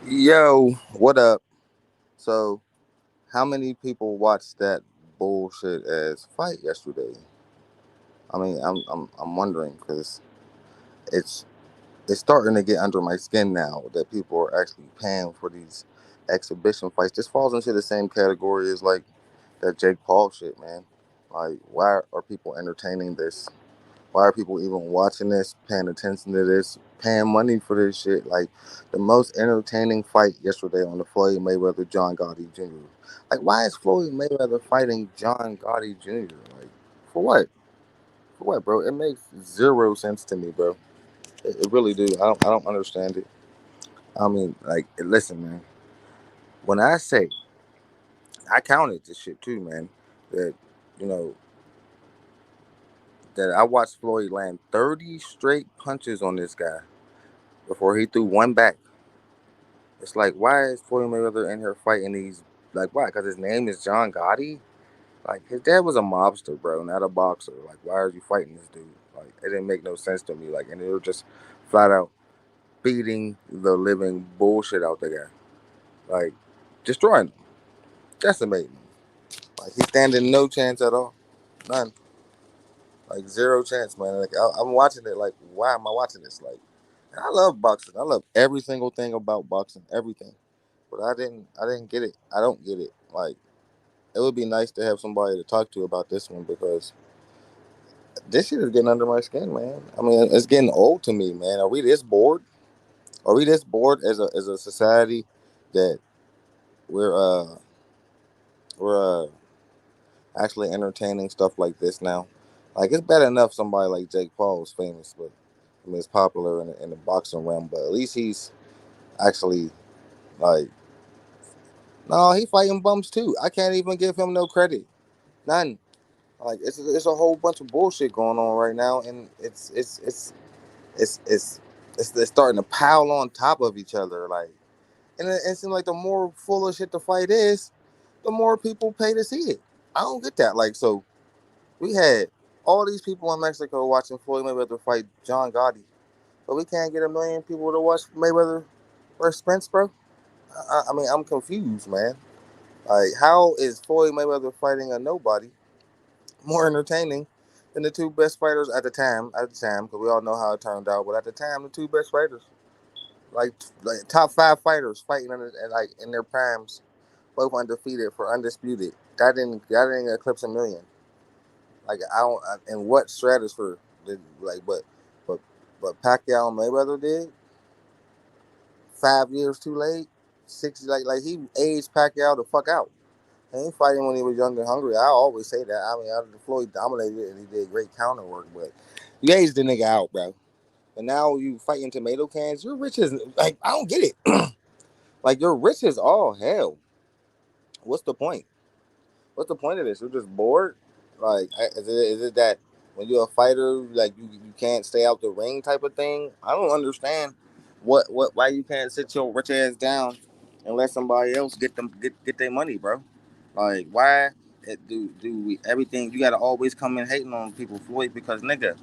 Yo, what up? So, how many people watched that bullshit as fight yesterday? I mean, I'm wondering because it's it's starting to get under my skin now that people are actually paying for these exhibition fights. This falls into the same category as like that Jake Paul shit, man. Like, why are people entertaining this? Why are people even watching this, paying attention to this, paying money for this shit? Like the most entertaining fight yesterday on the Floyd Mayweather John Gotti Jr. Like, why is Floyd Mayweather fighting John Gotti Jr.? Like, for what? For what, bro? It makes zero sense to me, bro. It really do. I don't understand it. I mean, like, listen, man. When I say I counted this shit too, man. That you know that I watched Floyd land 30 straight punches on this guy before he threw one back. It's like, why is Floyd Mayweather in here fighting these? Like, why? Because his name is John Gotti? Like, his dad was a mobster, bro, not a boxer. Like, why are you fighting this dude? Like, it didn't make no sense to me. Like, and they were just flat out beating the living bullshit out the guy. Like, destroying him, decimating him. Like, he's standing no chance at all. None. Like, zero chance, man. Like, I'm watching it, like, why am I watching this? Like, I love boxing. I love every single thing about boxing, everything. But I didn't get it. I don't get it. Like, it would be nice to have somebody to talk to about this one because this shit is getting under my skin, man. I mean, it's getting old to me, man. Are we this bored? Are we this bored as a society that we're uh we're actually entertaining stuff like this now? Like, it's bad enough somebody like Jake Paul is famous, but I mean, it's popular in the boxing realm. But at least he's actually like, no, he fighting bums too. I can't even give him no credit, none. Like, it's a whole bunch of bullshit going on right now, and it's it's it's starting to pile on top of each other. Like, and it seems like the more full of shit the fight is, the more people pay to see it. I don't get that. Like, so we had all these people in Mexico watching Floyd Mayweather fight John Gotti, but we can't get a million people to watch Mayweather versus Spence, bro. I mean, I'm confused, man. Like, how is Floyd Mayweather fighting a nobody more entertaining than the two best fighters at the time? Because we all know how it turned out. But at the time, the two best fighters, like top five fighters, fighting like in their primes, both undefeated for undisputed. That didn't eclipse a million. Like, I don't. And what stratosphere did, but but Pacquiao and Mayweather did 5 years too late. 60, like he aged Pacquiao the fuck out. He ain't fighting when he was young and hungry. I always say that. I mean, Floyd dominated it and he did great counter work, but you aged the nigga out, bro. And now you fighting tomato cans. You're rich as, like, I don't get it. Like, you're rich as all hell. What's the point? What's the point of this? You're just bored. Like, is it that when you're a fighter, like you can't stay out the ring type of thing? I don't understand why you can't sit your rich ass down and let somebody else get their money, bro. Like, why do we everything you gotta always come in hating on people, Floyd? Because, nigga,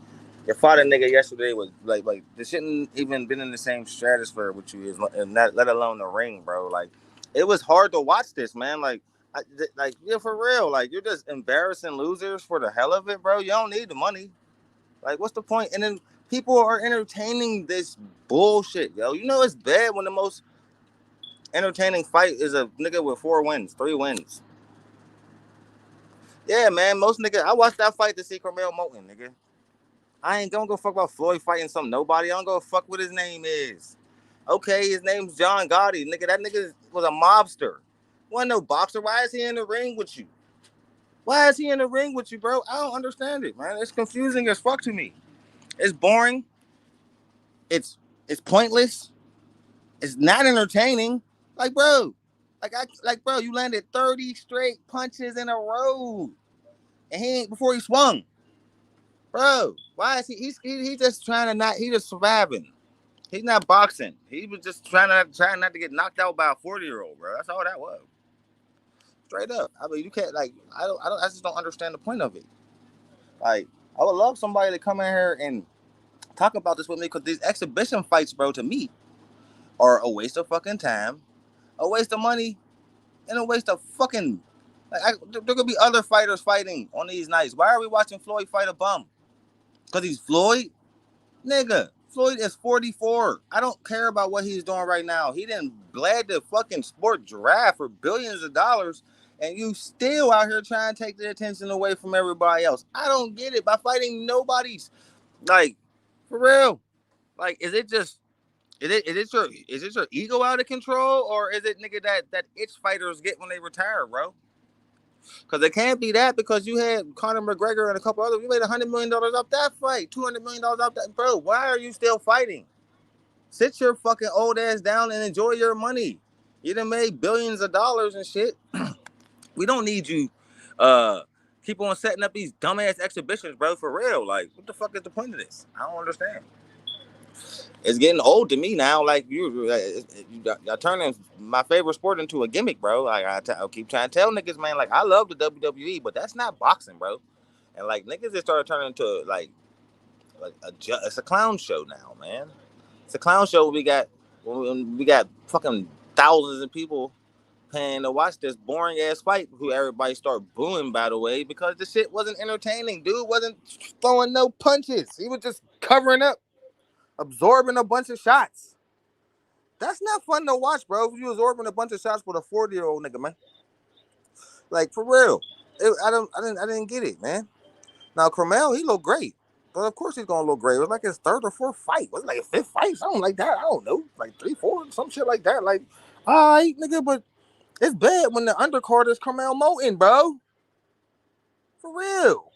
your father nigga yesterday was like this shouldn't even been in the same stratosphere with you, and not, let alone the ring, bro. Like, it was hard to watch this, man. Like, yeah, for real. Like, you're just embarrassing losers for the hell of it, bro. You don't need the money. Like, what's the point? And then people are entertaining this bullshit, yo. You know it's bad when the most entertaining fight is a nigga with 4 wins, 3 wins. Yeah, man. Most nigga, I watched that fight to see Carmel Moulton, nigga. I ain't gonna go fuck about Floyd fighting some nobody. I don't go fuck what his name is. Okay, his name's John Gotti, nigga. That nigga was a mobster. Wasn't no boxer. Why is he in the ring with you? Why is he in the ring with you, bro? I don't understand it, man. It's confusing as fuck to me. It's boring. It's it's pointless. It's not entertaining. Like, bro, bro, you landed 30 straight punches in a row, and he ain't before he swung, bro. Why is he just trying to not? He just surviving. He's not boxing. He was just trying not to get knocked out by a 40-year-old, bro. That's all that was. Straight up. I mean, you can't, like, I just don't understand the point of it. Like, I would love somebody to come in here and talk about this with me, because these exhibition fights, bro, to me, are a waste of fucking time, a waste of money, and a waste of fucking. There could be other fighters fighting on these nights. Why are we watching Floyd fight a bum? Because he's Floyd? Nigga, Floyd is 44. I don't care about what he's doing right now. He didn't glad the fucking sport draft for billions of dollars, and you still out here trying to take the attention away from everybody else. I don't get it. By fighting nobody's like, for real. Like, is it your ego out of control, or is it nigga that itch fighters get when they retire, bro? Because it can't be that, because you had Conor McGregor and a couple others. You made $100 million off that fight, $200 million off that. Bro, why are you still fighting? Sit your fucking old ass down and enjoy your money. You done made billions of dollars and shit. We don't need you keep on setting up these dumbass exhibitions, bro, for real. Like, what the fuck is the point of this? I don't understand. It's getting old to me now. Like, y'all turning my favorite sport into a gimmick, bro. Like, I keep trying to tell niggas, man, like, I love the WWE, but that's not boxing, bro. And like, niggas just started turning into it's a clown show now, man. It's a clown show. We got fucking thousands of people paying to watch this boring ass fight, who everybody start booing, by the way, because the shit wasn't entertaining. Dude wasn't throwing no punches. He was just covering up, absorbing a bunch of shots. That's not fun to watch, bro. If you absorbing a bunch of shots with a 40-year-old nigga, man. Like, for real. I didn't get it, man. Now Carmel, he looked great. But of course he's gonna look great. It was like his third or fourth fight. Was it like a fifth fight? Something like that. I don't know. Like 3, 4, some shit like that. Like, all right, nigga, but it's bad when the undercard is Carmel Moten, bro. For real.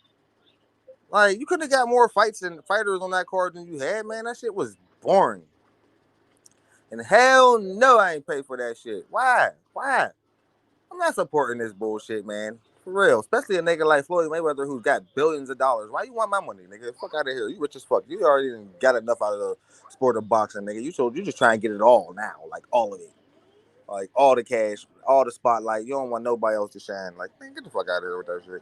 Like, you could have got more fights and fighters on that card than you had, man. That shit was boring. And hell no, I ain't paid for that shit. Why? I'm not supporting this bullshit, man. For real. Especially a nigga like Floyd Mayweather who's got billions of dollars. Why you want my money, nigga? Fuck out of here. You rich as fuck. You already got enough out of the sport of boxing, nigga. You just trying to get it all now. Like, all of it. Like, all the cash, all the spotlight. You don't want nobody else to shine. Like, man, get the fuck out of here with that shit.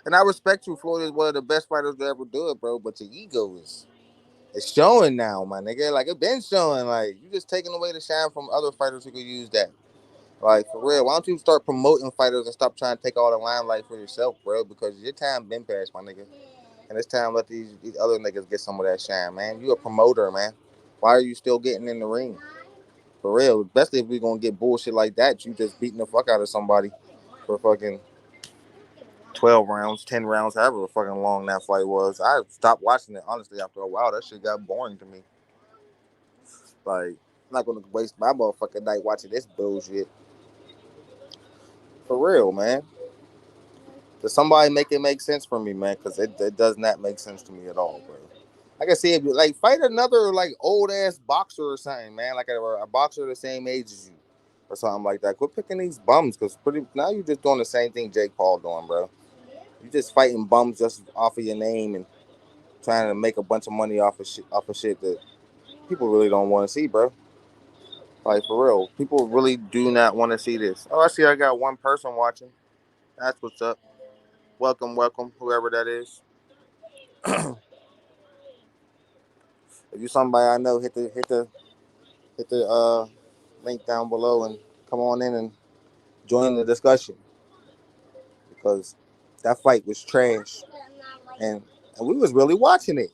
And I respect you. Floyd is one of the best fighters to ever do it, bro. But your ego is it's showing now, my nigga. Like, it been showing. Like, you just taking away the shine from other fighters who could use that. Like, for real, why don't you start promoting fighters and stop trying to take all the limelight for yourself, bro? Because your time been past, my nigga. And it's time to let these other niggas get some of that shine, man. You a promoter, man. Why are you still getting in the ring? For real, especially if we gonna get bullshit like that, you just beating the fuck out of somebody for fucking 12 rounds, 10 rounds, however fucking long that fight was. I stopped watching it, honestly, after a while. That shit got boring to me. Like, I'm not gonna waste my motherfucking night watching this bullshit. For real, man. Does somebody make it make sense for me, man? Because it does not make sense to me at all, bro. I can see it, like, fight another, like, old ass boxer or something, man. Like a boxer the same age as you or something like that. Quit picking these bums, because now you're just doing the same thing Jake Paul doing, bro. You just fighting bums just off of your name and trying to make a bunch of money off of shit that people really don't want to see, bro. Like, for real, people really do not want to see this. Oh, I see. I got one person watching. That's what's up. Welcome, whoever that is. If you somebody I know, hit the link down below and come on in and join the discussion, because that fight was trash, and we was really watching it.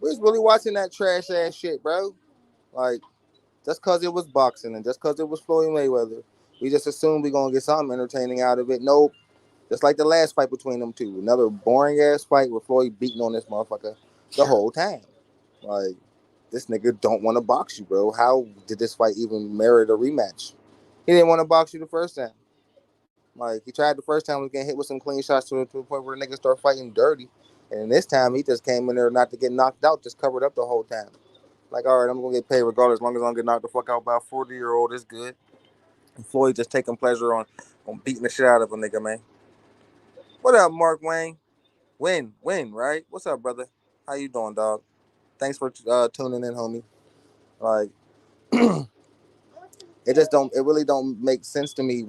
We was really watching that trash ass shit, bro. Like, just cause it was boxing and just cause it was Floyd Mayweather, we just assumed we gonna get something entertaining out of it. Nope. Just like the last fight between them two, another boring ass fight with Floyd beating on this motherfucker the whole time. Like, this nigga don't want to box you, bro. How did this fight even merit a rematch? He didn't want to box you the first time. Like, he tried the first time, was getting hit with some clean shots to the point where the nigga start fighting dirty. And this time, he just came in there not to get knocked out, just covered up the whole time. Like, all right, I'm going to get paid regardless. As long as I don't get knocked the fuck out by a 40-year-old, it's good. And Floyd just taking pleasure on beating the shit out of a nigga, man. What up, Mark Wayne? Win, right? What's up, brother? How you doing, dog? Thanks for tuning in, homie. Like, it really don't make sense to me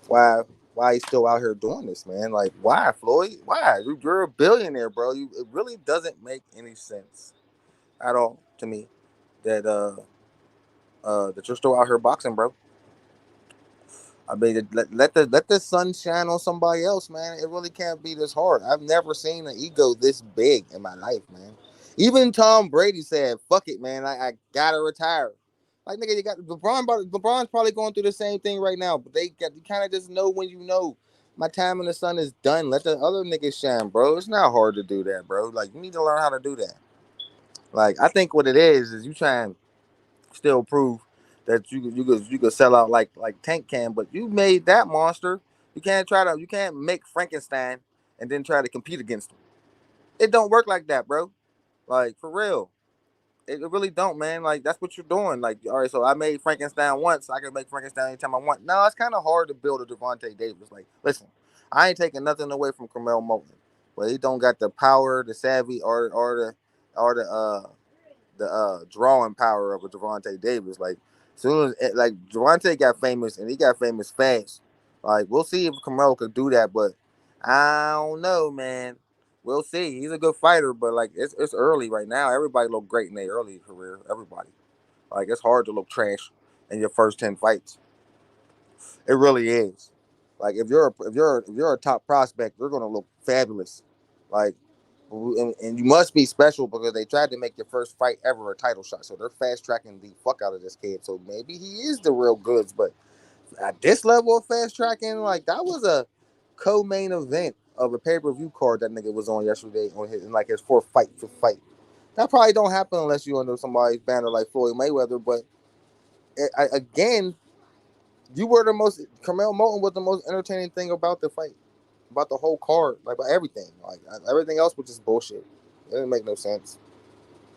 why he's still out here doing this, man. Like, why, Floyd? Why? You're a billionaire, bro. It really doesn't make any sense at all to me that that you're still out here boxing, bro. I mean, let the sun shine on somebody else, man. It really can't be this hard. I've never seen an ego this big in my life, man. Even Tom Brady said, "Fuck it, man. I gotta retire." Like nigga, you got LeBron. LeBron's probably going through the same thing right now. But you kind of just know when you know my time in the sun is done. Let the other niggas shine, bro. It's not hard to do that, bro. Like you need to learn how to do that. Like I think what it is you trying still prove that you could sell out like Tank can, but you made that monster. You can't make Frankenstein and then try to compete against him. It don't work like that, bro. Like for real. It really don't, man. Like that's what you're doing. Like, all right, so I made Frankenstein once. I can make Frankenstein anytime I want. No, it's kind of hard to build a Devontae Davis. Like, listen, I ain't taking nothing away from Carmel Moulton, but he don't got the power, the savvy, or the drawing power of a Devontae Davis. Like, soon as like Devontae got famous and he got famous fast. Like, we'll see if Carmel could do that, but I don't know, man. We'll see. He's a good fighter, but like it's early right now. Everybody look great in their early career. Everybody. Like it's hard to look trash in your first 10 fights. It really is. Like if you're a top prospect, you're gonna look fabulous. Like and you must be special because they tried to make your first fight ever a title shot. So they're fast tracking the fuck out of this kid. So maybe he is the real goods, but at this level of fast tracking, like that was a co-main event of a pay-per-view card that nigga was on yesterday on his in like his fourth fight to fight. That probably don't happen unless you under somebody's banner like Floyd Mayweather. But again, you were the most. Carmel Moulton was the most entertaining thing about the fight, about the whole card, like about everything. Like everything else was just bullshit. It didn't make no sense,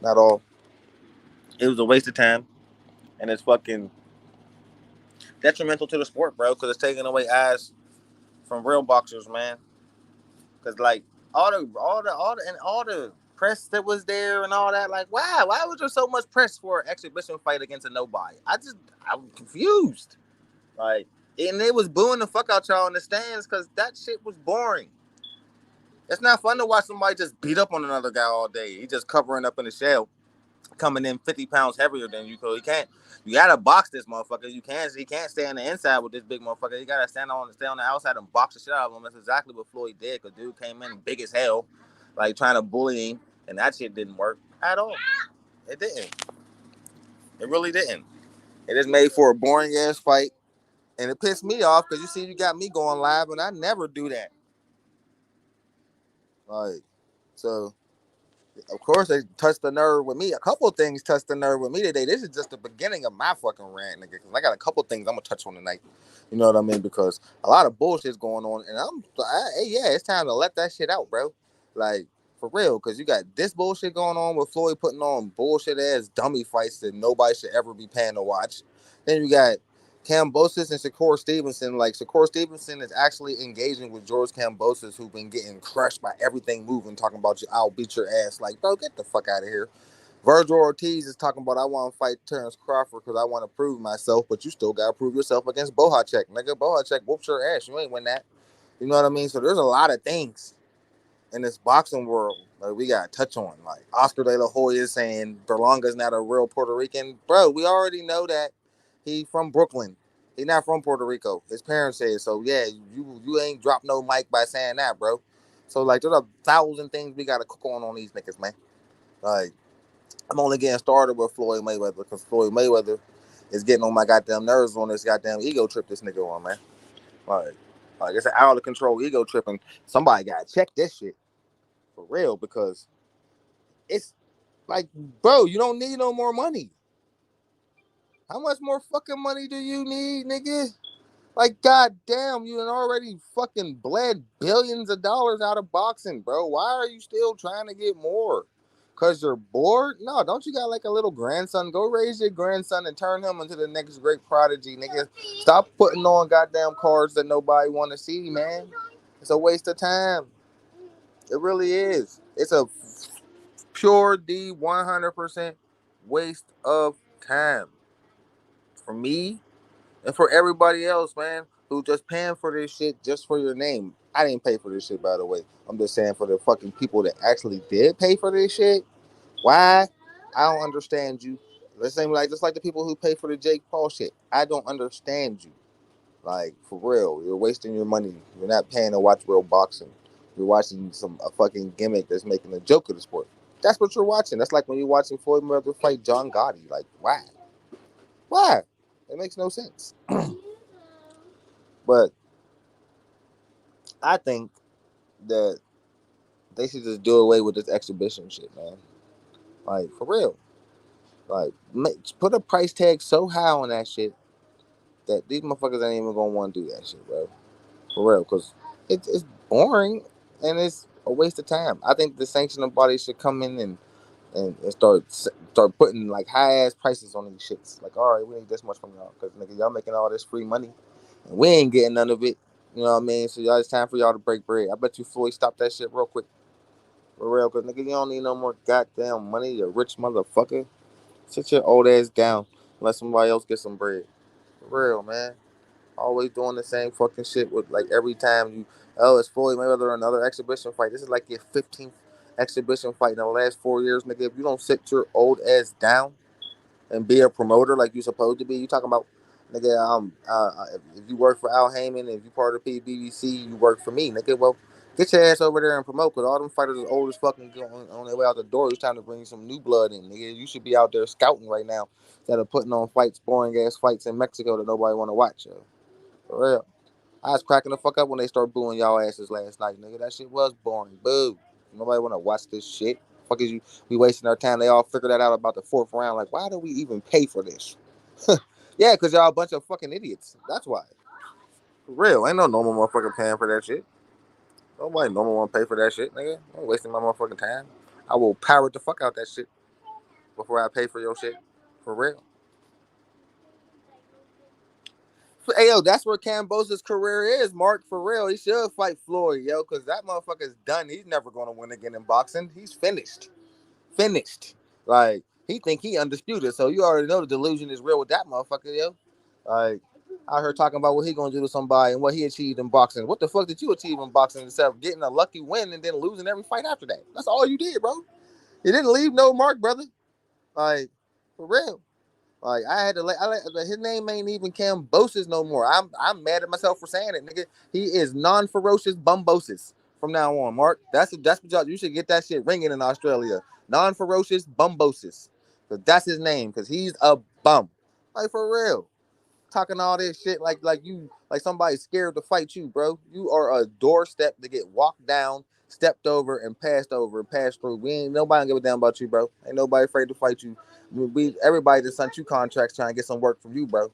not all. It was a waste of time, and it's fucking detrimental to the sport, bro, because it's taking away eyes from real boxers, man. Because like all the press that was there and all that, like why was there so much press for an exhibition fight against a nobody? I'm confused. Like, and they was booing the fuck out y'all in the stands because that shit was boring. It's not fun to watch somebody just beat up on another guy all day. He just covering up in the shell, coming in 50 pounds heavier than you. So he can't. You gotta box this motherfucker. He can't stay on the inside with this big motherfucker. You gotta stay on the outside and box the shit out of him. That's exactly what Floyd did. Cause dude came in big as hell, like trying to bully him, and that shit didn't work at all. It didn't. It really didn't. It just made for a boring ass fight. And it pissed me off because you see, you got me going live, and I never do that. Like, so of course they touched the nerve with me. A couple of things touched the nerve with me today. This is just the beginning of my fucking rant, nigga. Because I got a couple of things I'm gonna touch on tonight. You know what I mean? Because a lot of bullshit's going on, and yeah, it's time to let that shit out, bro. Like for real, because you got this bullshit going on with Floyd putting on bullshit ass dummy fights that nobody should ever be paying to watch. Then you got Kambosos and Shakur Stevenson. Like Shakur Stevenson is actually engaging with George Kambosos, who's been getting crushed by everything moving, talking about you, I'll beat your ass. Like, bro, get the fuck out of here. Virgil Ortiz is talking about I want to fight Terrence Crawford because I want to prove myself, but you still gotta prove yourself against Bohacek. Nigga, Bohacek whoops your ass. You ain't win that. You know what I mean? So there's a lot of things in this boxing world like we gotta touch on. Like Oscar De La Hoya saying Berlanga's not a real Puerto Rican. Bro, we already know that he from Brooklyn. He not from Puerto Rico. His parents said so. Yeah, you ain't dropped no mic by saying that, bro. So like, there's a thousand things we gotta cook on these niggas, man. Like, I'm only getting started with Floyd Mayweather because Floyd Mayweather is getting on my goddamn nerves on this goddamn ego trip this nigga on, man. Like, it's an out of control ego trip, and somebody gotta check this shit for real because it's like, bro, you don't need no more money. How much more fucking money do you need, nigga? Like, goddamn, you done already fucking bled billions of dollars out of boxing, bro. Why are you still trying to get more? Cause you're bored? No, don't you got like a little grandson? Go raise your grandson and turn him into the next great prodigy, nigga. Stop putting on goddamn cards that nobody want to see, man. It's a waste of time. It really is. It's a pure D 100% waste of time for me and for everybody else, man, who just paying for this shit just for your name. I didn't pay for this shit, by the way. I'm just saying for the fucking people that actually did pay for this shit. Why? I don't understand you. The same like just like the people who pay for the Jake Paul shit. I don't understand you. Like for real, you're wasting your money. You're not paying to watch real boxing. You're watching a fucking gimmick that's making a joke of the sport. That's what you're watching. That's like when you're watching Floyd Mayweather fight John Gotti. Like why? Why? It makes no sense. But I think that they should just do away with this exhibition shit, man. Like for real. Like put a price tag so high on that shit that these motherfuckers ain't even gonna want to do that shit, bro. For real, because it's boring and it's a waste of time. I think the sanctioning body should come in and start putting like high ass prices on these shits. Like, all right, we need this much from y'all because nigga, y'all making all this free money and we ain't getting none of it. You know what I mean? So y'all, it's time for y'all to break bread. I bet you Floyd stop that shit real quick. For real, because nigga, you don't need no more goddamn money, you rich motherfucker. Sit your old ass down. Let somebody else get some bread. For real, man. Always doing the same fucking shit with like every time you. Oh, it's Floyd Mayweather another exhibition fight. This is like your 15th exhibition fight in the last 4 years, nigga. If you don't sit your old ass down and be a promoter like you supposed to be, you talking about, nigga. If you work for Al Heyman, if you part of PBC, you work for me, nigga. Well, get your ass over there and promote, cause all them fighters is old as fucking on their way out the door. It's time to bring some new blood in, nigga. You should be out there scouting right now instead of putting on fights, boring ass fights in Mexico that nobody want to watch, yo. For real. I was cracking the fuck up when they start booing y'all asses last night, nigga. That shit was boring. Boo. Nobody want to watch this shit. Fuck is you? We wasting our time. They all figured that out about the fourth round. Like, why do we even pay for this? Yeah, because y'all a bunch of fucking idiots. That's why. For real. Ain't no normal motherfucker paying for that shit. Nobody normal want to pay for that shit, nigga. I ain't wasting my motherfucking time. I will pirate the fuck out that shit before I pay for your shit. For real. Hey, yo, that's where Cambosa's career is, Mark. For real, he should fight Floyd, yo, because that motherfucker's done. He's never going to win again in boxing. He's finished. Finished. Like, he think he undisputed, so you already know the delusion is real with that motherfucker, yo. Like, I heard talking about what he going to do to somebody and what he achieved in boxing. What the fuck did you achieve in boxing instead of getting a lucky win and then losing every fight after that? That's all you did, bro. You didn't leave no mark, brother. Like, for real. Like I had to his name ain't even Cambosis no more. I'm mad at myself for saying it, nigga. He is non-ferocious bumbosis from now on, Mark. That's what y'all, you should get that shit ringing in Australia. Non-ferocious bumbosis. Cause that's his name, cause he's a bum. Like for real. Talking all this shit like you like somebody scared to fight you, bro. You are a doorstep to get walked down, stepped over, and passed through. We ain't nobody give a damn about you, bro. Ain't nobody afraid to fight you. We everybody that sent you contracts trying to get some work from you, bro.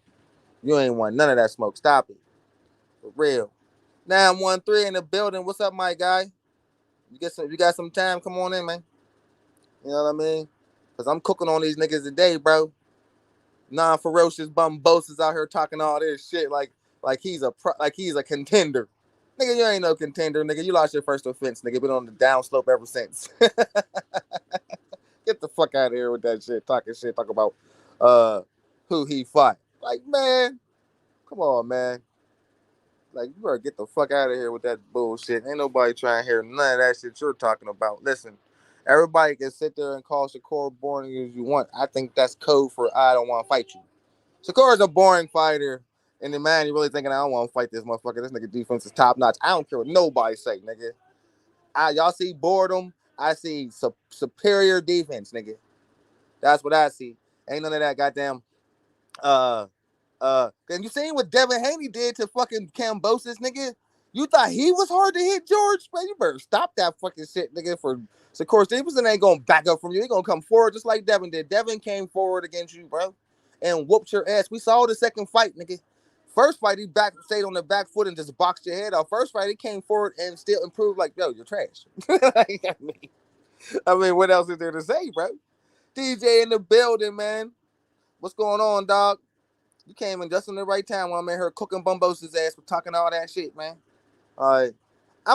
You ain't want none of that smoke. Stop it. For real. 913 in the building. What's up, my guy? You got some time? Come on in, man. You know what I mean? Cause I'm cooking on these niggas today, bro. Non-ferocious bumbosis out here talking all this shit like he's a contender. Nigga, you ain't no contender, nigga. You lost your first offense, nigga. Been on the downslope ever since. Get the fuck out of here with that shit. Talking shit. Talk about who he fought. Like, man, come on, man. Like, you better get the fuck out of here with that bullshit. Ain't nobody trying to hear none of that shit you're talking about. Listen, everybody can sit there and call Shakur boring as you want. I think that's code for I don't want to fight you. Shakur's a boring fighter. And the man, you really thinking I don't want to fight this motherfucker. This nigga defense is top notch. I don't care what nobody say, nigga. Y'all see boredom. I see superior defense, nigga. That's what I see. Ain't none of that goddamn uh and you seen what Devin Haney did to fucking Cambosis, nigga? You thought he was hard to hit, George? Man, you better stop that fucking shit, nigga. For Shakur Stevenson ain't gonna back up from you. He gonna come forward just like Devin did. Devin came forward against you, bro, and whooped your ass. We saw the second fight, nigga. First fight, he stayed on the back foot and just boxed your head off. First fight, he came forward and still improved. Like, yo, you're trash. I mean, what else is there to say, bro? DJ in the building, man. What's going on, dog? You came in just in the right time when I'm in here cooking Bumbo's ass for talking all that shit, man. I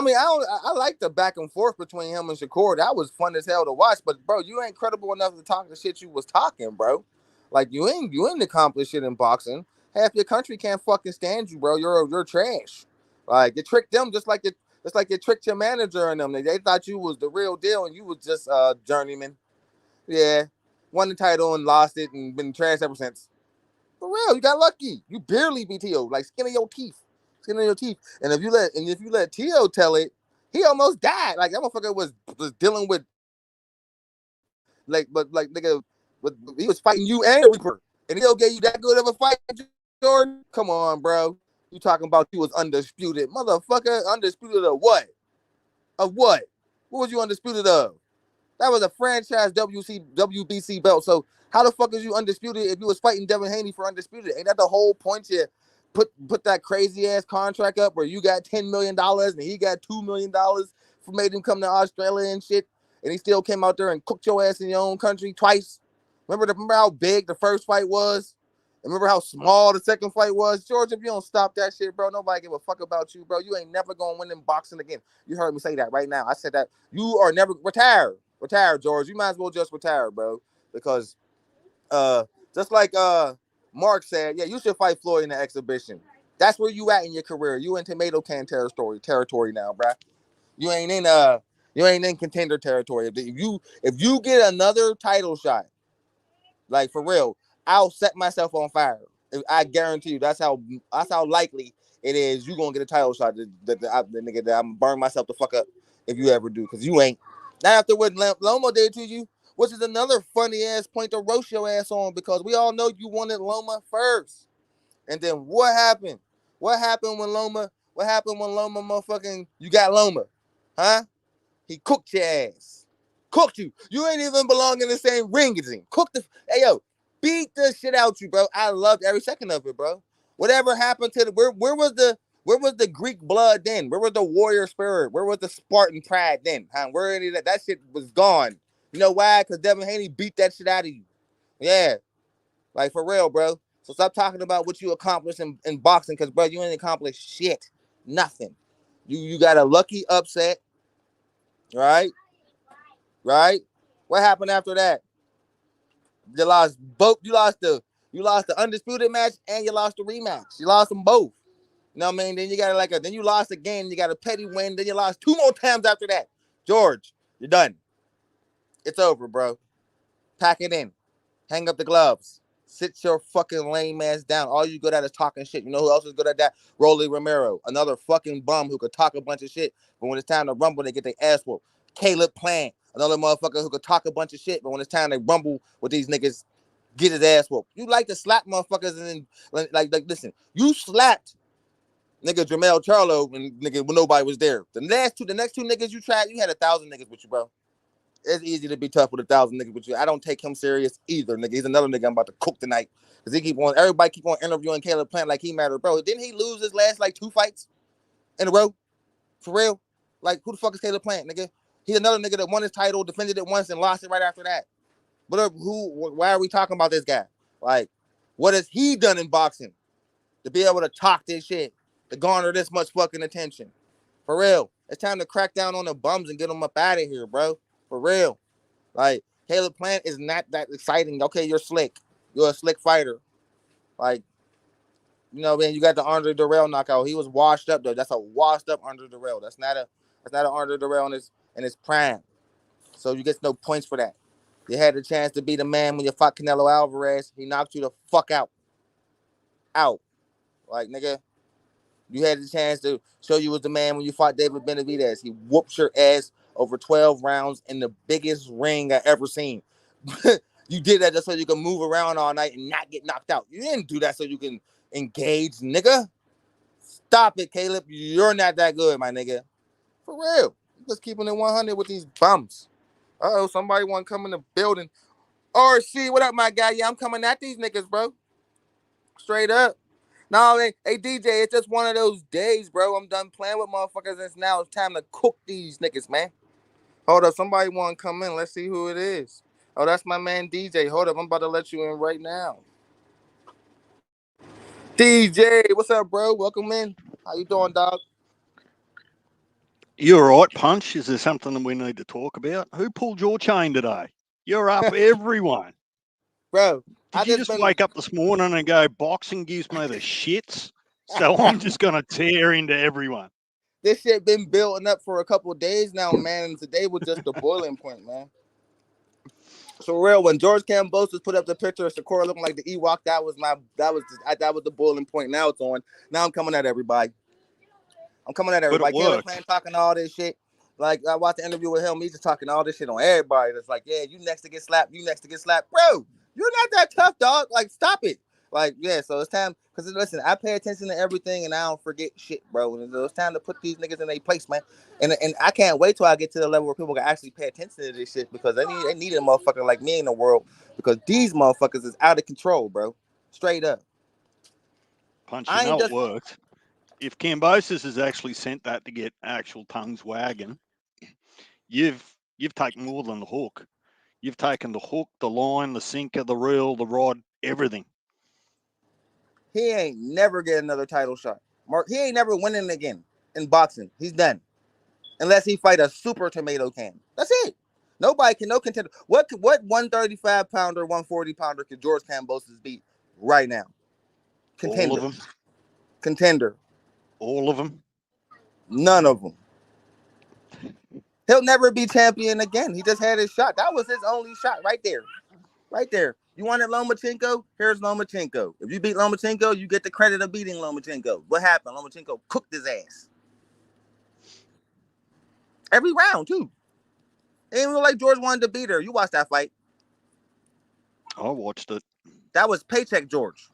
mean, I like the back and forth between him and Shakur. That was fun as hell to watch. But bro, you ain't credible enough to talk the shit you was talking, bro. Like you ain't accomplished shit in boxing. Half your country can't fucking stand you, bro. You're trash. Like you tricked them just like you tricked your manager and them. They thought you was the real deal and you was just journeyman. Yeah. won the title and lost it and been trash ever since. For real, you got lucky. You barely beat T.O. like skin of your teeth, skin of your teeth. And if you let T.O. tell it, he almost died. Like that motherfucker was dealing with like nigga, he was fighting you and the Reaper, and T.O. gave you that good of a fight, Jordan. Come on, bro. You talking about you was undisputed, motherfucker? Undisputed of what? Of what? What was you undisputed of? That was a franchise WBC belt. So how the fuck is you undisputed if you was fighting Devin Haney for undisputed? Ain't that the whole point? You put that crazy ass contract up where you got $10 million and he got $2 million for made him come to Australia and shit, and he still came out there and cooked your ass in your own country twice. Remember how big the first fight was? Remember how small the second fight was? George, if you don't stop that shit, bro, nobody give a fuck about you, bro. You ain't never gonna win in boxing again. You heard me say that right now. I said that. You are never retired. Retire, George. You might as well just retire, bro. Because just like Mark said, yeah, you should fight Floyd in the exhibition. That's where you at in your career. You in tomato can territory now, bro. You ain't in contender territory. If you get another title shot, like for real, I'll set myself on fire. I guarantee you that's how likely it is you gonna get a title shot. The nigga that I'm burn myself the fuck up if you ever do, because you ain't. Not after what Loma did to you, which is another funny ass point to roast your ass on, because we all know you wanted Loma first. And then what happened? What happened when Loma motherfucking you got Loma? Huh? He cooked your ass. Cooked you. You ain't even belong in the same ring as him. Cooked the. Hey, yo, beat the shit out you, bro. I loved every second of it, bro. Whatever happened to the. Where was the Greek blood then? Where was the warrior spirit? Where was the Spartan pride then? Huh? Where any that shit was gone. You know why? Because Devin Haney beat that shit out of you. Yeah. Like, for real, bro. So stop talking about what you accomplished in boxing, because, bro, you ain't accomplished shit. Nothing. You got a lucky upset, right? Right? What happened after that? You lost both. You lost the undisputed match and you lost the rematch. You lost them both. You know what I mean? Then you got then you lost again. You got a petty win. Then you lost 2 more times after that. George, you're done. It's over, bro. Pack it in. Hang up the gloves. Sit your fucking lame ass down. All you good at is talking shit. You know who else is good at that? Rolly Romero, another fucking bum who could talk a bunch of shit, but when it's time to rumble, they get their ass whooped. Caleb Plant, another motherfucker who could talk a bunch of shit, but when it's time to rumble with these niggas, get his ass whooped. You like to slap motherfuckers and like listen, you slapped nigga Jamel Charlo and nigga when nobody was there. The next two niggas you tried, you had 1,000 niggas with you, bro. It's easy to be tough with 1,000 niggas with you. I don't take him serious either, nigga. He's another nigga I'm about to cook tonight. Cause everybody keep on interviewing Caleb Plant like he mattered, bro. Didn't he lose his last like 2 fights in a row? For real? Like, who the fuck is Caleb Plant, nigga? He's another nigga that won his title, defended it once, and lost it right after that. But why are we talking about this guy? Like, what has he done in boxing to be able to talk this shit, to garner this much fucking attention? For real. It's time to crack down on the bums and get them up out of here, bro. For real. Like, Caleb Plant is not that exciting. Okay, you're slick. You're a slick fighter. Like, you know, man, you got the Andre Durrell knockout. He was washed up though. That's a washed up Andre Durrell. That's not an Andre Durrell in his prime. So you get no points for that. You had the chance to be the man when you fought Canelo Alvarez. He knocked you the fuck out. Out. Like, nigga, you had the chance to show you was the man when you fought David Benavidez. He whooped your ass over 12 rounds in the biggest ring I ever seen. You did that just so you can move around all night and not get knocked out. You didn't do that so you can engage, nigga. Stop it, Caleb. You're not that good, my nigga. For real. Just keeping it 100 with these bums. Uh-oh, somebody want to come in the building. RC, what up, my guy? Yeah, I'm coming at these niggas, bro. Straight up. No, hey, DJ, it's just one of those days, bro. I'm done playing with motherfuckers. It's now it's time to cook these niggas, man. Hold up, somebody want to come in. Let's see who it is. Oh, that's my man DJ. Hold up, I'm about to let you in right now. DJ, what's up, bro? Welcome in. How you doing, dog? You're right, Punch. Is there something that we need to talk about? Who pulled your chain today? You're up everyone. Bro, Did you just wake up this morning and go, boxing gives me the shits, so I'm just going to tear into everyone? This shit been building up for a couple of days now, man, and today was just the boiling point, man. So real, when George Kambosos put up the picture of Shakur looking like the Ewok, that was the boiling point. Now it's on. Now I'm coming at everybody. But it Caleb worked. Plant talking all this shit. Like I watched the interview with him. He's just talking all this shit on everybody. That's like, yeah, you next to get slapped. You next to get slapped, bro. You're not that tough, dog. Like, stop it. Like, yeah. So it's time. Cause listen, I pay attention to everything and I don't forget shit, bro. And so it's time to put these niggas in their place, man. And I can't wait till I get to the level where people can actually pay attention to this shit because they need a motherfucker like me in the world because these motherfuckers is out of control, bro. Straight up. Punch, you know it worked. If Kambosos has actually sent that to get actual tongues wagging, you've taken more than the hook. You've taken the hook, the line, the sinker, the reel, the rod, everything. He ain't never get another title shot. Mark, he ain't never winning again in boxing. He's done. Unless he fight a super tomato can. That's it. Nobody can, no contender. What 135 pounder, 140 pounder could George Kambosos beat right now? Contender. All of them. Contender. All of them. None of them. He'll never be champion again. He just had his shot. That was his only shot right there. Right there. You wanted Lomachenko? Here's Lomachenko. If you beat Lomachenko, you get the credit of beating Lomachenko. What happened? Lomachenko cooked his ass. Every round, too. It didn't look like George wanted to beat her. You watched that fight. I watched it. That was Paycheck George.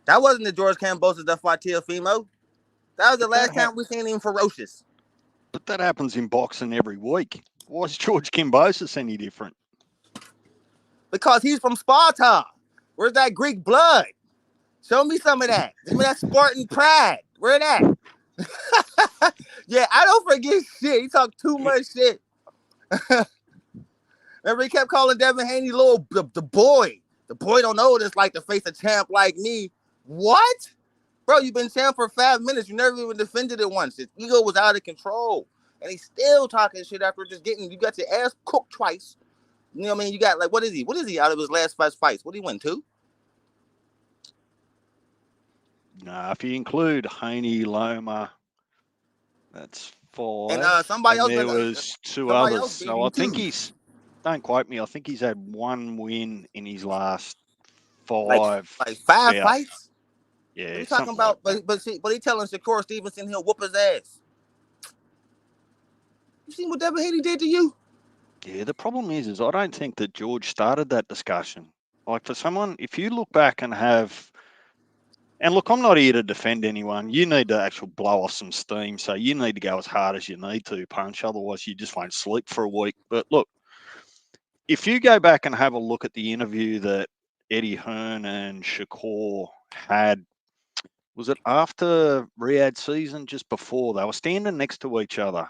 That wasn't the George Kambosos that fought Teofimo. That was the last time we seen him ferocious. But that happens in boxing every week. Why is George Kambosos any different? Because he's from Sparta. Where's that Greek blood? Show me some of that. Give me that Spartan pride. Where that? Yeah, I don't forget shit. He talked too much shit. Remember, he kept calling Devin Haney the boy. The boy don't know what it's like to face a champ like me. What? Bro, you've been champ for 5 minutes. You never even defended it once. His ego was out of control. And he's still talking shit after just getting, you got your ass cooked twice. You know what I mean? You got, like, what is he? What is he out of his last 5 fights? What did he win, 2? Nah, if you include Haney, Loma, that's 4. And somebody else. There was 2 others. So I think he's, don't quote me, I think he's had 1 win in his last 5. Like 5 fights? Yeah. He's talking about, like but he telling Shakur Stevenson he'll whoop his ass. You seen what Devin Haney did to you? Yeah, the problem is I don't think that George started that discussion. Like, for someone, if you look back and have, and look, I'm not here to defend anyone. You need to actually blow off some steam. So you need to go as hard as you need to, Punch. Otherwise, you just won't sleep for a week. But look, if you go back and have a look at the interview that Eddie Hearn and Shakur had, was it after Riyadh season, just before? They were standing next to each other.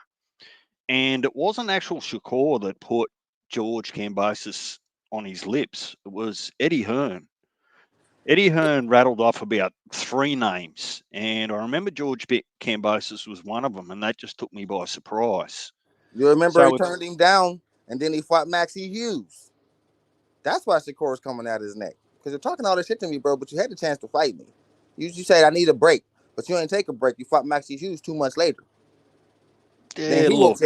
And it wasn't actual Shakur that put George Kambosos on his lips. It was Eddie Hearn. Eddie Hearn rattled off about 3 names. And I remember George Kambosos was one of them. And that just took me by surprise. You remember he turned him down and then he fought Maxie Hughes. That's why Shakur's coming out his neck. Because you're talking all this shit to me, bro, but you had the chance to fight me. You said, I need a break. But you ain't take a break. You fought Maxie Hughes 2 months later. Yeah, look,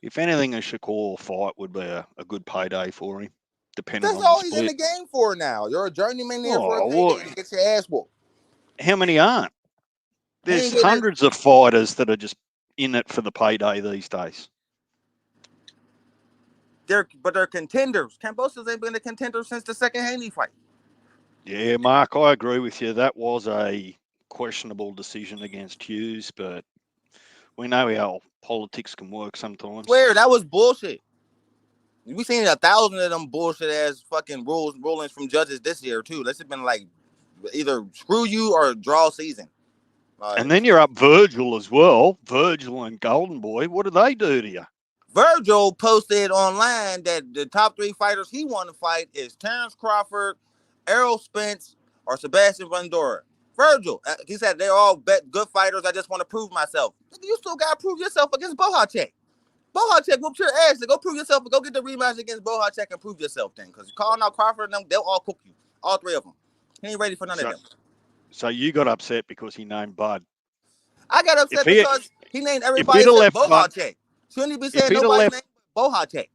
if anything, a Shakur fight would be a good payday for him, depending on the split. That's all he's in the game for now. You're a journeyman there for a payday to get your ass whooped. How many aren't? There's hundreds of fighters that are just in it for the payday these days. They're contenders. Kambosos ain't been a contender since the second Haney fight. Yeah, Mark, I agree with you. That was a questionable decision against Hughes, but we know how politics can work sometimes. Swear, that was bullshit. We seen 1,000 of them bullshit ass fucking rulings from judges this year too. This has been like either screw you or draw season. And then you're up Virgil as well. Virgil and Golden Boy. What did they do to you? Virgil posted online that the top 3 fighters he want to fight is Terrence Crawford, Errol Spence, or Sebastian Fundora. Virgil, he said they're all good fighters. I just want to prove myself. You still got to prove yourself against Bohacek. Bohacek whooped your ass. Go prove yourself. Go get the rematch against Bohacek and prove yourself then. Because calling out Crawford and them, they'll all cook you. All 3 of them. He ain't ready for none of them. So you got upset because he named Bud. I got upset because he named everybody except Bohacek. Shouldn't he be saying nobody's name but Bohacek?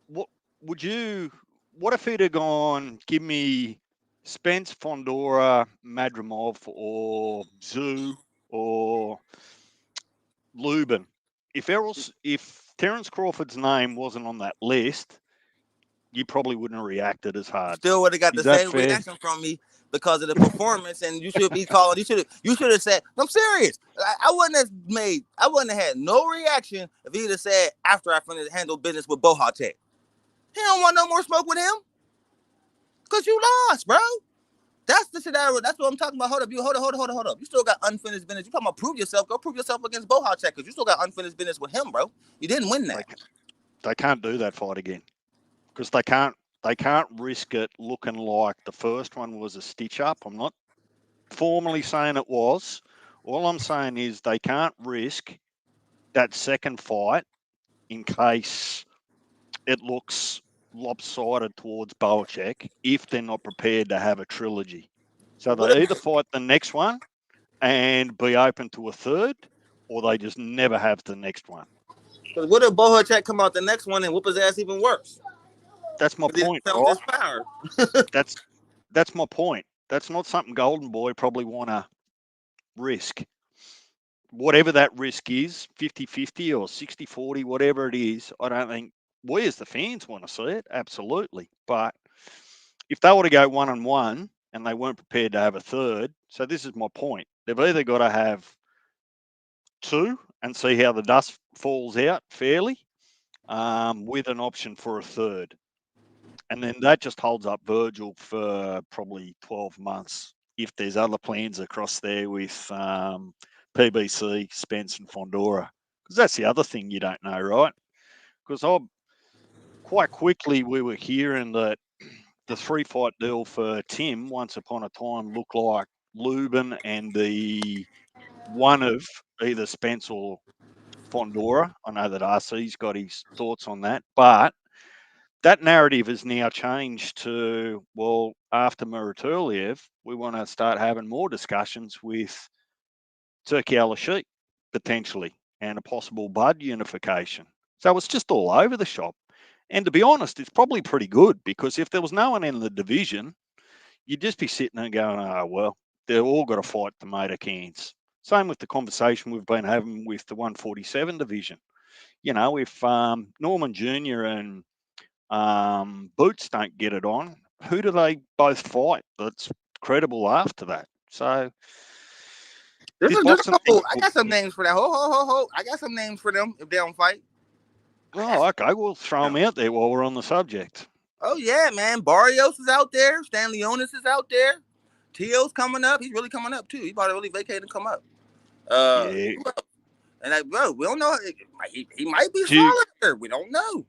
what would you? What if he'd have gone? Give me Spence, Fondora, Madrimov, or Zoo, or Lubin. If Terence Crawford's name wasn't on that list, you probably wouldn't have reacted as hard. Still would have got Is the that same fair? reaction from me because of the performance, and you should be calling. You should have said, "I'm serious." I wouldn't have had no reaction if he'd have said after I finished handle business with Bohatek. He don't want no more smoke with him because you lost, bro. That's the scenario. That's what I'm talking about. Hold up. Hold up. You still got unfinished business. You talking about prove yourself. Go prove yourself against Bohatek because you still got unfinished business with him, bro. You didn't win that. They can't do that fight again because they can't risk it looking like the first one was a stitch up. I'm not formally saying it was. All I'm saying is they can't risk that second fight in case it looks lopsided towards Bohatek if they're not prepared to have a trilogy. So they either fight the next one and be open to a third, or they just never have the next one. Because what if Bohatek come out the next one and whoop his ass even worse? That's my point, right? That's my point. That's not something Golden Boy probably want to risk. Whatever that risk is, 50-50 or 60-40, whatever it is, I don't think we as the fans want to see it, absolutely. But if they were to go 1-1 and they weren't prepared to have a third, so this is my point. They've either got to have two and see how the dust falls out fairly, with an option for a third. And then that just holds up Virgil for probably 12 months if there's other plans across there with PBC, Spence and Fondora. Because that's the other thing you don't know, right? Because quite quickly we were hearing that the 3-fight deal for Tim once upon a time looked like Lubin and the one of either Spence or Fondora. I know that RC's got his thoughts on that, but that narrative has now changed to, well, after Muraturliev, we want to start having more discussions with Turki Al-Rashid, potentially, and a possible Bud unification. So it's just all over the shop. And to be honest, it's probably pretty good because if there was no one in the division, you'd just be sitting there going, oh, well, they've all got to fight tomato cans. Same with the conversation we've been having with the 147 division. You know, if Norman Jr. and Boots don't get it on, who do they both fight that's credible after that? So there's a couple. I got some names for that. Ho. I got some names for them if they don't fight. Oh, okay. We'll throw them out there while we're on the subject. Oh, yeah, man. Barrios is out there. Stanley Onis is out there. Tio's coming up. He's really coming up, too. He's about to really vacate and come up. Yeah. And bro, we don't know. He might be smaller. We don't know.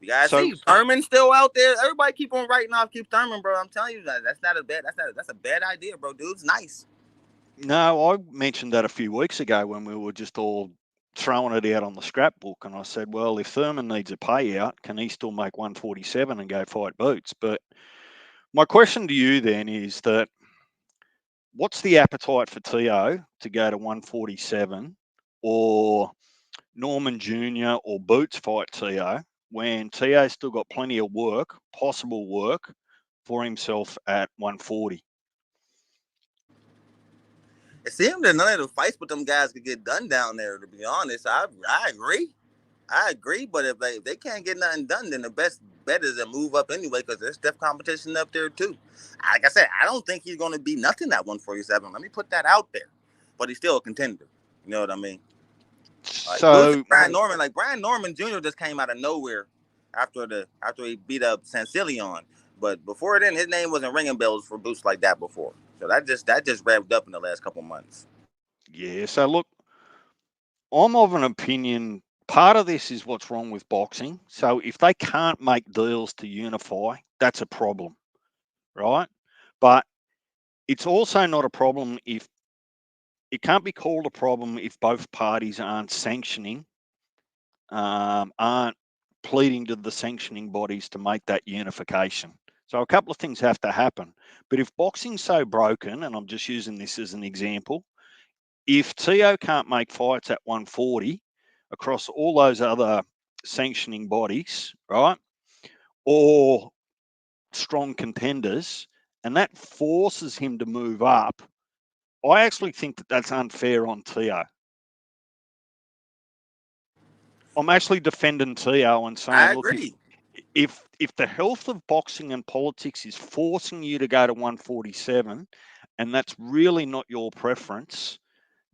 We gotta see. Thurman's still out there. Everybody keep on writing off Keith Thurman, bro. I'm telling you that that's a bad idea, bro. Dude's nice. No, I mentioned that a few weeks ago when we were just all throwing it out on the scrapbook, and I said, well, if Thurman needs a payout, can he still make 147 and go fight Boots? But my question to you then is that what's the appetite for Tio to go to 147 or Norman Jr. or Boots fight Tio when Tio's still got plenty of work, possible work, for himself at 140? It seemed that none of the fights with them guys could get done down there, to be honest. I agree, but if they can't get nothing done, then the best bet is to move up anyway because there's stiff competition up there too. Like I said, I don't think he's going to be nothing at 147. Let me put that out there. But he's still a contender. You know what I mean? So Brian Norman Jr. just came out of nowhere after he beat up Sansilion. But before then, his name wasn't ringing bells for Boots like that before. So that just revved up in the last couple months. Yeah. So look, I'm of an opinion. Part of this is what's wrong with boxing. So if they can't make deals to unify, that's a problem, right? But it's also not a problem if it can't be called a problem if both parties aren't sanctioning, aren't pleading to the sanctioning bodies to make that unification. So a couple of things have to happen. But if boxing's so broken, and I'm just using this as an example, if Tio can't make fights at 140 across all those other sanctioning bodies, right, or strong contenders, and that forces him to move up. I actually think that that's unfair on Teo. I'm actually defending Teo and saying, I look, agree. if the health of boxing and politics is forcing you to go to 147, and that's really not your preference,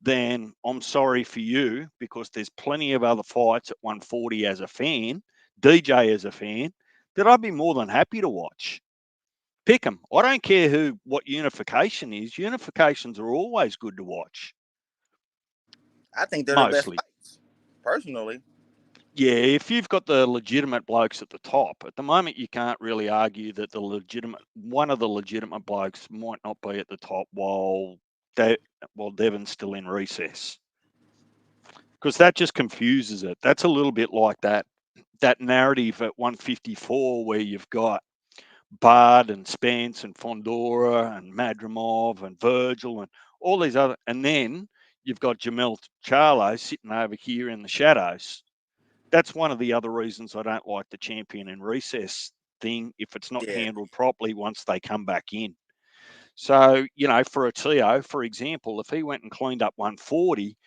then I'm sorry for you, because there's plenty of other fights at 140 as a fan, DJ as a fan, that I'd be more than happy to watch. Pick them. I don't care what unification is. Unifications are always good to watch. I think they're the best Mostly. fights, personally. Yeah, if you've got the legitimate blokes at the top, at the moment you can't really argue that one of the legitimate blokes might not be at the top while Devon's still in recess, because that just confuses it. That's a little bit like that narrative at 154 where you've got Bard and Spence and Fondora and Madrimov and Virgil and all these other, and then you've got Jamel Charlo sitting over here in the shadows. That's one of the other reasons I don't like the champion in recess thing if it's not handled properly once they come back in. So, for a Teo, for example, if he went and cleaned up 140,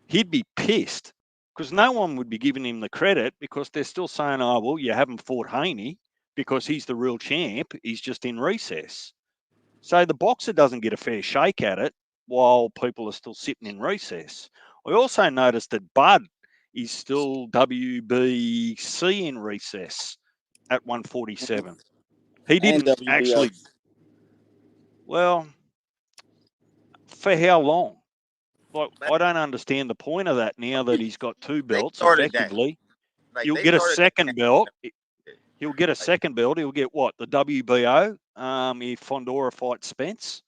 he'd be pissed, because no one would be giving him the credit, because they're still saying, oh, well, you haven't fought Haney because he's the real champ. He's just in recess. So the boxer doesn't get a fair shake at it while people are still sitting in recess. I also noticed that Bud is still WBC in recess at 147. He didn't And WBO. actually, well, for how long? Like, I don't understand the point of that now that he's got two belts effectively. He'll get a second belt. He'll get a second belt. He'll get what? The WBO if Fondora fights Spence.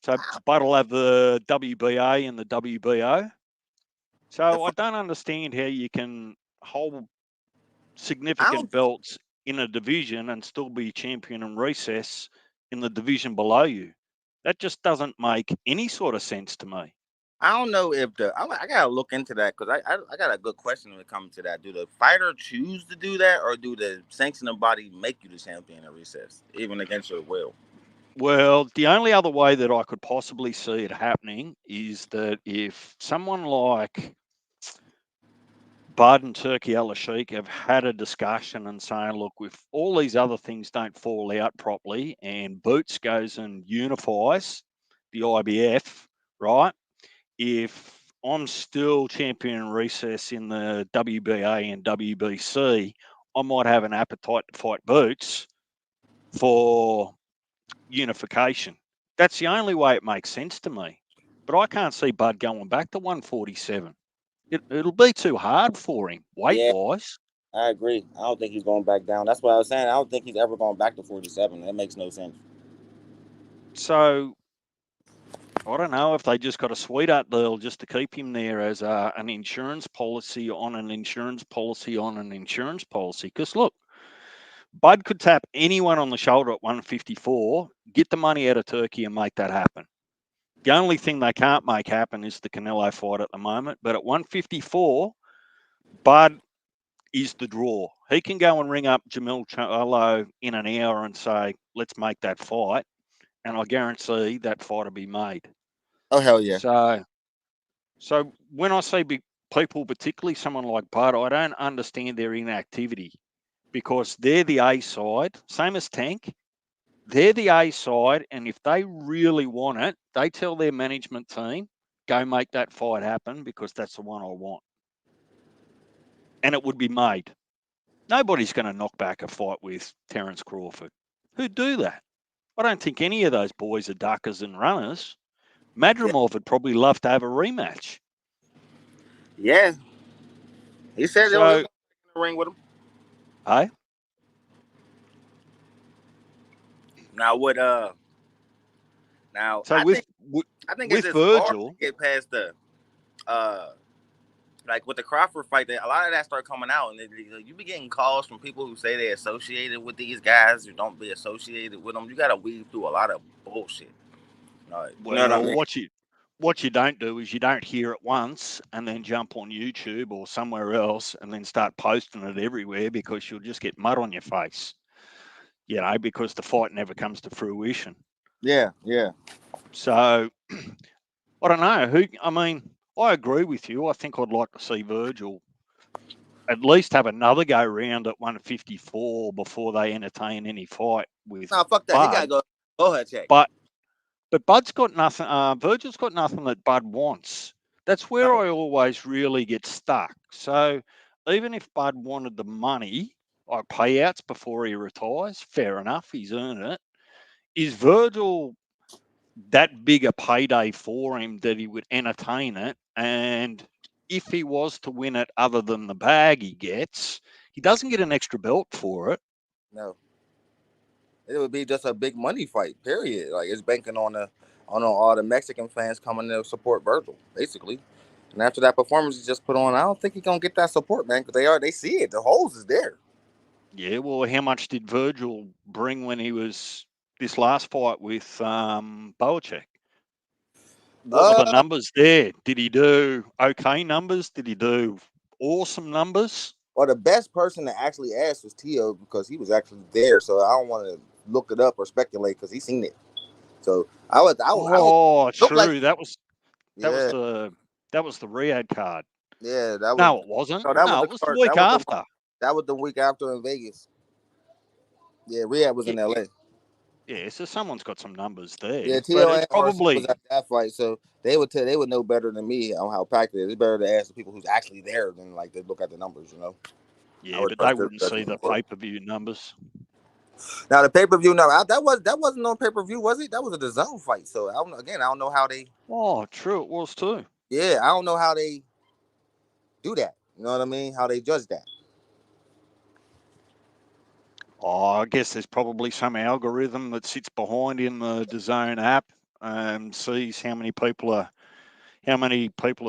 So Bud will have the WBA and the WBO. So I don't understand how you can hold significant belts in a division and still be champion in recess in the division below you. That just doesn't make any sort of sense to me. I don't know if I gotta look into that, because I got a good question when it comes to that. Do the fighter choose to do that, or do the sanctioning body make you the champion in recess, even against your will? Well, the only other way that I could possibly see it happening is that if someone like Bud and Turkey Al-Sheikh have had a discussion and saying, look, if all these other things don't fall out properly and Boots goes and unifies the IBF, right? If I'm still champion in recess in the WBA and WBC, I might have an appetite to fight Boots for unification. That's the only way it makes sense to me. But I can't see Bud going back to 147. It'll be too hard for him, weight-wise. I agree. I don't think he's going back down. That's what I was saying. I don't think he's ever going back to 47. That makes no sense. So I don't know if they just got a sweetheart deal just to keep him there as an insurance policy on an insurance policy on an insurance policy. Because look, Bud could tap anyone on the shoulder at 154, get the money out of Turkey and make that happen. The only thing they can't make happen is the Canelo fight at the moment. But at 154, Bud is the draw. He can go and ring up Jamil Charlo in an hour and say, let's make that fight. And I guarantee that fight will be made. Oh, hell yeah. So when I say people, particularly someone like Bud, I don't understand their inactivity, because they're the A side, same as Tank. They're the A side, and if they really want it, they tell their management team, go make that fight happen, because that's the one I want. And it would be made. Nobody's going to knock back a fight with Terence Crawford. Who'd do that? I don't think any of those boys are duckers and runners. Madrimov would probably love to have a rematch. Yeah. He said they were in the ring with him. Hey? Now what now so I with think with it's Virgil hard to get past the like with the Crawford fight, that a lot of that started coming out, and you be getting calls from people who say they're associated with these guys who don't be associated with them. You got to weed through a lot of bullshit. Well, you know what I mean? what you don't do is you don't hear it once and then jump on YouTube or somewhere else and then start posting it everywhere, because you'll just get mud on your face, because the fight never comes to fruition. Yeah, yeah. So I don't know. I agree with you. I think I'd like to see Virgil at least have another go round at 154 before they entertain any fight with No, fuck that. Bud. He gotta go. Go ahead, check. But Bud's got nothing. Virgil's got nothing that Bud wants. That's where I always really get stuck. So even if Bud wanted the money, like payouts before he retires, fair enough, he's earned it. Is Virgil that big a payday for him that he would entertain it? And if he was to win it, other than the bag he gets, he doesn't get an extra belt for it. No. It would be just a big money fight, period. Like, it's banking on all the Mexican fans coming to support Virgil, basically. And after that performance he just put on, I don't think he's gonna get that support, man, because they see it. The holes is there. Yeah, well, how much did Virgil bring when he was this last fight with Boacek? What were the numbers there? Did he do okay numbers? Did he do awesome numbers? Well, the best person to actually ask was Tio, because he was actually there. So I don't want to look it up or speculate because he's seen it. So I would. True. Like, that was the Riyadh card. Yeah, that was. No, it wasn't. So that it was the week after. That was the week after in Vegas. Yeah, Riyadh was in LA. Yeah, so someone's got some numbers there. Yeah, Tio and probably was at that fight, so they would know better than me on how packed it is. It's better to ask the people who's actually there than like to look at the numbers, Yeah, but they wouldn't see the pay-per-view numbers. Now the pay-per-view number that wasn't on pay-per-view, was it? That was a DAZN fight. So I don't know how they. Oh, true, it was too. Yeah, I don't know how they do that. You know what I mean? How they judge that. Oh, I guess there's probably some algorithm that sits behind in the DAZN app and sees how many people are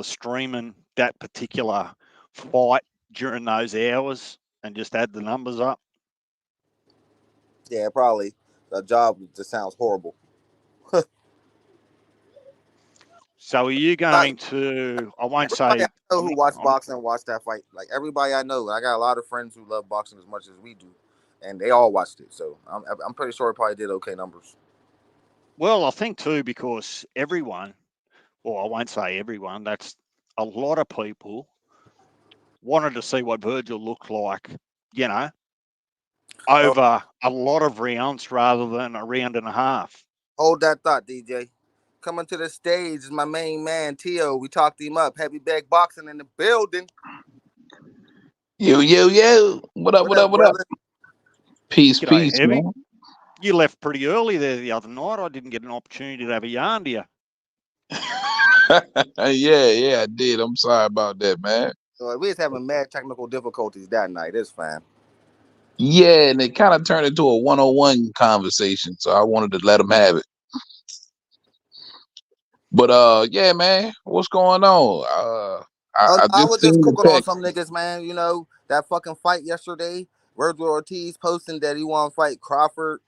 streaming that particular fight during those hours and just add the numbers up. Yeah, probably. The job just sounds horrible. So are you going to? I won't say. I know who watch boxing watch that fight. Like everybody I know, I got a lot of friends who love boxing as much as we do, and they all watched it. So I'm pretty sure it probably did okay numbers. Well, I think too, because everyone, well, I won't say everyone. That's a lot of people wanted to see what Virgil looked like. Over a lot of rounds rather than a round and a half. Hold that thought, DJ. Coming to the stage is my main man, Tio. We talked him up. Heavy bag boxing in the building. Yo. What up? Peace. Man. You left pretty early there the other night. I didn't get an opportunity to have a yarn to you. Yeah, I did. I'm sorry about that, man. So we was having mad technical difficulties that night. It's fine. Yeah, and it kind of turned into a 101 conversation, so I wanted to let them have it. But yeah, man, what's going on? I was just cooking on some niggas, man. That fucking fight yesterday. Virgil Ortiz posting that he want to fight Crawford,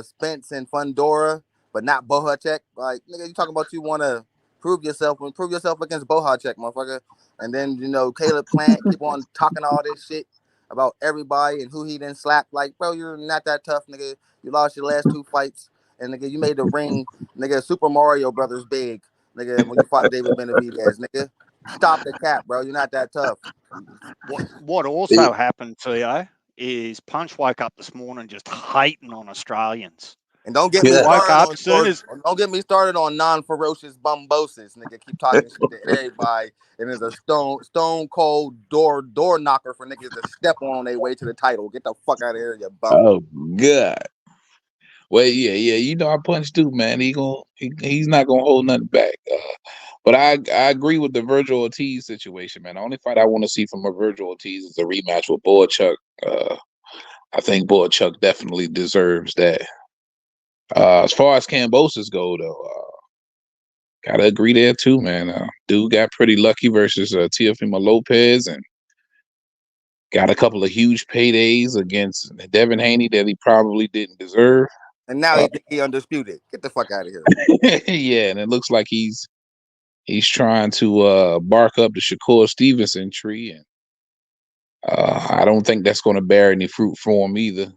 Spence, and Fundora, but not Bohacek. Like, nigga, you talking about you want to prove yourself against Bohacek, motherfucker. And then, Caleb Plant keep on talking all this shit about everybody and who he didn't slap. Like, bro, you're not that tough, nigga. You lost your last 2 fights. And, nigga, you made the ring, nigga, Super Mario Brothers big, nigga, when you fought David Benavidez, nigga. Stop the cap, bro. You're not that tough. What also happened to you is Punch woke up this morning just hating on Australians. And don't get me started on non-ferocious bumbosis, nigga. Keep talking shit to everybody. And there's a stone cold door knocker for niggas to step on their way to the title. Get the fuck out of here, you bum. Oh God. Well, yeah. I Punch too, man. He's not gonna hold nothing back. But I agree with the Virgil Ortiz situation, man. The only fight I want to see from a Virgil Ortiz is a rematch with Bohacek. I think Bohacek definitely deserves that. As far as Kambosos go, though, gotta agree there too, man. Dude got pretty lucky versus Teofimo Lopez and got a couple of huge paydays against Devin Haney that he probably didn't deserve. And now he undisputed. Get the fuck out of here. Yeah, and it looks like he's He's trying to bark up the Shakur Stevenson tree, and I don't think that's going to bear any fruit for him either.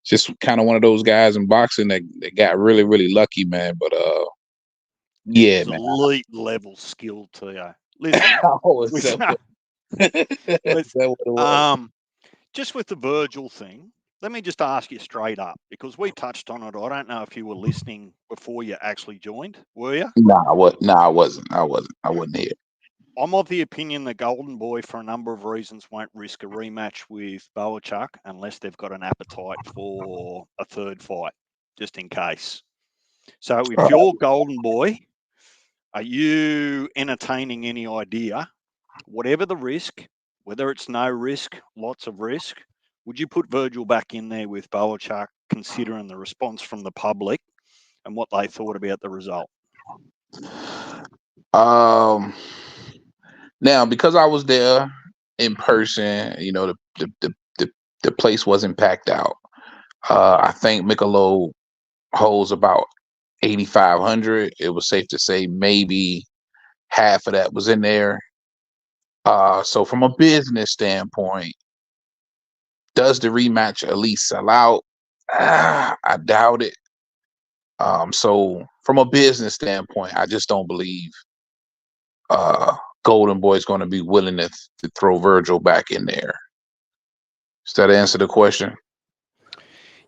Just kind of one of those guys in boxing that got really, really lucky, man. But yeah, It's man. elite level skill, Tio. Listen, Oh, is with, that is that what it was? just with the Virgil thing, let me just ask you straight up, because we touched on it. I don't know if you were listening before you actually joined, were you? Nah, I wasn't. I wasn't here. I'm of the opinion that Golden Boy, for a number of reasons, won't risk a rematch with Boachuk unless they've got an appetite for a third fight, just in case. So if you're Golden Boy, are you entertaining any idea, whatever the risk, whether it's no risk, lots of risk, would you put Virgil back in there with Boachuk, considering the response from the public and what they thought about the result? Now, because I was there in person, you know, the place wasn't packed out. I think Michelob holds about 8,500. It was safe to say maybe half of that was in there. So from a business standpoint, does the rematch at least sell out? I doubt it. So from a business standpoint, I just don't believe Golden Boy is going to be willing to throw Virgil back in there. Does that answer the question?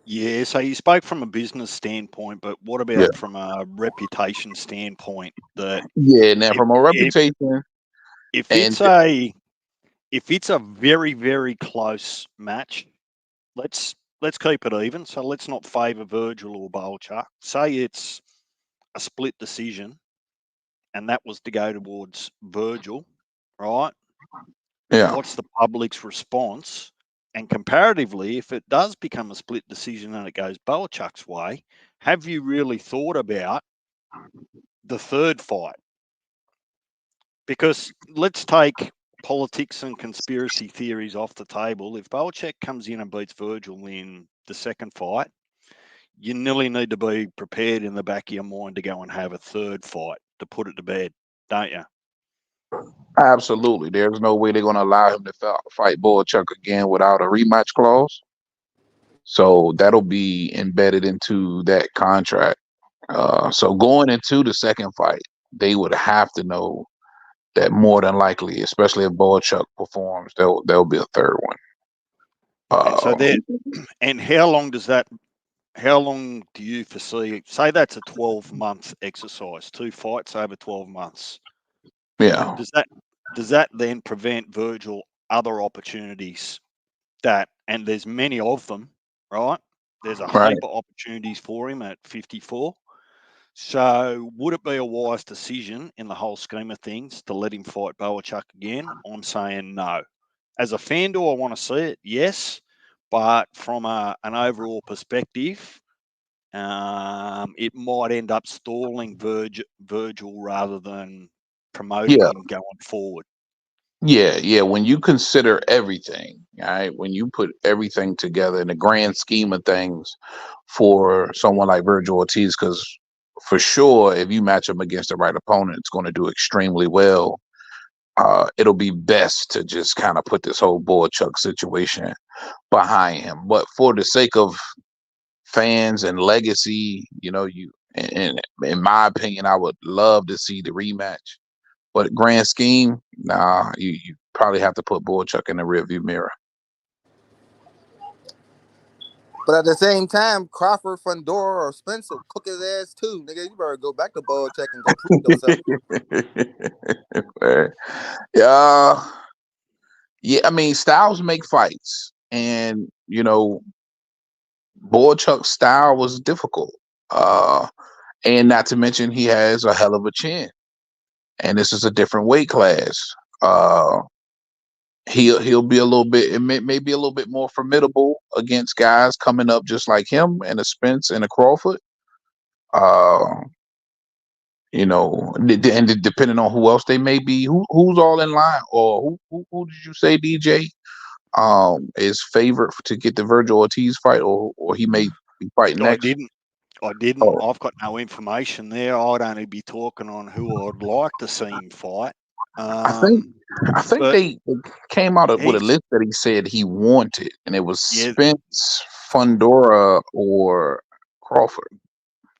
Yeah, so you spoke from a business standpoint, but what about from a reputation standpoint? That now from a reputation, if it's a very, very close match, let's keep it even. So let's not favour Virgil or Boachuk. Say it's a split decision, and that was to go towards Virgil, right? Yeah. What's the public's response? And comparatively, if it does become a split decision and it goes Boachuk's way, have you really thought about the third fight? Because let's take politics and conspiracy theories off the table. If Boachuk comes in and beats Virgil in the second fight, you nearly need to be prepared in the back of your mind to go and have a third fight to put it to bed, don't you? Absolutely. There's no way they're going to allow him to fight Boachuk again without a rematch clause. So that'll be embedded into that contract. So going into the second fight, they would have to know that more than likely, especially if Boachuk performs, there'll be a third one. And so that, and how long do you foresee? Say that's a 12-month exercise, 2 fights over 12 months. Yeah. Does that then prevent Virgil other opportunities and there's many of them, right? There's a heap of opportunities for him at 54. So would it be a wise decision in the whole scheme of things to let him fight Boachuk again? I'm saying no. As a fan, do I want to see it? Yes. But from an overall perspective, it might end up stalling Virgil rather than promoting him going forward. Yeah. When you consider everything, right? When you put everything together in the grand scheme of things for someone like Virgil Ortiz, because for sure, if you match him against the right opponent, it's going to do extremely well. It'll be best to just kind of put this whole Boachuk situation behind him. But for the sake of fans and legacy, you know, in my opinion, I would love to see the rematch. But grand scheme, nah, you probably have to put Boachuk in the rearview mirror. But at the same time, Crawford, Fundora, or Spence will cook his ass too, nigga. You better go back to Boachuk and go prove yourself. Yeah. I mean, styles make fights, and you know, Boachuk's style was difficult. And not to mention, he has a hell of a chin, and this is a different weight class. He'll be a little bit. It may be a little bit more formidable against guys coming up just like him and a Spence and a Crawford. You know, and depending on who else they may be, who's all in line, or who did you say, DJ? Is favored to get the Virgil Ortiz fight, or he may be fighting next? I didn't. Oh, I've got no information there. I'd only be talking on who I'd like to see him fight. I think I think But they came out with a he's list that he said he wanted, and it was yeah, Spence, Fundora, or Crawford.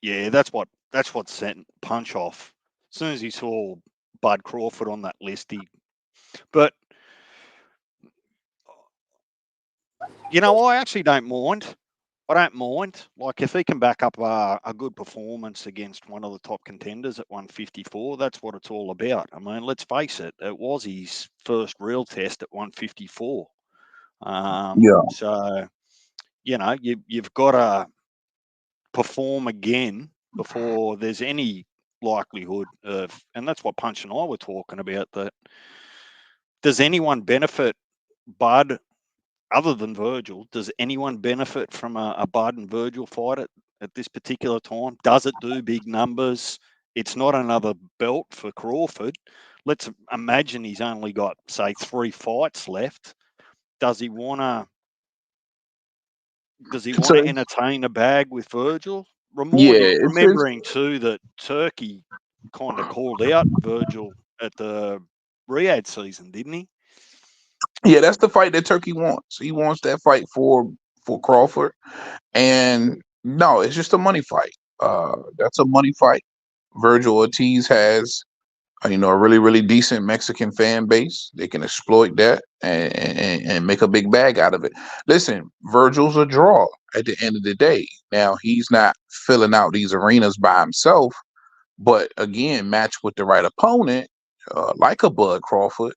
yeah. That's what sent Punch off. As soon as he saw Bud Crawford on that list, But I actually don't mind. I don't mind. Like if he can back up a good performance against one of the top contenders at 154, that's what it's all about. I mean, let's face it, it was his first real test at 154. Yeah, So you've got to perform again before there's any likelihood of, and that's what Punch and I were talking about. That does anyone benefit Bud other than Virgil, does anyone benefit from a Bud and Virgil fight at this particular time? Does it do big numbers? It's not another belt for Crawford. Let's imagine he's only got, say, 3 fights left. Does he want it's a to entertain a bag with Virgil? it's Remembering too that Turkey kind of called out Virgil at the Riyadh season, didn't he? yeah, that's the fight that Turkey wants. He wants that fight for Crawford, and no, it's just a money fight. That's a money fight. Virgil Ortiz has a really really decent Mexican fan base. They can exploit that and make a big bag out of it. Listen, Virgil's a draw at the end of the day. Now he's not filling out these arenas by himself, but again, matched with the right opponent, like a Bud Crawford,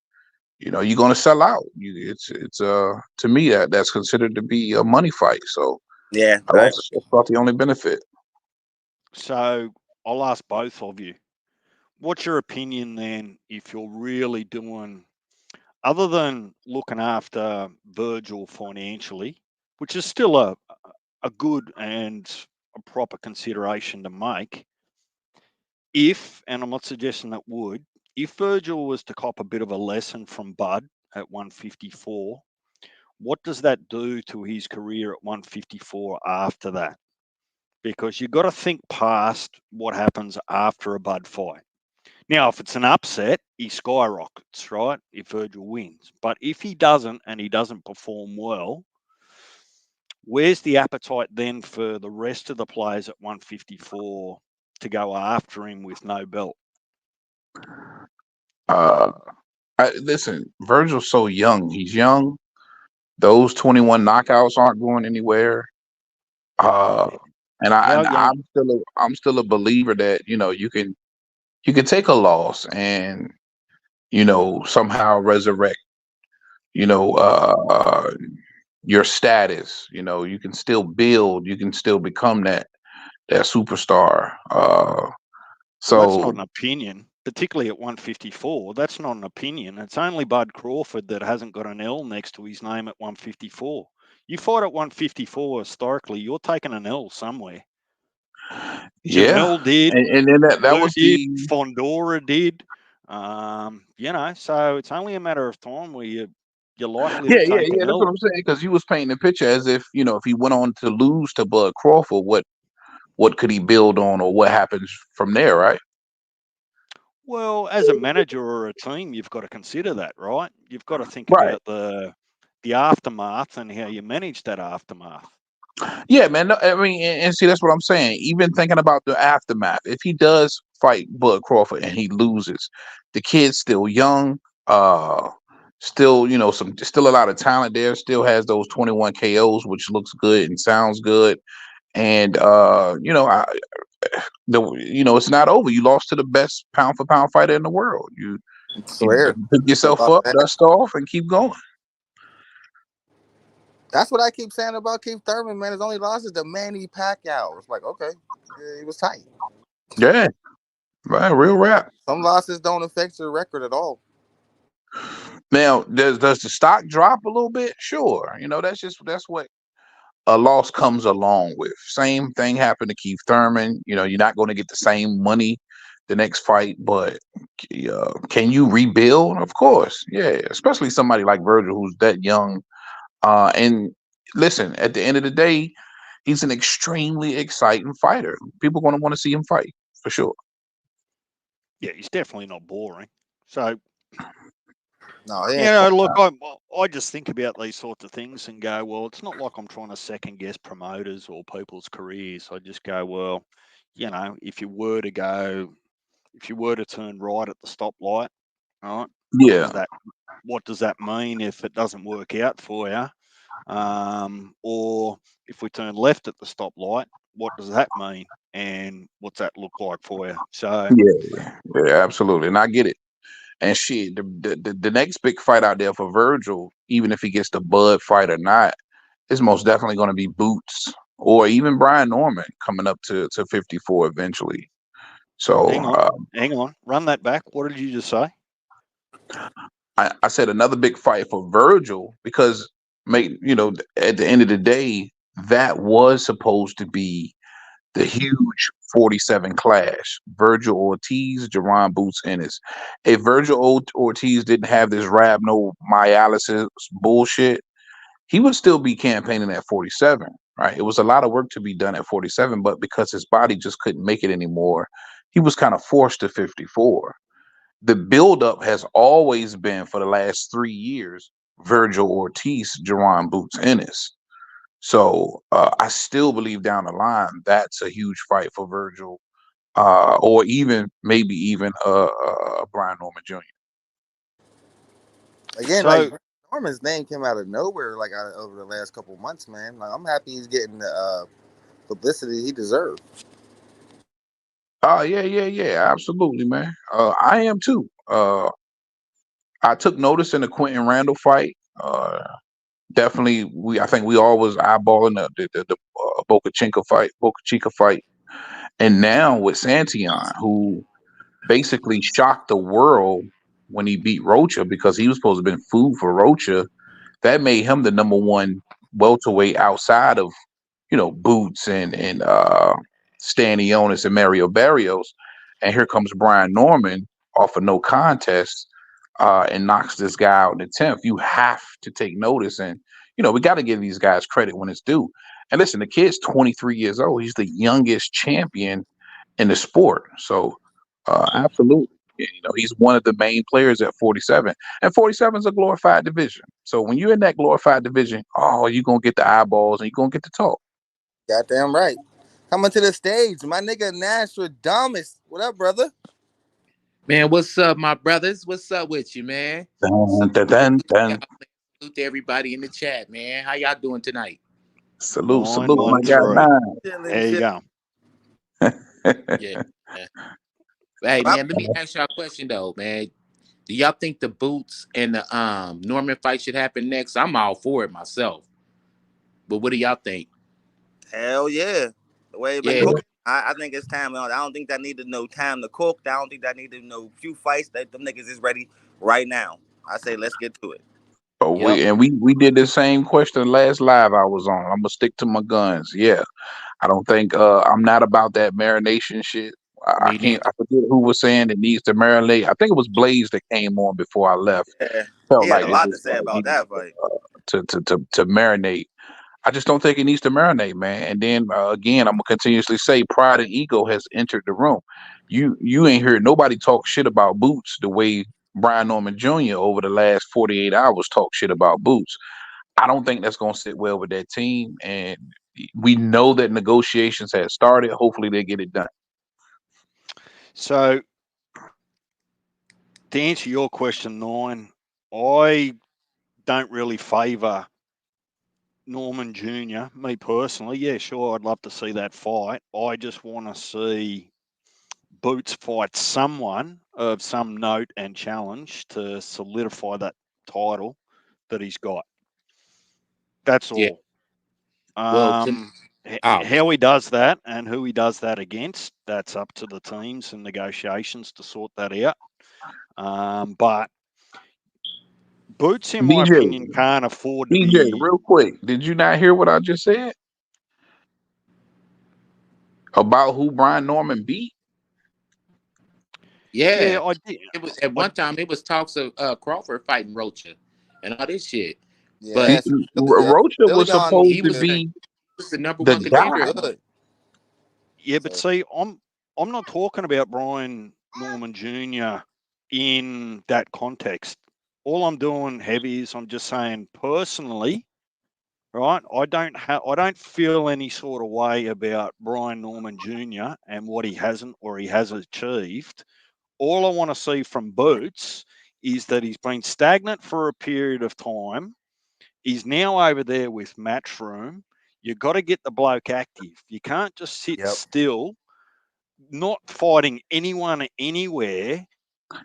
you're going to sell out. It's to me that's considered to be a money fight. So Yeah, that's about the only benefit. So I'll ask both of you. What's your opinion then if you're really doing, other than looking after Virgil financially, which is still a good and a proper consideration to make, and I'm not suggesting that would, if Virgil was to cop a bit of a lesson from Bud at 154, what does that do to his career at 154 after that? Because you've got to think past what happens after a Bud fight. Now, if it's an upset, he skyrockets, right? If Virgil wins. But if he doesn't and he doesn't perform well, where's the appetite then for the rest of the players at 154 to go after him with no belt? Uh, listen, Virgil's so young. He's young. Those 21 knockouts aren't going anywhere. Uh, and How young? I'm still a believer that you can take a loss and somehow resurrect you know your status. You can still build. You can still become that superstar. Well, that's not So an opinion, particularly at 154. That's not an opinion. It's only Bud Crawford that hasn't got an L next to his name at 154. You fight at 154 historically, you're taking an L somewhere. yeah, Jamel did, and then that Lou was did, Fondora did. So it's only a matter of time where you're likely to take an That's what L. I'm saying, because you was painting the picture as if he went on to lose to Bud Crawford, what could he build on, or what happens from there, right? Well, as a manager or a team, you've got to consider that, right? You've got to think Right. about the aftermath and how you manage that aftermath. Yeah, man. No, I mean, and see, that's what I'm saying. Even thinking about the aftermath, if he does fight Bud Crawford and he loses, the kid's still young. Still, still a lot of talent there. Still has those 21 KOs, which looks good and sounds good. And it's not over. You lost to the best pound for pound fighter in the world. I You swear. pick yourself up, dust off, and keep going. That's what I keep saying about Keith Thurman, man. His only loss is to Manny Pacquiao. It's like, okay, yeah, he was tight. Yeah, right, real rap. Some losses don't affect your record at all. Now, does the stock drop a little bit? Sure. That's what a loss comes along with. Same thing happened to Keith Thurman. You're not going to get the same money the next fight, but can you rebuild? Of course, yeah. Especially somebody like Virgil, who's that young. And listen, at the end of the day, he's an extremely exciting fighter. People are going to want to see him fight for sure. Yeah, he's definitely not boring. So, No, he you ain't. know, look, I just think about these sorts of things and go, well, it's not like I'm trying to second guess promoters or people's careers. I just go, well, you know, if you were to turn right at the stoplight, right? Yeah, What does that mean if it doesn't work out for you? Or if we turn left at the stoplight, what does that mean? And what's that look like for you? So, yeah, absolutely, and I get it. And shit, the next big fight out there for Virgil, even if he gets the Bud fight or not, is most definitely going to be Boots or even Brian Norman coming up to 54 eventually. So hang on, run that back. What did you just say? I said another big fight for Virgil because, at the end of the day, that was supposed to be the huge 47 clash. Virgil Ortiz, Jaron Boots Ennis. If Virgil Ortiz didn't have this rhabdomyolysis bullshit, he would still be campaigning at 47, right? It was a lot of work to be done at 47, but because his body just couldn't make it anymore, he was kind of forced to 54. The buildup has always been for the last 3 years, Virgil Ortiz, Jaron Boots Ennis. So I still believe down the line that's a huge fight for Virgil, or maybe even Brian Norman Jr. Again, like So, Norman's name came out of nowhere, like over the last couple of months, man. Like I'm happy he's getting the publicity he deserved. Oh yeah, absolutely, man. I am too. I took notice in the Quentin Randall fight. Definitely, I think we all was eyeballing the Boca Chica fight, and now with Santion, who basically shocked the world when he beat Rocha because he was supposed to have been food for Rocha. That made him the number one welterweight outside of Boots and Stanionis and Mario Barrios. And here comes Brian Norman off of no contest and knocks this guy out in the 10th. You have to take notice, and we got to give these guys credit when it's due. And listen, the kid's 23 years old. He's the youngest champion in the sport. So absolutely. He's one of the main players at 47. And 47 is a glorified division. So when you're in that glorified division, you're going to get the eyeballs and you're going to get the talk. Goddamn right. Coming to the stage, my nigga Nostradamus. What up, brother? Man, what's up, my brothers? What's up with you, man? Dun, dun, dun, dun. Salute to everybody in the chat, man. How y'all doing tonight? Salute, 913. my guy. There you go. Yeah. Hey, man, let me ask y'all a question, though, man. Do y'all think the Boots and the Norman fight should happen next? I'm all for it myself. But what do y'all think? Hell yeah. The way it been cooking, I think it's time. I don't think that needed no time to cook. I don't think that needed no few fights. That them niggas is ready right now. I say let's get to it. We did the same question last live I was on. I'm gonna stick to my guns. Yeah, I don't think I'm not about that marination shit. I can't. I forget who was saying it needs to marinate. I think it was Blaze that came on before I left. Yeah, Felt he had like a lot to say about that fight. To marinate. I just don't think it needs to marinate, man. And then again, I'm gonna continuously say pride and ego has entered the room. You ain't heard nobody talk shit about Boots the way Brian Norman Jr. over the last 48 hours talk shit about Boots. I don't think that's gonna sit well with that team. And we know that negotiations have started. Hopefully they get it done. So, to answer your question, 9, I don't really favour Norman Jr., me personally. Yeah, sure, I'd love to see that fight. I just want to see Boots fight someone of some note and challenge to solidify that title that he's got. That's all. Yeah. Well, how he does that and who he does that against, that's up to the teams and negotiations to sort that out. But Boots, in my opinion, can't afford to be... real quick, did you not hear what I just said? About who Brian Norman beat? Yeah, I did. It was at one time. It was talks of Crawford fighting Rocha and all this shit. Yeah, But Rocha was supposed to be. the number The one contender. guy. Good. Yeah, but see, I'm not talking about Brian Norman Jr. in that context. All I'm doing, Heavy, is I'm just saying personally, right? I don't feel any sort of way about Brian Norman Jr. and what he hasn't or he has achieved. All I want to see from Boots is that he's been stagnant for a period of time. He's now over there with Matchroom. You've got to get the bloke active. You can't just sit Yep. still, not fighting anyone anywhere,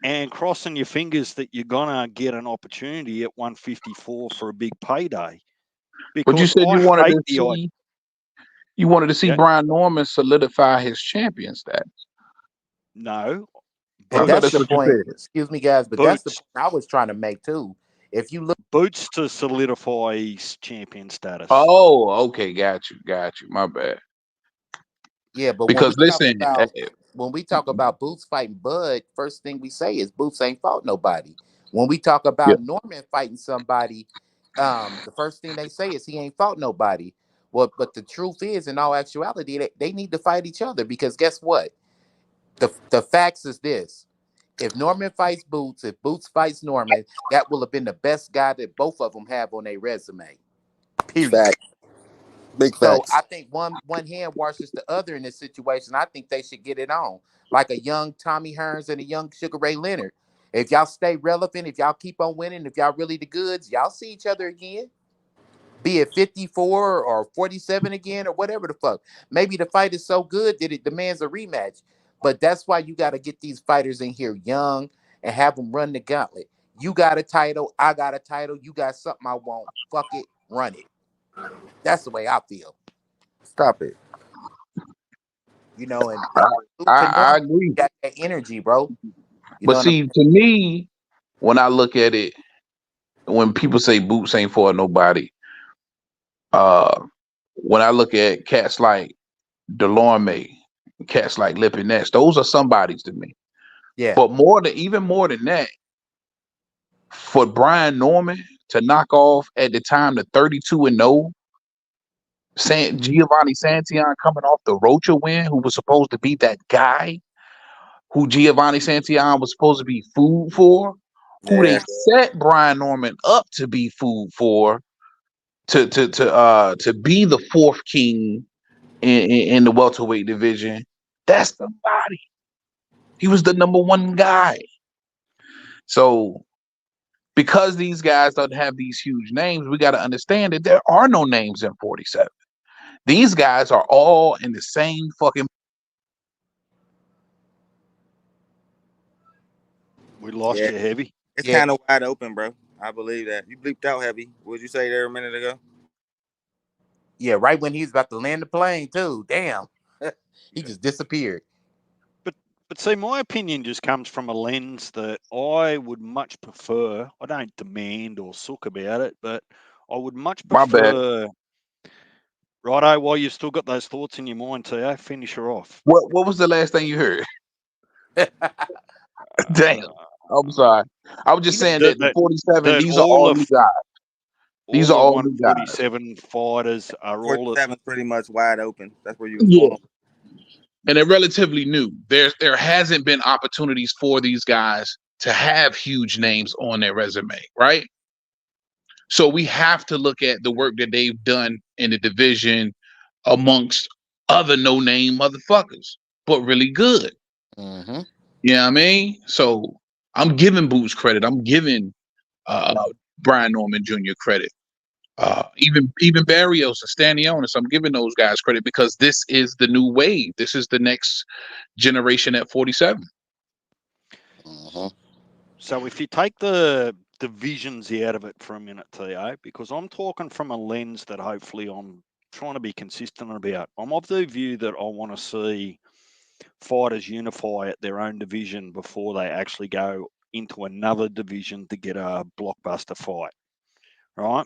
and crossing your fingers that you're gonna get an opportunity at 154 for a big payday. But you Because said you I wanted hate to the idea. see you wanted to see Yeah. Brian Norman solidify his champion status. No, And I thought that's Boots, that's the what you point, said. excuse me, guys, but that's the Boots, point I was trying to make too. If you look, Boots to solidify his champion status. Oh, okay, got you. My bad. yeah, but Because listen, when we talk about Boots fighting Bud, first thing we say is Boots ain't fought nobody. When we talk yeah, about Norman fighting somebody, the first thing they say is he ain't fought nobody. Well, but the truth is, in all actuality, they need to fight each other because guess what? The facts is this. If Norman fights Boots, if Boots fights Norman, that will have been the best guy that both of them have on their resume. Period. Fact. Big So facts. I think one hand washes the other in this situation. I think they should get it on, like a young Tommy Hearns and a young Sugar Ray Leonard. If y'all stay relevant, if y'all keep on winning, if y'all really the goods, y'all see each other again. Be it 54 or 47 again or whatever the fuck. Maybe the fight is so good that it demands a rematch. But that's why you got to get these fighters in here young and have them run the gauntlet. You got a title, I got a title, you got something I want. Fuck it, run it. That's the way I feel. Stop it. You know, and I, Luke I, to I Norman agree. got that energy, bro. You But know what I'm see, to me, when I look at it, when people say Boots ain't for nobody, uh, when I look at cats like Delorme, cats like Lippin Ness, those are somebodies to me. Yeah. But even more than that, for Brian Norman to knock off at the time the 32-0 Giovanni Santillan coming off the Rocha win, who was supposed to be that guy who Giovanni Santillan was supposed to be food for, who they Yeah. set Brian Norman up to be food for, to be the fourth king in the welterweight division. That's somebody. He was the number one guy. So because these guys don't have these huge names, we got to understand that there are no names in 47. These guys are all in the same fucking. We lost Yeah. you, Heavy. It's Yeah. kind of wide open, bro. I believe that. You bleeped out Heavy. What did you say there a minute ago? Yeah, right when he's about to land the plane, too. Damn. He just disappeared. But see, my opinion just comes from a lens that I would much prefer. I don't demand or sook about it, but I would much My bad. prefer. Righto, while you've still got those thoughts in your mind, T.O., finish her off. What was the last thing you heard? Damn. Uh, I'm sorry. I was just saying that the 47, that these are all all new guys. These are the all new guys. 147 fighters are all 47 pretty much wide open. That's where you was Yeah. going. And they're relatively new. There hasn't been opportunities for these guys to have huge names on their resume, right? So we have to look at the work that they've done in the division amongst other no-name motherfuckers, but really good. Mm-hmm. You know what I mean? So I'm giving Boots credit. I'm giving Brian Norman Jr. credit. Even Barrios and Stanionis, I'm giving those guys credit because this is the new wave. This is the next generation at 47. Mm-hmm. So if you take the divisions out of it for a minute, T.O., because I'm talking from a lens that hopefully I'm trying to be consistent about. I'm of the view that I want to see fighters unify at their own division before they actually go into another division to get a blockbuster fight, right?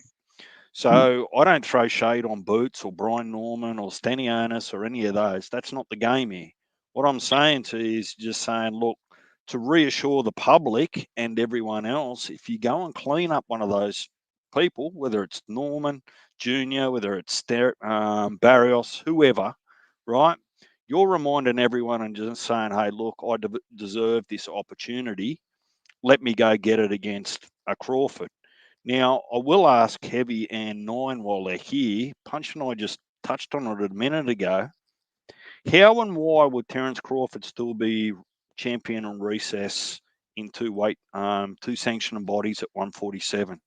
So I don't throw shade on Boots or Brian Norman or Stanionis or any of those. That's not the game here. What I'm saying to you is just saying, look, to reassure the public and everyone else, if you go and clean up one of those people, whether it's Norman Jr., whether it's Barrios, whoever, right? You're reminding everyone and just saying, hey, look, I deserve this opportunity. Let me go get it against a Crawford. Now, I will ask Heavy and Nine while they're here. Punch and I just touched on it a minute ago. How and why would Terence Crawford still be champion on recess in two sanctioned bodies at 147?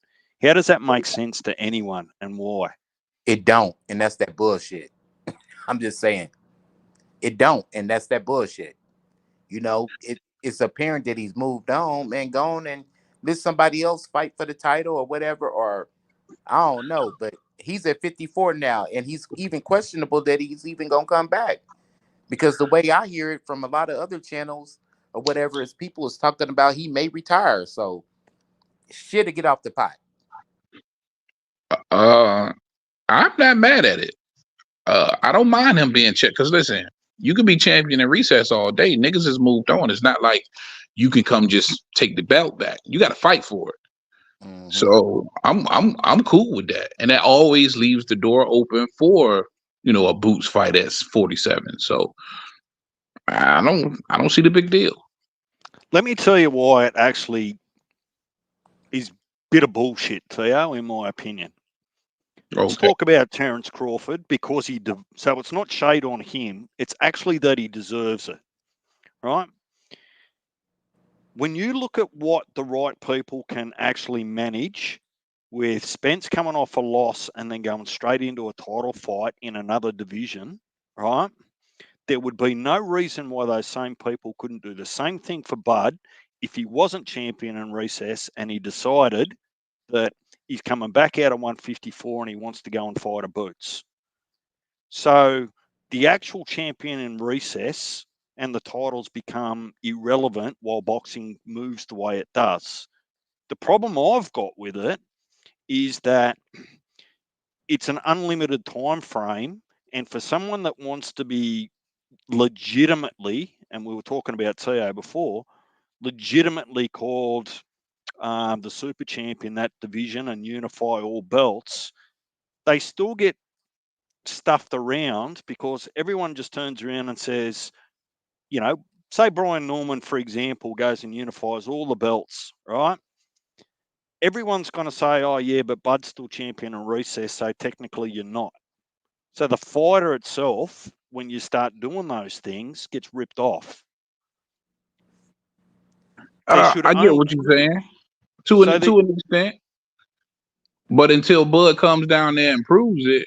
How does that make sense to anyone, and why? It don't, and that's that bullshit. I'm just saying, it don't, and that's that bullshit. You know, it's apparent that he's moved on, man, gone and let somebody else fight for the title or whatever, or I don't know, but he's at 54 now, and he's even questionable that he's even gonna come back. Because the way I hear it from a lot of other channels or whatever is people is talking about he may retire. So shit to get off the pot. I'm not mad at it. I don't mind him being checked because listen, you could be champion in recess all day. Niggas has moved on. It's not like you can come just take the belt back. You got to fight for it. Mm-hmm. So I'm cool with that, and that always leaves the door open for a Boots fight at 47. So I don't see the big deal. Let me tell you why it actually is a bit of bullshit, Theo, in my opinion. Let's talk about Terence Crawford because so it's not shade on him. It's actually that he deserves it, right? When you look at what the right people can actually manage, with Spence coming off a loss and then going straight into a title fight in another division, right? There would be no reason why those same people couldn't do the same thing for Bud if he wasn't champion in recess and he decided that he's coming back out of 154 and he wants to go and fight a Boots. So the actual champion in recess and the titles become irrelevant while boxing moves the way it does. The problem I've got with it is that it's an unlimited time frame, and for someone that wants to be legitimately, and we were talking about Theo before, legitimately called the super champ in that division and unify all belts, they still get stuffed around because everyone just turns around and says, say Brian Norman, for example, goes and unifies all the belts, right? Everyone's going to say, oh, yeah, but Bud's still champion in recess, so technically you're not. So the fighter itself, when you start doing those things, gets ripped off. I get what you're saying to an extent, but until Bud comes down there and proves it,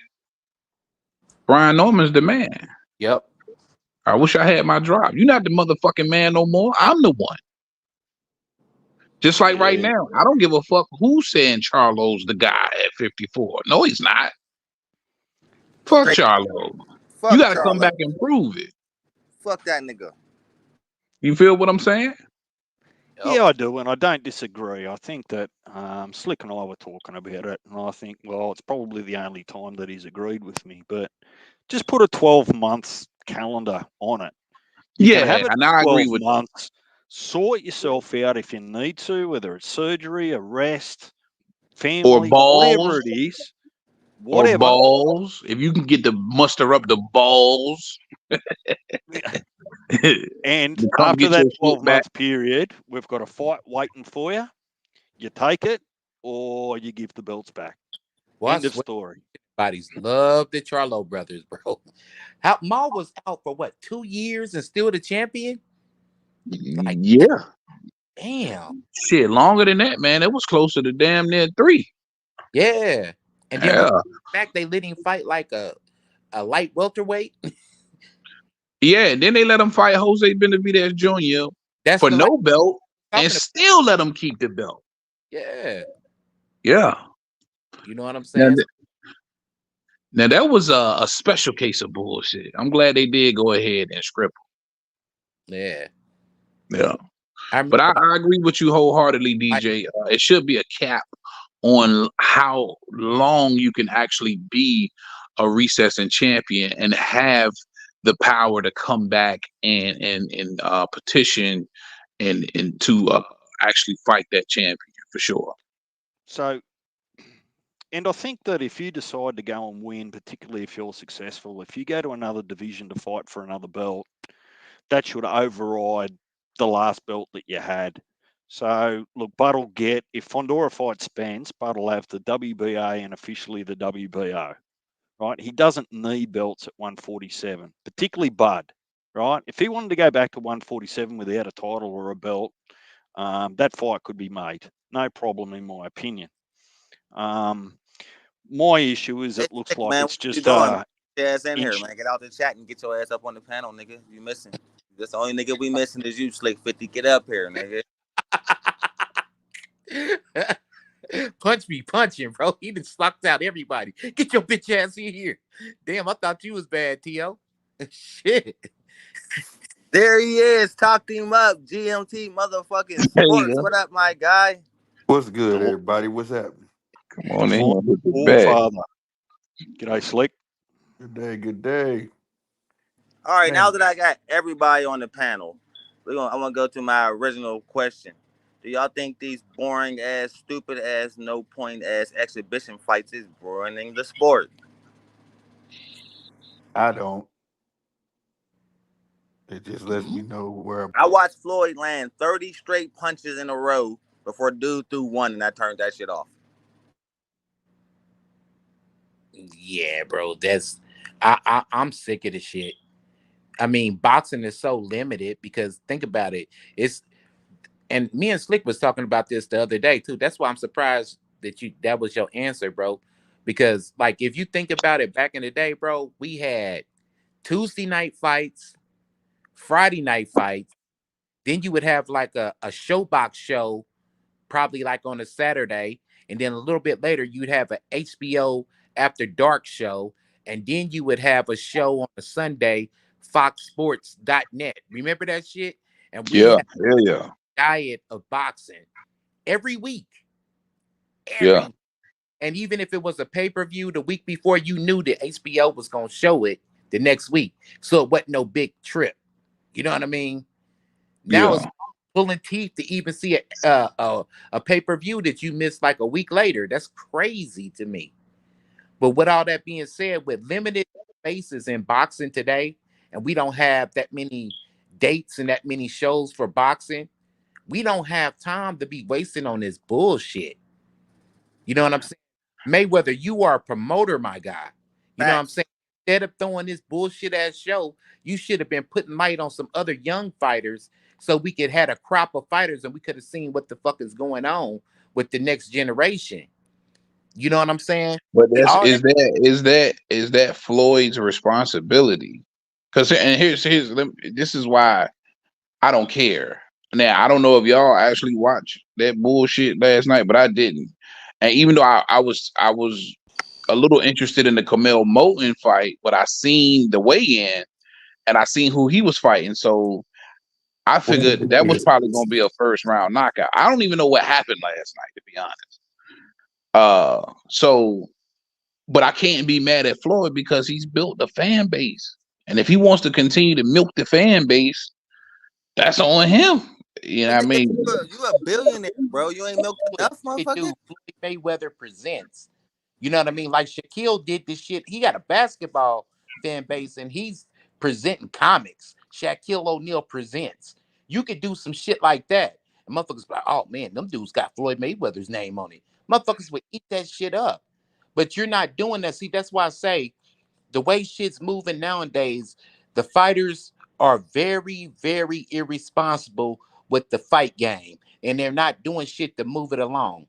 Brian Norman's the man. Yep. I wish I had my drop. You're not the motherfucking man no more. I'm the one. Just like right now, I don't give a fuck who's saying Charlo's the guy at 54. No, he's not. Fuck Charlo. You got to come back and prove it. Fuck that nigga. You feel what I'm saying? Yeah, I do, and I don't disagree. I think that Slick and I were talking about it, and I think, well, it's probably the only time that he's agreed with me. But just put a 12-month calendar on it. You can have it and I agree with months. Sort yourself out if you need to, whether it's surgery, a rest, family, or balls, whatever it is. Whatever. Or balls. If you can get to muster up the balls. And after that 12-month period, we've got a fight waiting for you. You take it or you give the belts back. End of story. Everybody's love the Charlo brothers, bro. Ma was out for what, 2 years and still the champion? Like, yeah. Damn. Shit, longer than that, man. It was closer to damn near 3. Yeah. And then in fact, they let him fight like a light welterweight. Yeah, and then they let him fight Jose Benavidez Jr. for no belt and still let him keep the belt. Yeah. Yeah. You know what I'm saying? Now that was a special case of bullshit. I'm glad they did go ahead and script him. Yeah. Yeah. But I agree with you wholeheartedly, DJ. It should be a cap on how long you can actually be a recessing champion and have the power to come back and petition and to actually fight that champion for sure. So And I think that if you decide to go and win, particularly if you're successful, if you go to another division to fight for another belt, that should override the last belt that you had. So, look, Bud will get, if Fondora fights Spence, Bud will have the WBA and officially the WBO, right? He doesn't need belts at 147, particularly Bud, right? If he wanted to go back to 147 without a title or a belt, that fight could be made. No problem, in my opinion. My issue is Hey, it looks Slick, like man, it's what you just doing, man? Get your ass in here, inch. man. Get out the chat and get your ass up on the panel, nigga. You missing. That's the only nigga we missing is you, Slick 50. Get up here, nigga. Punch me, punching, bro. He just locked out everybody. Get your bitch ass in here. Damn, I thought you was bad, T.O. Shit. There he is. Talked him up. GMT motherfucking There you sports. go. What up, my guy? What's good, The, everybody? What's happening? Come the on in. fine Look at All back. father. G'day, Slick. Good day, good day. All right, now Man, that I got everybody on the panel, I'm gonna go to my original question. Do y'all think these boring ass, stupid ass, no point ass exhibition fights is ruining the sport? I don't. It just lets me know where. I watched Floyd land 30 straight punches in a row before dude threw one, and I turned that shit off. Yeah, bro. I'm sick of the shit. I mean, boxing is so limited because think about it. And me and Slick was talking about this the other day too. That's why I'm surprised that was your answer, bro. Because like if you think about it back in the day, bro, we had Tuesday night fights, Friday night fights, then you would have like a showbox show, probably like on a Saturday, and then a little bit later you'd have an HBO after dark show, and then you would have a show on a Sunday, foxsports.net. Remember that shit? And we Yeah, had yeah. a diet of boxing every week. Yeah. And even if it was a pay-per-view the week before, you knew that HBO was gonna show it the next week. So it wasn't no big trip. You know what I mean? Now it's Yeah. pulling teeth to even see a pay-per-view that you missed like a week later. That's crazy to me. But with all that being said, with limited spaces in boxing today, and we don't have that many dates and that many shows for boxing, we don't have time to be wasting on this bullshit. You know what I'm saying? Mayweather, you are a promoter, my guy. You know what I'm Facts. saying? Instead of throwing this bullshit ass show, you should have been putting light on some other young fighters so we could have a crop of fighters and we could have seen what the fuck is going on with the next generation. You know what I'm saying? But See, that's all that is that Floyd's responsibility? Because and this is why I don't care. Now I don't know if y'all actually watched that bullshit last night, but I didn't. And even though I was a little interested in the Camille Moulton fight, but I seen the weigh-in and I seen who he was fighting, so I figured that was probably gonna be a first round knockout. I don't even know what happened last night, to be honest. So but I can't be mad at Floyd because he's built a fan base. And if he wants to continue to milk the fan base, that's on him. You know But what I nigga, mean? you a billionaire, bro. You ain't milked enough, Floyd motherfucker. do Floyd Mayweather presents. You know what I mean? Like Shaquille did this shit. He got a basketball fan base and he's presenting comics. Shaquille O'Neal presents. You could do some shit like that. And motherfuckers be like, oh man, them dudes got Floyd Mayweather's name on it. Motherfuckers would eat that shit up. But you're not doing that. See, that's why I say the way shit's moving nowadays, the fighters are very, very irresponsible with the fight game. And they're not doing shit to move it along.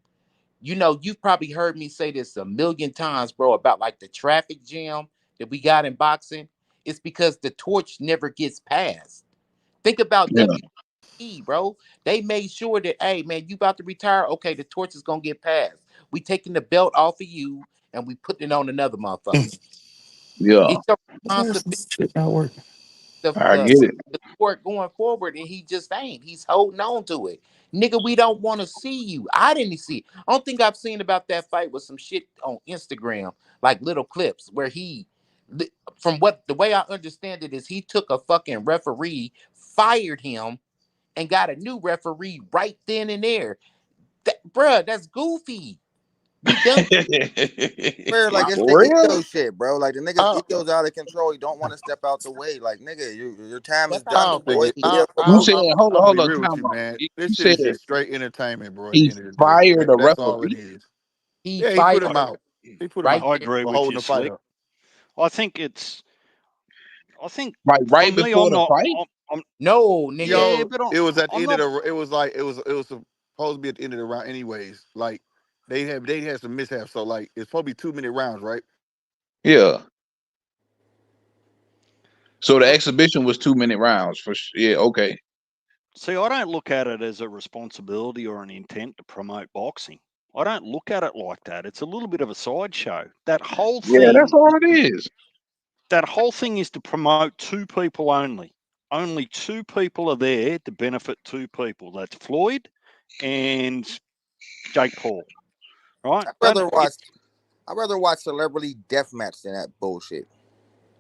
You know, you've probably heard me say this a million times, bro, about like the traffic jam that we got in boxing. It's because the torch never gets passed. Think about Yeah, WWE, bro. They made sure that, hey, man, you about to retire. Okay, the torch is gonna get passed. We taking the belt off of you and we putting it on another motherfucker. yeah. It's your This responsibility shit not working. the I the get it. the sport going forward, and he just ain't. He's holding on to it. Nigga, we don't want to see you. I didn't see. I don't think I've seen about that fight with some shit on Instagram, like little clips where from what the way I understand it is he took a fucking referee, fired him, and got a new referee right then and there. Bruh, that's goofy. He done. Swear, like it's For the real? ego shit, bro. Like the nigga's I, ego's out of control. You don't want to step out the way. Like nigga, your time is That's I how done, don't niggas think boy. it. is. Be a You promoter. said, hold I'm on, gonna hold be on, real with time you, out. man. You This shit said is that just straight entertainment, bro. At the he end of the day, fired a that's all it referee. is. He Yeah, he put fired him out. He put him right out I there. agree for with holding you, the fight Slick. up. I think it's. I think Like for right me, before I'm the not. fight? I'm No, nigga. yeah, Yo, but it was at the I'm end of not. the. It was like it was supposed to be at the end of the round, anyways. Like they had some mishaps, so like it's supposed to be 2 minute rounds, right? Yeah. So the But exhibition was 2 minute rounds for yeah, okay. see, I don't look at it as a responsibility or an intent to promote boxing. I don't look at it like that. It's a little bit of a sideshow. That whole Yeah, that's thing all is it is. that whole thing is to promote two people only. Only two people are there to benefit two people. That's Floyd and Jake Paul. Right? I'd rather watch celebrity deathmatch than that bullshit.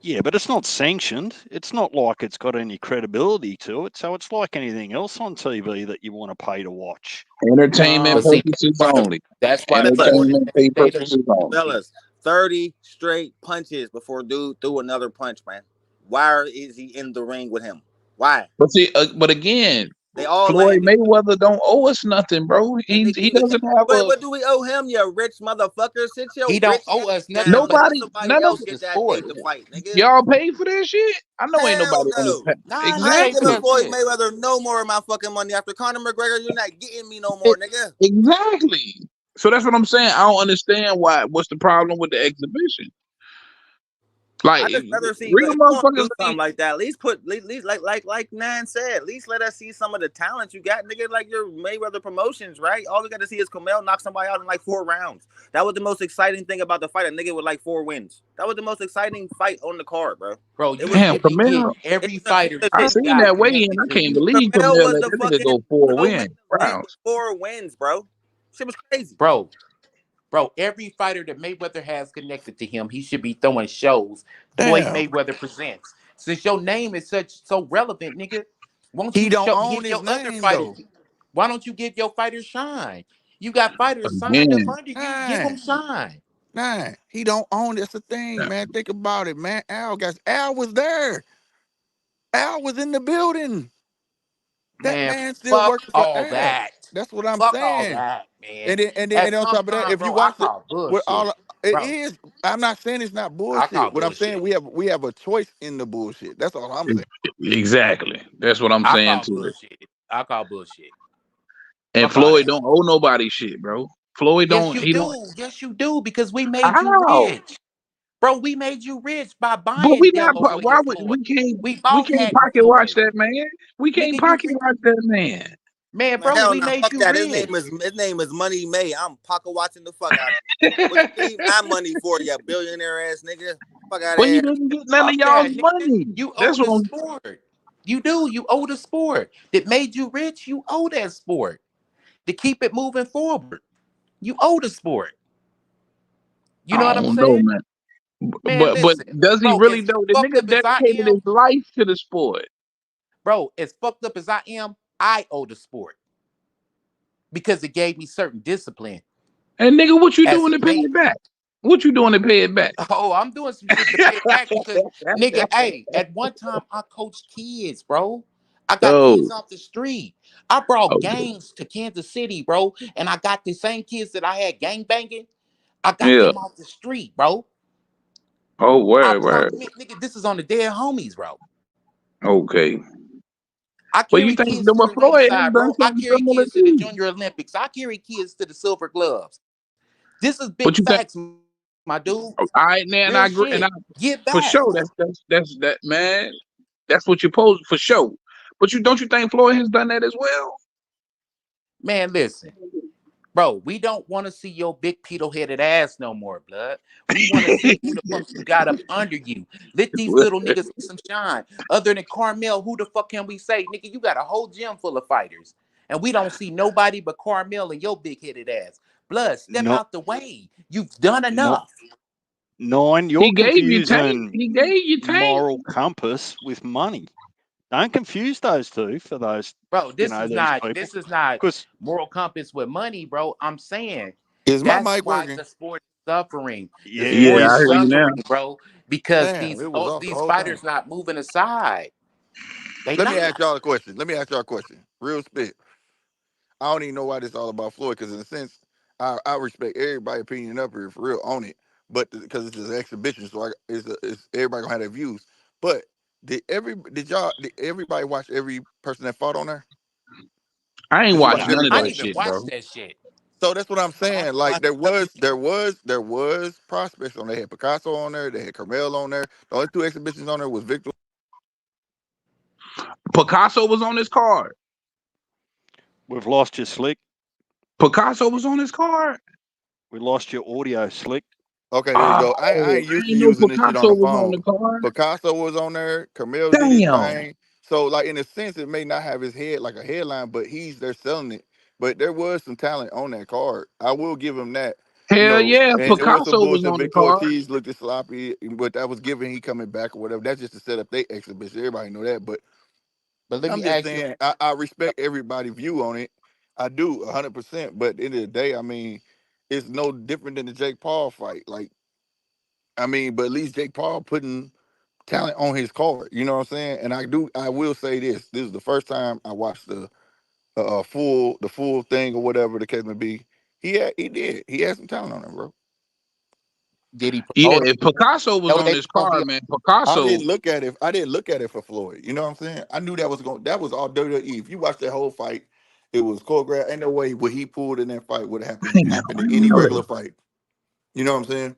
Yeah, but it's not sanctioned. It's not like it's got any credibility to it. So it's like anything else on TV that you want to pay to watch. Entertainment But see, purposes But only. that's why the fellas, Jordan Entertainment pay data. purposes only. fellas, 30 straight punches before dude threw another punch, man. Why is he in the ring with him? Why? But see, but again, They all Floyd landed. Mayweather don't owe us nothing, bro. He doesn't have a What do we owe him, you rich motherfucker? Sit He your don't rich owe ass us nothing, down. but Let nobody. somebody None of else it's the get that sport. big to fight, nigga. y'all paid for that shit. I know ain't Hell nobody on this. no. Nah, he I ain't paid for giving Exactly. that Floyd shit. Mayweather no more of my fucking money. After Conor McGregor, you're not getting me no more, It- nigga. exactly. So that's what I'm saying. I don't understand what's the problem with the exhibition. Like I just rather see, but real if you want to motherfuckers do something like that, at least like Nan said, at least let us see some of the talent you got, nigga. Like your Mayweather promotions, right? All we got to see is Kamel knock somebody out in like 4 rounds. That was the most exciting thing about the fight. A nigga with like 4 wins. That was the most exciting fight on the card, bro. Bro, It you was. damn, should be getting Camille. every It was fighter a I shit. you seen got that weigh in. connected I to can't you. believe Kamel Camille was let the that nigga fucking go 4 co-main win event rounds. with 4 wins, bro. Shit was crazy. Bro, every fighter that Mayweather has connected to him, he should be throwing shows. Floyd Damn, Mayweather presents. Since your name is so relevant, nigga, won't he you don't own give his your other name fighters? though. Why don't you give your fighters shine? You got fighters signed up Again, under you. Give them Nah, shine. nah, he don't own. That's the thing, man. Think about it, man. Al was there. Al was in the building. That Man, man still fuck working for all Al. that. That's what I'm Fuck all saying. that, man. And At on some top of that, time, if you bro, I watch it call with bullshit. all it Bro, is, I'm not saying it's not I call bullshit. What I'm saying, bullshit. we have a choice in the bullshit. That's all I'm saying. exactly. That's what I'm I saying call to it. bullshit. I call bullshit. And Fuck all Floyd that. don't owe nobody shit, bro. Floyd Yes, don't. you He don't. do. Yes, you do. Because we made you How? rich. Bro, we made you rich by But buying we not. Delaware Why and Floyd. We we bought can't Hatton pocket watch Floyd. that man? We can't Nigga, you pocket watch that man. man, Man, bro, hell we no, made fuck you that. rich. His name is Money May. I'm pocket watching the fuck out of you. What you need my money for, you billionaire ass nigga? Fuck out of But he here. didn't get none of Fuck y'all's that, nigga. money. You owe That's what the I'm. sport. You do. You owe the sport that made you rich. You owe that sport to keep it moving forward. You owe the sport. You know I what I'm don't know, saying? man. Man, But listen, does he bro, really as know? The fucked nigga up as I dedicated am, his life to the sport. bro, as fucked up as I am, I owe the sport because it gave me certain discipline And nigga, what you as doing a to pay man. it back? What you doing to pay it back? Oh, I'm doing some shit to pay it back because, nigga, hey, at one time I coached kids, bro. I got kids Oh, off the street. I brought okay. gangs to Kansas City, bro, and I got the same kids that I had gang banging. I got Yeah. them off the street, bro. Oh, I word. brought, nigga, this is on the dead homies, bro. Okay. I But you carry think kids the to the Floyd has ringside, done bro. I something carry similar kids to the too? Junior Olympics. I carry kids to the Silver Gloves. This is But big you think? facts, my dude. All right, man. I Real agree, and I shit. Get for back. sure. That's that man. That's what you pose for sure. But you think Floyd has done that as well? Man, listen. Bro, we don't want to see your big pedo-headed ass no more, blood. We want to see who the fuck you got up under you. Let these little niggas get some shine. Other than Carmel, who the fuck can we say? Nigga, you got a whole gym full of fighters. And we don't see nobody but Carmel and your big-headed ass. Blood, step No, out the way. You've done no, enough. Nine. You're He gave you Tank. confusing He gave you Tank. moral compass with money. Don't confuse those two for those, Bro, these people. this is not Because moral compass with money, bro. I'm saying Is my That's mic why working? the sport is suffering. The Yeah, sport Yeah, it I is hear is. you now. suffering, bro, because Damn, it was off the these whole time. fighters not moving aside. They Let me not. ask y'all a question. Real spit. I don't even know why this all about Floyd, because in a sense, I respect everybody's opinion up here for real on it, but because it's an exhibition, so it's everybody gonna have their views. But did everybody watch every person that fought on there? I ain't Did you Yeah, watch watched every none of I didn't that fight? even shit, watch bro. that shit. So that's what I'm I saying. Like watched every- there was prospects on there. They had Picasso on there. They had Carmel on there. The only two exhibitions on there was Victor. Picasso was on this card. We've lost you, Slick. Picasso was on this card. We lost your audio, Slick. Okay, there you go. I Oh, ain't I used to didn't know using this shit on Picasso the was on the phone. card. Picasso was on there. Camille did his Damn. thing. So, like in a sense, it may not have his head like a headline, but they're selling it. But there was some talent on that card. I will give him that. Hell yeah, And it was some Picasso was bullshit. on the Victor card. Ortiz looked at sloppy, but that was given he coming back or whatever. That's just to set up their exhibition. Everybody know that. But But let I'm me just ask you, saying, I respect everybody's view on it. I do 100%. But at the end of the day, I mean, it's no different than the Jake Paul fight. Like, I mean, but at least Jake Paul putting talent on his card. You know what I'm saying? And I will say this. This is the first time I watched the full thing or whatever the case may be. He had some talent on him, bro. did he Yeah, promote it? if Picasso was Know on they this gonna be card, man, Picasso, I didn't look at it for Floyd. You know what I'm saying? I knew that was all WWE. If you watch that whole fight, it was choreographed. Ain't no way what he pulled in that fight would have damn, happened in any regular fight. You know what I'm saying?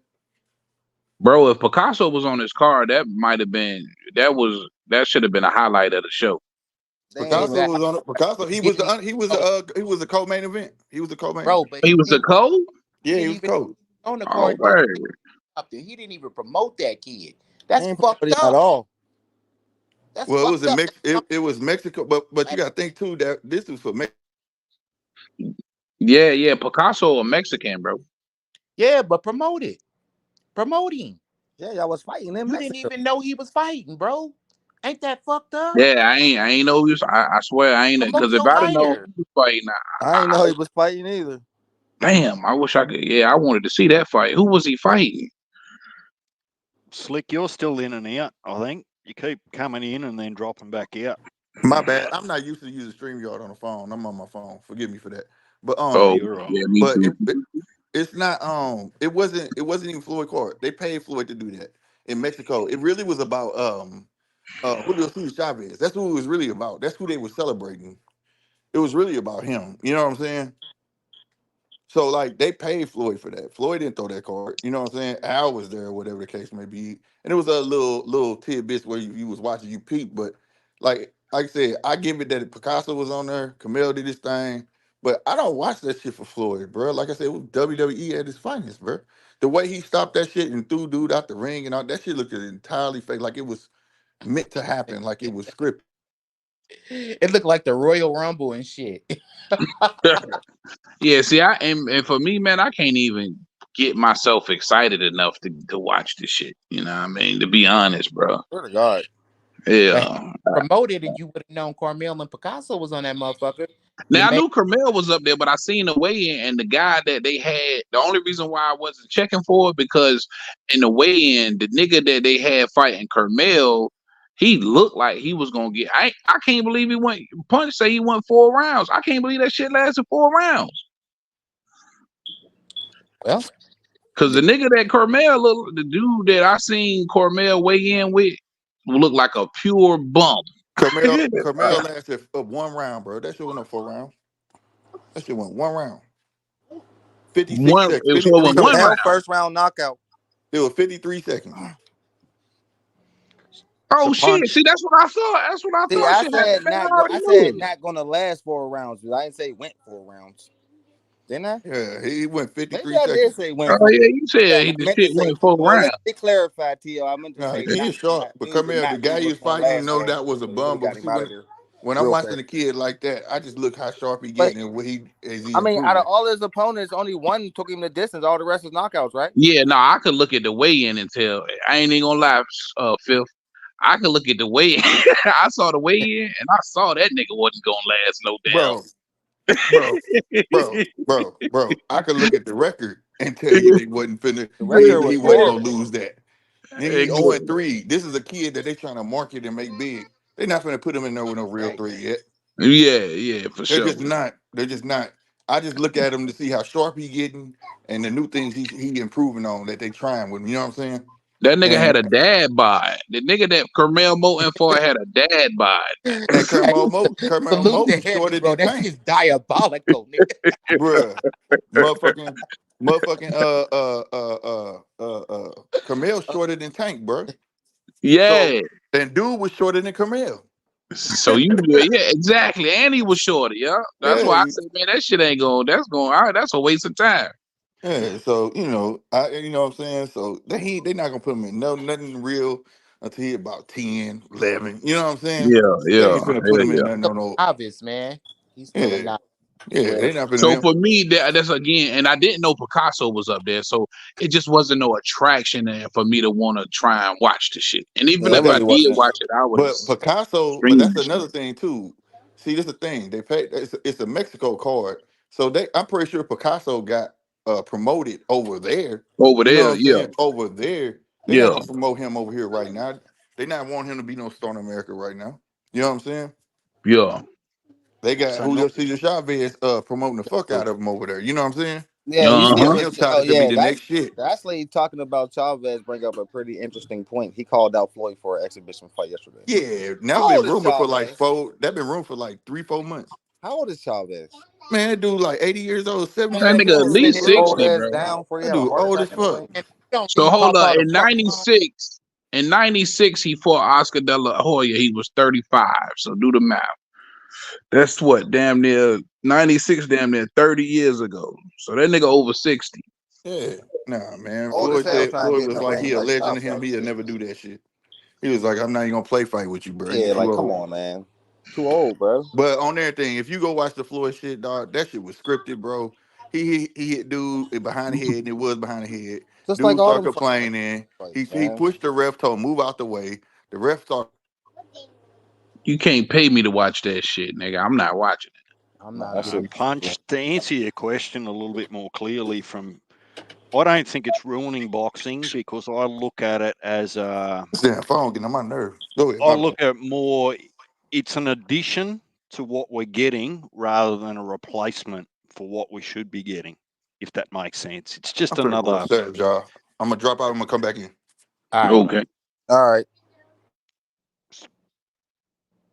bro, if Picasso was on this card, that might have been that should have been a highlight of the show. Damn. Picasso exactly? was on it. Picasso, he was Didn't the even promote it, he was the co-main event. He was the co-main. bro. But He was a coach. he Yeah, he didn't was even coach. on the Oh, card. word. He didn't even promote that kid. He That's ain't fucked promoting him at up. all. That's Well, it was fucked in up. it was Mexico, but you got to think too that this was for Mexico. Yeah, Picasso a Mexican, bro. Yeah, but promote it. Promote him. Yeah, y'all was fighting in You didn't Mexico. even know he was fighting, bro. Ain't that fucked up? Yeah, I ain't know he was. I swear I ain't Promote because if your I'd have known fighter. he was fighting, I ain't know he was fighting either. damn, I wish I could. Yeah, I wanted to see that fight. Who was he fighting? Slick, you're still in and out, I think. You keep coming in and then dropping back out. My bad. I'm not used to using StreamYard on the phone. I'm on my phone. Forgive me for that. But Yeah, Oh, you're right. yeah, me but too. it's not it wasn't even Floyd Card. They paid Floyd to do that in Mexico. It really was about Julio Cesar Chavez. That's who it was really about. That's who they were celebrating. It was really about him. You know what I'm saying? So like they paid Floyd for that. Floyd didn't throw that card. You know what I'm saying? Al was there, whatever the case may be. And it was a little tidbits where you was watching you peep. But like I said, I give it that Picasso was on there, Camille did his thing. But I don't watch that shit for Floyd, bro. Like I said, it was WWE at his finest, bro. The way he stopped that shit and threw dude out the ring and all that shit looked entirely fake, like it was meant to happen, like it was scripted. It looked like the Royal Rumble and shit. Yeah, see, and for me, man, I can't even get myself excited enough to watch this shit. You know what I mean? To be honest, bro. Swear to God. But Yeah. promoted and you would have known Carmel and Picasso was on that motherfucker. It Now I made knew Carmel was up there, but I seen the weigh-in and the guy that they had. The only reason why I wasn't checking for it because in the weigh-in, the nigga that they had fighting Carmel, he looked like he was gonna get. I can't believe he went. Punch say he went 4 rounds. I can't believe that shit lasted 4 rounds. well. Cause the nigga that Carmel, the dude that I seen Carmel weigh in with, looked like a pure bum. Carmel lasted up 1 round, bro. That shit went up 4 rounds. That shit went 1 round. 56 One, seconds, it was 53 over 1 seconds. Camel round. first round knockout. It was 53 seconds. So Oh shit! punch. See, that's what I thought. That's what I See, thought. Shit happened. Man, I already I knew said it. not gonna last 4 rounds. I didn't say went 4 rounds. Didn't I? Yeah, he went Maybe 53 I did seconds. say went Oh for. yeah, you Yeah, said I the meant to shit say. went 4 Well, let rounds. me clarify, T.O. I meant to Nah, say he not is sharp. not But mean to Carmel, the not guy mean he was was gonna fighting, last no long. doubt was a But he would bum. have got But see, him out of there when I'm real watching fast. a kid like that, I just look how sharp he But getting and what he I mean, out of improving. all his opponents, only one took him the distance. All the rest was knockouts, right? Yeah, no, I could look at the weigh-in and tell. I ain't even gonna lie, Fifth. I could look at the weigh-in. I saw the weigh-in and I saw that nigga wasn't gonna last no damn. Bro, bro. I could look at the record and tell you he wasn't finna. The record He was wasn't gonna horrible. lose that. Nigga, he Exactly. 0-3. This is a kid that they trying to market and make big. They're not finna put him in there with no real Hey, 3 yet. Yeah, for They're sure. just not. They're just not. I just look at him to see how sharp he getting and the new things he improving on that they trying with him. You know what I'm saying? That nigga had And a dad bod. The nigga that Carmel Moten for had a dad bod. and Kermel salute to Moton Heavy, shorter bro. than That Tank, shit's diabolical, nigga. bruh. Motherfucking Camille shorter than Tank, bro. So Yeah. and dude was shorter than Camille. So yeah, exactly. And he was shorter, yeah. That's Yeah, why I said, man, that shit ain't going. All right, that's a waste of time. yeah. So you know what I'm saying. So they not gonna put him in nothing real until he about 10, 11. You know what I'm saying? Yeah, They yeah, ain't finna put hell him in yeah. nothing Still no. novice, man. He's still a Yeah, novice. yeah. Well, They not So finna. for me, that's again, and I didn't know Picasso was up there, so it just wasn't no attraction there for me to want to try and watch the shit. And even yeah, it if I But really did wasn't. watch it, I but was Picasso, but streaming that's the shit. another thing too. See, this is the thing. They pay. It's a Mexico card, so I'm pretty sure Picasso got promoted over there. Over You know what there, I'm yeah, saying? Over there, they not yeah, gonna promote him over here right now. They not want him to be no star in America right now. You know what I'm saying? yeah. They got So Julio not Cesar Chavez promoting the fuck out of him over there. You know what I'm saying? Yeah, you see, Him, Uh-huh. him touted to be yeah, the that's next shit. actually talking about Chavez. Bring up a pretty interesting point. He called out Floyd for an exhibition fight yesterday. Yeah, now How been old is rumored for like Chavez? four. That been rumored for like 3-4 months. How old is Chavez? Man, that dude like 80 years old, 70 Man, That they something nigga need at to years old, sit least his bro. old 60, ass bro. down before he That have a dude heart old as attack in the fuck. ring. And you don't So need to hold talk up. all the In fuck. '96, he fought Oscar De La Hoya. He was 35. So do the math. That's what, damn near 96, damn near 30 years ago. So that nigga over 60. Yeah. Nah, man. Old as Floyd hell said trying to Floyd get in was the like he ring. a Like, legend stop to him. fucking He'll never shit. do that shit. He was like, I'm not even gonna play fight with you, bro. You Yeah, too like, come old. on, man. Too old, bro. But on everything, if you go watch the Floyd shit, dog, that shit was scripted, bro. He hit dude behind the head, and it was behind the head. Just like Dude all started them fucking complaining. fights, He man. pushed the ref, told him move out the way. The ref started. You can't pay me to watch that shit, nigga. I'm not watching it. I'm Nah, not. that so shit. I'm, punch to answer your question a little bit more clearly from I don't think it's ruining boxing because I look at it as Damn, phone getting on my nerve. Go ahead, I my bad. look at more it's an addition to what we're getting rather than a replacement for what we should be getting, if that makes sense. It's I'm just finna go another upstairs, y'all. I'm gonna drop out. I'm gonna come back in. all right. Okay. All right.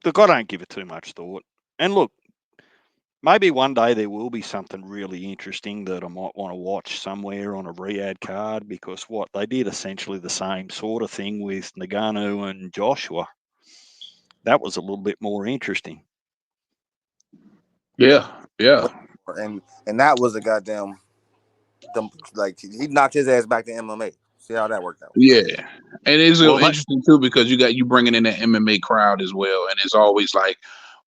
look, I don't give it too much thought. And look, maybe one day there will be something really interesting that I might want to watch somewhere on a Riyadh card because what they did essentially the same sort of thing with Nagano and Joshua. That was a little bit more interesting. Yeah. And that was a goddamn like he knocked his ass back to MMA. See how that worked out. Yeah. And it's Well, that, interesting too because you bringing in the MMA crowd as well. And it's always like,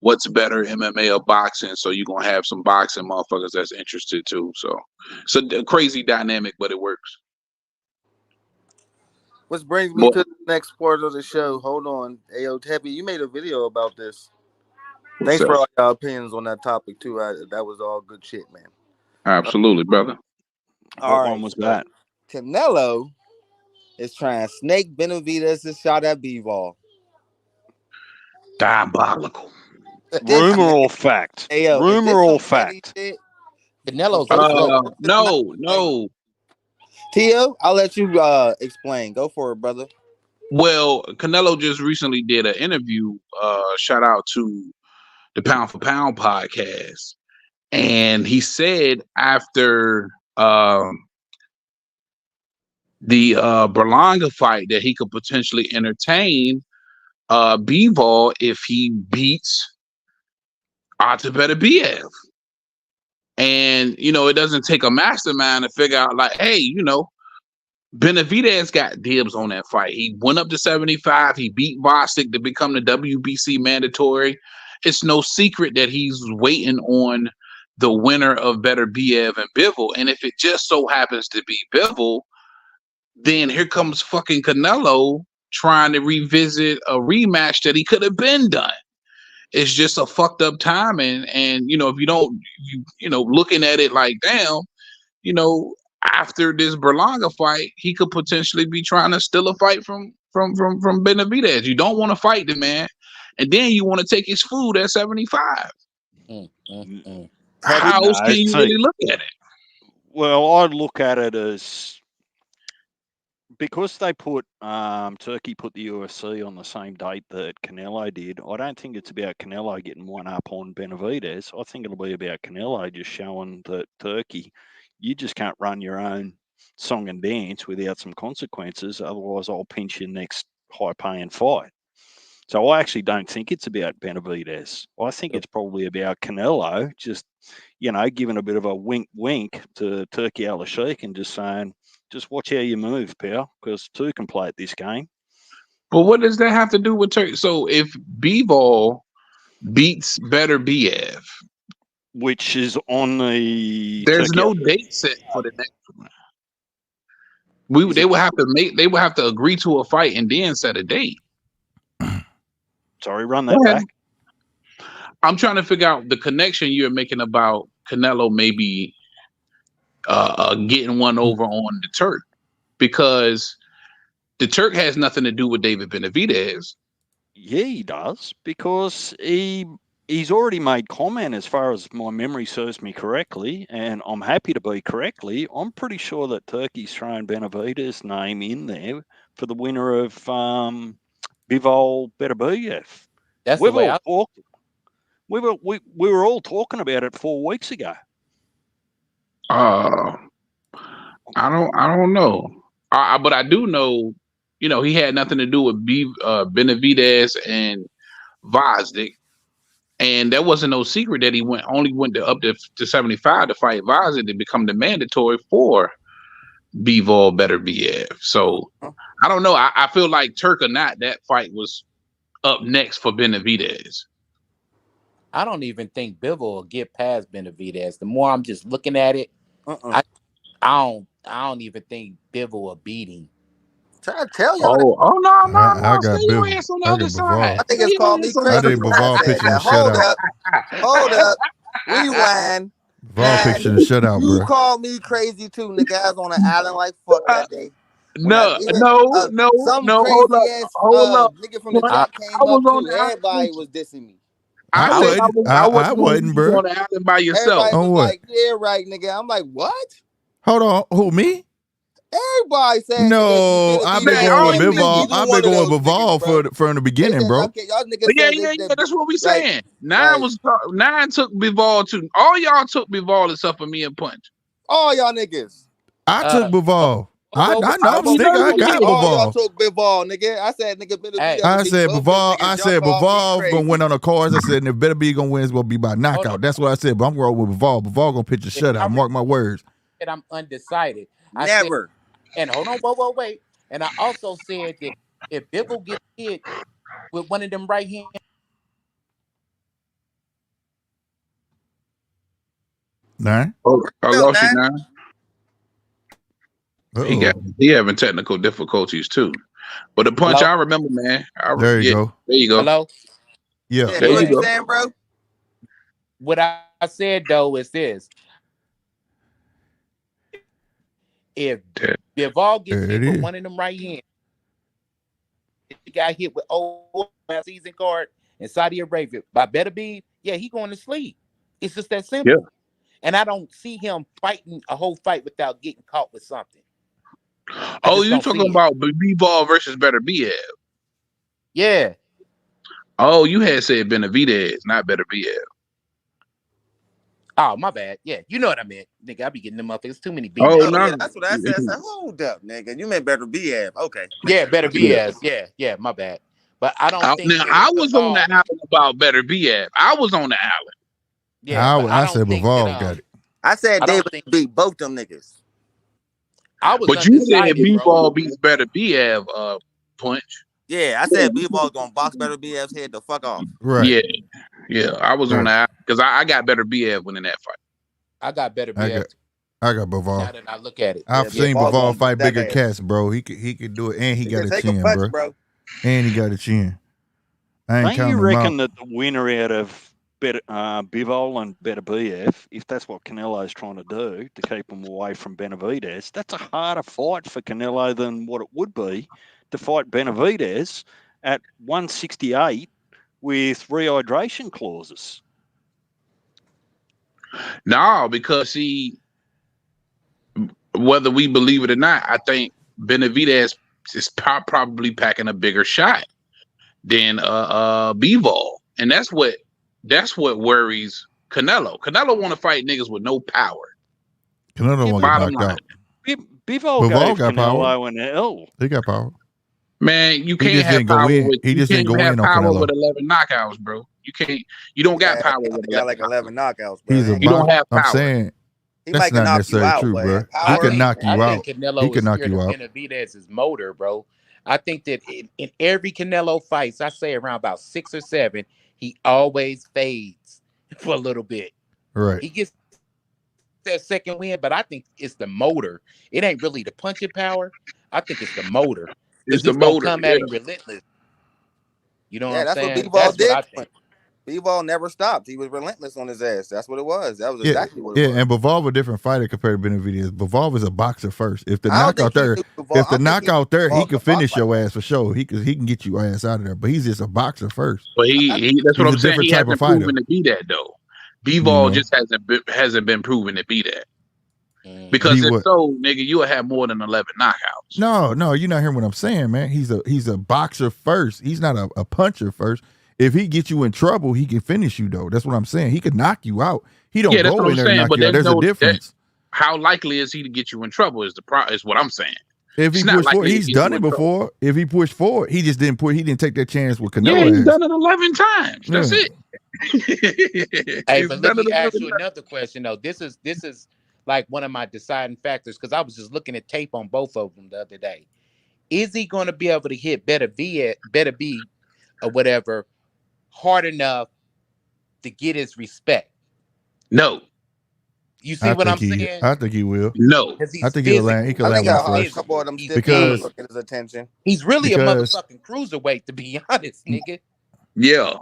what's better, MMA or boxing? So you're going to have some boxing motherfuckers that's interested too. So it's a crazy dynamic, but it works. Which brings me But, to the next part of the show. Hold on. Ayo, Teppy, you made a video about this. Thanks for all your opinions on that topic too. That was all good shit, man. absolutely, brother. what one was that? Canelo is trying to snake Benavidez' shot at Bivol. Diabolical. Rumor or fact? Ayo, Rumor or fact? Canelo's a joke. No. Tio, I'll let you explain. Go for it, brother. Well, Canelo just recently did an interview. Shout out to the Pound for Pound podcast. And he said after the Berlanga fight that he could potentially entertain Bivol if he beats Atabetabayev. And, it doesn't take a mastermind to figure out, like, hey, Benavidez got dibs on that fight. He went up to 75. He beat Bostic to become the WBC mandatory. It's no secret that he's waiting on the winner of Beterbiev and Bivol. And if it just so happens to be Bivol, then here comes fucking Canelo trying to revisit a rematch that he could have been done. it's just a fucked up time, and if you don't, looking at it like, damn, after this Berlanga fight, he could potentially be trying to steal a fight from Benavidez. You don't want to fight the man, and then you want to take his food at 75. How else can you really look at it? Well, I look at it as, because they put Turkey put the UFC on the same date that Canelo did. I don't think it's about Canelo getting one up on Benavidez. I think it'll be about Canelo just showing that Turkey, you just can't run your own song and dance without some consequences. Otherwise, I'll pinch your next high-paying fight. So I actually don't think it's about Benavidez. I think it's probably about Canelo just, giving a bit of a wink to Turkey Al-Sheikh and just saying, just watch how you move, pal, because two can play at this game. But what does that have to do with Turkey? So if Bivol beats Beterbiev, which is on the, there's no date set for the next one. They would have to agree to a fight and then set a date. Sorry, run that back. I'm trying to figure out the connection you're making about Canelo maybe getting one over on the Turk, because the Turk has nothing to do with David Benavidez. Yeah, he does, because he's already made comment, as far as my memory serves me correctly, and I'm happy to be correctly. I'm pretty sure that Turkey's thrown Benavidez's name in there for the winner of Bivol Beterbiev. That's the way we were all talking about it 4 weeks ago. I don't know. But I do know, he had nothing to do with Benavidez and Vazdik, and that wasn't no secret that he only went up to 75 to fight Vazdik to become the mandatory for Bivol Beterbiev. So I don't know. I feel like Turk or not, that fight was up next for Benavidez. I don't even think Bivol will get past Benavidez. The more I'm just looking at it, I don't even think Bivol will beat him. Try to tell you. No! I got Stay your Bivol. ass on the other side. I think it's called me crazy. I think Bivol pitching a shutout. Hold up. Rewind. Bivol pitching a shutout, bro. You called me crazy too, nigga. I was on the island like fuck that day. No. Some Hold crazy up. nigga from the top came up too. Everybody was dissing me. I wasn't, bro. On the island by yourself. Everybody was like, yeah, right, nigga. I'm like, what? Hold on. Who, me? Everybody said no. I've been going with Bivol. I've been going with Bivol from the beginning, bro. Okay, y'all niggas yeah. That's what we saying. Nine took Bivol too. All y'all took Bivol except for me and Punch. All y'all niggas. I took Bivol. I know. I'm sticking. I got Bivol. Y'all took Bivol, nigga. I said, nigga. I said Bivol gonna win on the cards. I said, and if Beterbiev gonna win, it's gonna be by knockout. That's what I said. But I'm going with Bivol. Bivol gonna pitch a shutout. Mark my words. And I'm undecided. Never. And hold on, wait. And I also said that if Bivol gets hit with one of them right hand. Nine. Oh, I lost you, Nine. He having technical difficulties too. But the Punch, hello? I remember, man. There you go. There you go. Hello? Yeah. There you go. Saying, bro? What I said though is this. If Bivol gets hit with one of them right hands, he got hit with last season card in Saudi Arabia by Beterbiev, he going to sleep. It's just that simple. Yeah. And I don't see him fighting a whole fight without getting caught with something. Oh, you talking about Bivol versus Beterbiev? Yeah. Oh, you had said Benavidez, not Beterbiev. Oh, my bad. Yeah, you know what I meant. Nigga, I be getting them up. There's too many beats. Oh, no. Yeah, that's what I said. I said, hold up, nigga. You meant Beterbiev. Okay. Yeah, Beterbiev. Yeah, my bad. But I don't think... Now, I was on the island about Beterbiev. I was on the island. Yeah, I said Bivol got it. I said David beat both them niggas. But you said Bivol beats Beterbiev, Punch. Yeah, I said Bivol gonna box Beterbiev's head the fuck off. Right. Yeah. I was on that because I got Beterbiev winning that fight. I got Beterbiev. I got Bivol. Now that I look at it, I've seen Bivol fight bigger cats, bro. He could do it, and he got a chin, bro. And he got a chin. I ain't Don't counting you them reckon out. that the winner out of Bivol and Beterbiev, if that's what Canelo's trying to do to keep him away from Benavidez, that's a harder fight for Canelo than what it would be to fight Benavidez at 168 with rehydration clauses. No, because whether we believe it or not, I think Benavidez is probably packing a bigger shot than Bivol, and that's what worries Canelo. Canelo want to fight niggas with no power. Canelo won't get Bottom knocked line. out. Bivol Bivol gave got power. Canelo an L. He got power. Man, you He can't just have didn't go power in. with He you just didn't can't go have in on power Canelo. with 11 knockouts, bro. You don't got power I with got like 11 11 knockouts, bro. He's a You don't boxer. have I'm power. saying He that's might not knock you necessarily out, true, but bro. power, He can knock you I out. think Canelo He can is knock scared you of out. Benavidez's motor, bro. I think that in every Canelo fights, I say around about 6 or 7, he always fades for a little bit. Right. He gets that second win, but I think it's the motor. It ain't really the punching power. I think it's the motor. It's Because the he's gonna motor. come at him relentless. You know yeah, what I'm that's what saying? Bivol That's what did. I think. Bivol never stopped. He was relentless on his ass. That's what it was. That was Yeah, exactly what it yeah, was. and Bivol a different fighter compared to Benavidez. Bivol is a boxer first. If the I don't knockout think he there, knew Bivol. if the knockout there, he Bivol could could box finish like your that. ass for sure. He can get you ass out of there. But he's just a boxer first. But that's what He's I'm a saying. different He type of hasn't fighter. proven to be that though. You Bivol know, just hasn't been proven to be that. Mhm. Because Be if what? so, nigga, you'll have more than 11 knockouts. No, you're not hearing what I'm saying, man. He's a boxer first. He's not a puncher first. If he gets you in trouble, he can finish you though. That's what I'm saying. He could knock you out. He don't Yeah, that's go what in I'm there and saying. knock But you out. there's There's a no difference. how likely is he to get you in trouble is is what I'm saying. If he It's not pushed forward, likely to he's get done you it in trouble. before. If he pushed forward, he just didn't take that chance with Yeah, Canelo. he's ass. done it 11 times. That's Yeah. it. Hey, He's but done let it me ask 11 you times. another question though. This is like one of my deciding factors because I was just looking at tape on both of them the other day. Is he going to be able to hit Beterbiev or whatever hard enough to get his respect? No. You see what I'm saying? I think he will. No. Because he's I think he'll land. He physical. could I land think with a the flesh. couple of them He's stiff Because- guys will get his attention. He's really Because- a motherfucking cruiserweight, to be honest, nigga. Yeah.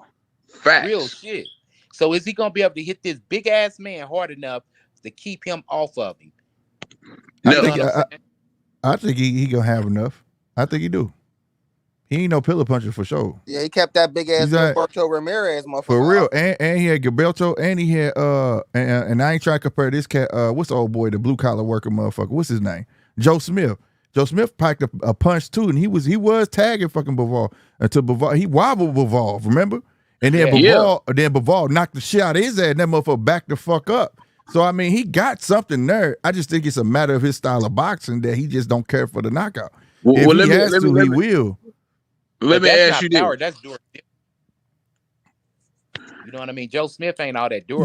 Facts. Real shit. So is he gonna be able to hit this big ass man hard enough to keep him off of him? I No. think, You know what I'm saying? I think he gonna have enough. I think he do. He ain't no pillar puncher for sure. Yeah, he kept that big ass He's like- Gilberto Ramirez motherfucker. For real. And he had Gilberto and he had and I ain't trying to compare this cat what's the old boy, the blue collar worker motherfucker. What's his name? Joe Smith. Joe Smith packed a punch too, and he was tagging fucking Bivol until Bivol he wobbled Bivol, remember? And then Bivol knocked the shit out of his ass, and that motherfucker backed the fuck up. So I mean, he got something there. I just think it's a matter of his style of boxing that he just don't care for the knockout. If he has to, he will. Let me that's ask you not power, this. that's Dura. You know what I mean? Joe Smith ain't all that Dura.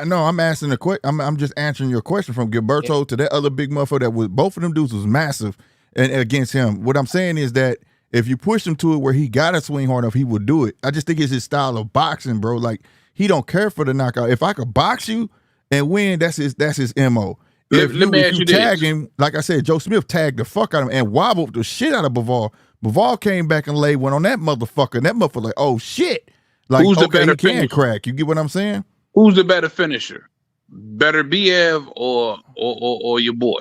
No, I'm asking the question. I'm just answering your question from Gilberto to that other big motherfucker that was both of them dudes was massive and against him. What I'm saying is that if you push him to it where he gotta swing hard enough, he will do it. I just think it's his style of boxing, bro. Like he don't care for the knockout. If I could box you and win, that's his MO. If you tag him, like I said, Joe Smith tagged the fuck out of him and wobbled the shit out of Bivol. Bivol came back and laid one on that motherfucker. And that motherfucker like, oh shit. Like, Who's the okay, better he can finisher? crack. You get what I'm saying? Who's the better finisher? Beterbiev or your boy?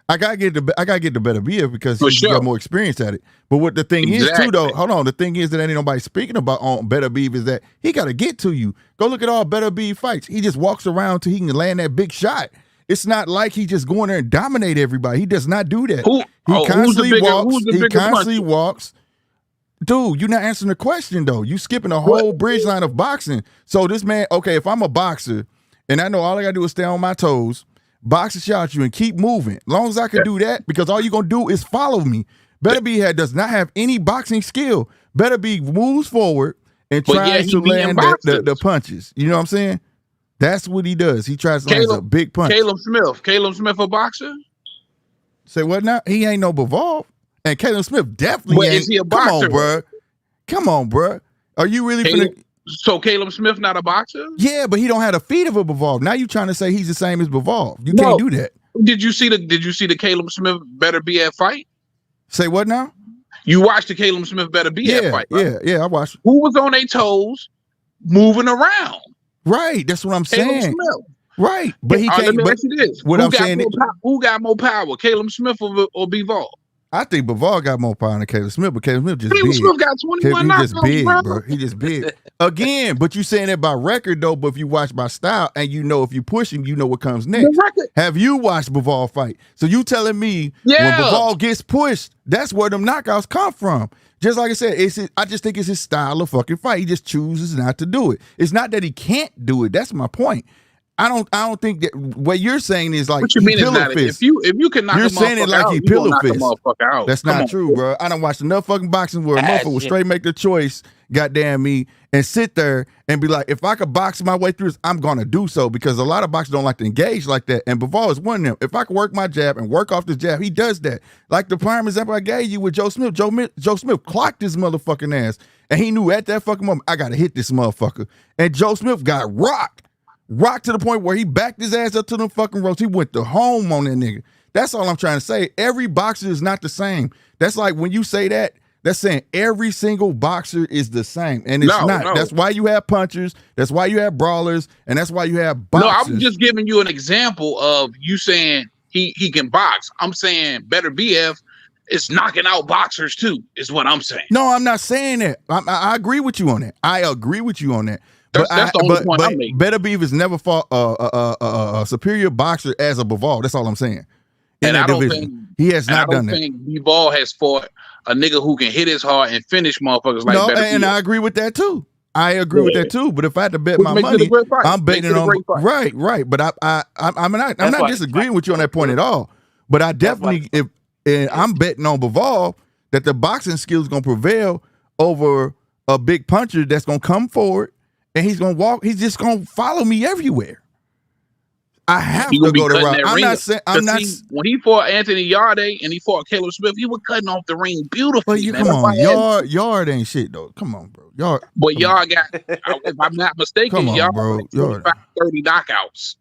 I gotta get the Beterbiev because For he's sure. got more experience at it. But what the thing is too, though, Exactly. hold on. The thing is that ain't nobody speaking about on Beterbiev is that he gotta get to you. Go look at all Beterbiev fights. He just walks around till he can land that big shot. It's not like he just go in there and dominate everybody. He does not do that. Who's the Constantly walks. Dude, you're not answering the question though. You skipping a whole bridge line of boxing. So this man, okay, if I'm a boxer and I know all I gotta do is stay on my toes, box a shot at you and keep moving. As long as I can do that, because all you're gonna do is follow me. Beterbiev does not have any boxing skill. Beterbiev moves forward and But tries he to beating land boxers. the punches. You know what I'm saying? That's what he does. He tries to land a big punch. Caleb Smith a boxer? Say what now? He ain't no Bivol. And Caleb Smith definitely ain't. Is he a boxer? Come on, bro. Are you really finna... So Caleb Smith not a boxer? Yeah, but he don't have the feet of a Bivol. Now you trying to say he's the same as Bivol. You can't do that. Did you see the Caleb Smith Beterbiev fight? Say what now? You watched the Caleb Smith Better BF fight, right? Yeah, I watched. Who was on their toes, moving around? Right, that's what I'm Caleb saying. Smith. Right, but he can't. Let me But ask you this: what I'm saying, who got more power, Caleb Smith or Bivol? I think Bivol got more power than Caleb Smith, but Caleb Smith just Caleb big. Smith got 21 He just knockouts, big, bro. bro. He just big. Again, but you saying that by record though. But if you watch by style and you know if you push him, you know what comes next. The record. Have you watched Bivol fight? So you telling me Yeah. when Bivol gets pushed, that's where them knockouts come from. Just like I said, I just think it's his style of fucking fight. He just chooses not to do it. It's not that he can't do it. That's my point. I don't think that what you're saying is like What you mean is not fist. if you can knock You're a saying it motherfucker like out, he you gonna pillow knock a fist. motherfucker out. That's Come not on. true, bro. I done watched enough fucking boxing where a motherfucker will shit. straight make the choice, goddamn me, and sit there and be like, if I could box my way through this, I'm gonna do so because a lot of boxers don't like to engage like that. And Bivol is one of them. If I could work my jab and work off this jab, he does that. Like the prime example I gave you with Joe Smith. Joe Smith clocked his motherfucking ass, and he knew at that fucking moment I gotta hit this motherfucker. And Joe Smith got rocked to the point where he backed his ass up to them fucking ropes. He went to home on that nigga. That's all I'm trying to say. Every boxer is not the same. That's like when you say that, that's saying every single boxer is the same. And it's not. No. That's why you have punchers. That's why you have brawlers. And that's why you have No, boxers. I'm just giving you an example of you saying he can box. I'm saying Better BF is knocking out boxers too, is what I'm saying. No, I'm not saying that. I agree with you on that. I agree with you on that. That's the only point I'm making. Better Beef has never fought a superior boxer as a Bivol. That's all I'm saying. And I don't division. think He has not done that. I don't think Bivol has fought a nigga who can hit his heart and finish motherfuckers like No, Better and BF. I agree with that too. I agree with that too. But if I had to bet Which my makes it a money, great fight. I'm betting Makes it it a on great fight. right. But I'm not why- disagreeing with you on that point at all. But I definitely I'm betting on Bivol that the boxing skills gonna prevail over a big puncher that's gonna come forward and he's gonna walk. He's just gonna follow me everywhere. I have He to gonna be go to cutting round. that I'm ring not up. saying I'm not. When he fought Anthony Yarde and he fought Caleb Smith, he was cutting off the ring beautifully. But you man. come That's on, why Yard ain't shit though. Come on, bro. Yard. But y'all got, if I'm not mistaken, Come on, y'all bro. got 25, 30 knockouts.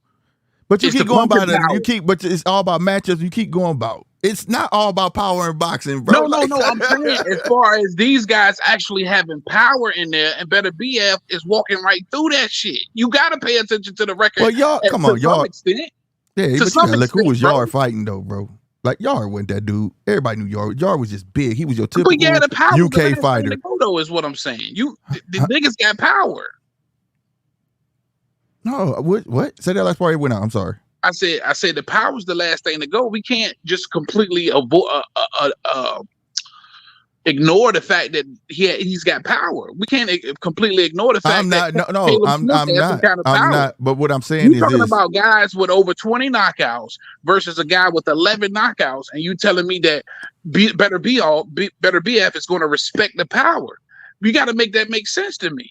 But you It's keep the going by punching that. But it's all about matchups. You keep going about. It's not all about power in boxing, bro. No. I'm saying as far as these guys actually having power in there, and Better BF is walking right through that shit. You got to pay attention to the record. Well, y'all, come on, to some y'all. extent. Yeah, to but you some gotta look who was extent, bro. Yard fighting though, bro. Like Yard wasn't that dude. Everybody knew Yard. Yard was just big. He was your typical But yeah, the power UK fighter. Though is what I'm saying. The niggas got power. No, what? Say that last part. It went out. I'm sorry. I said the power's the last thing to go. We can't just completely ignore the fact that he's got power. We can't completely ignore the fact I'm not. that No, Caleb I'm Smith has some not. kind of I'm power. not. But what I'm saying You is talking this. about guys with over 20 knockouts versus a guy with 11 knockouts, and you telling me that Better BF is going to respect the power? You got to make that make sense to me.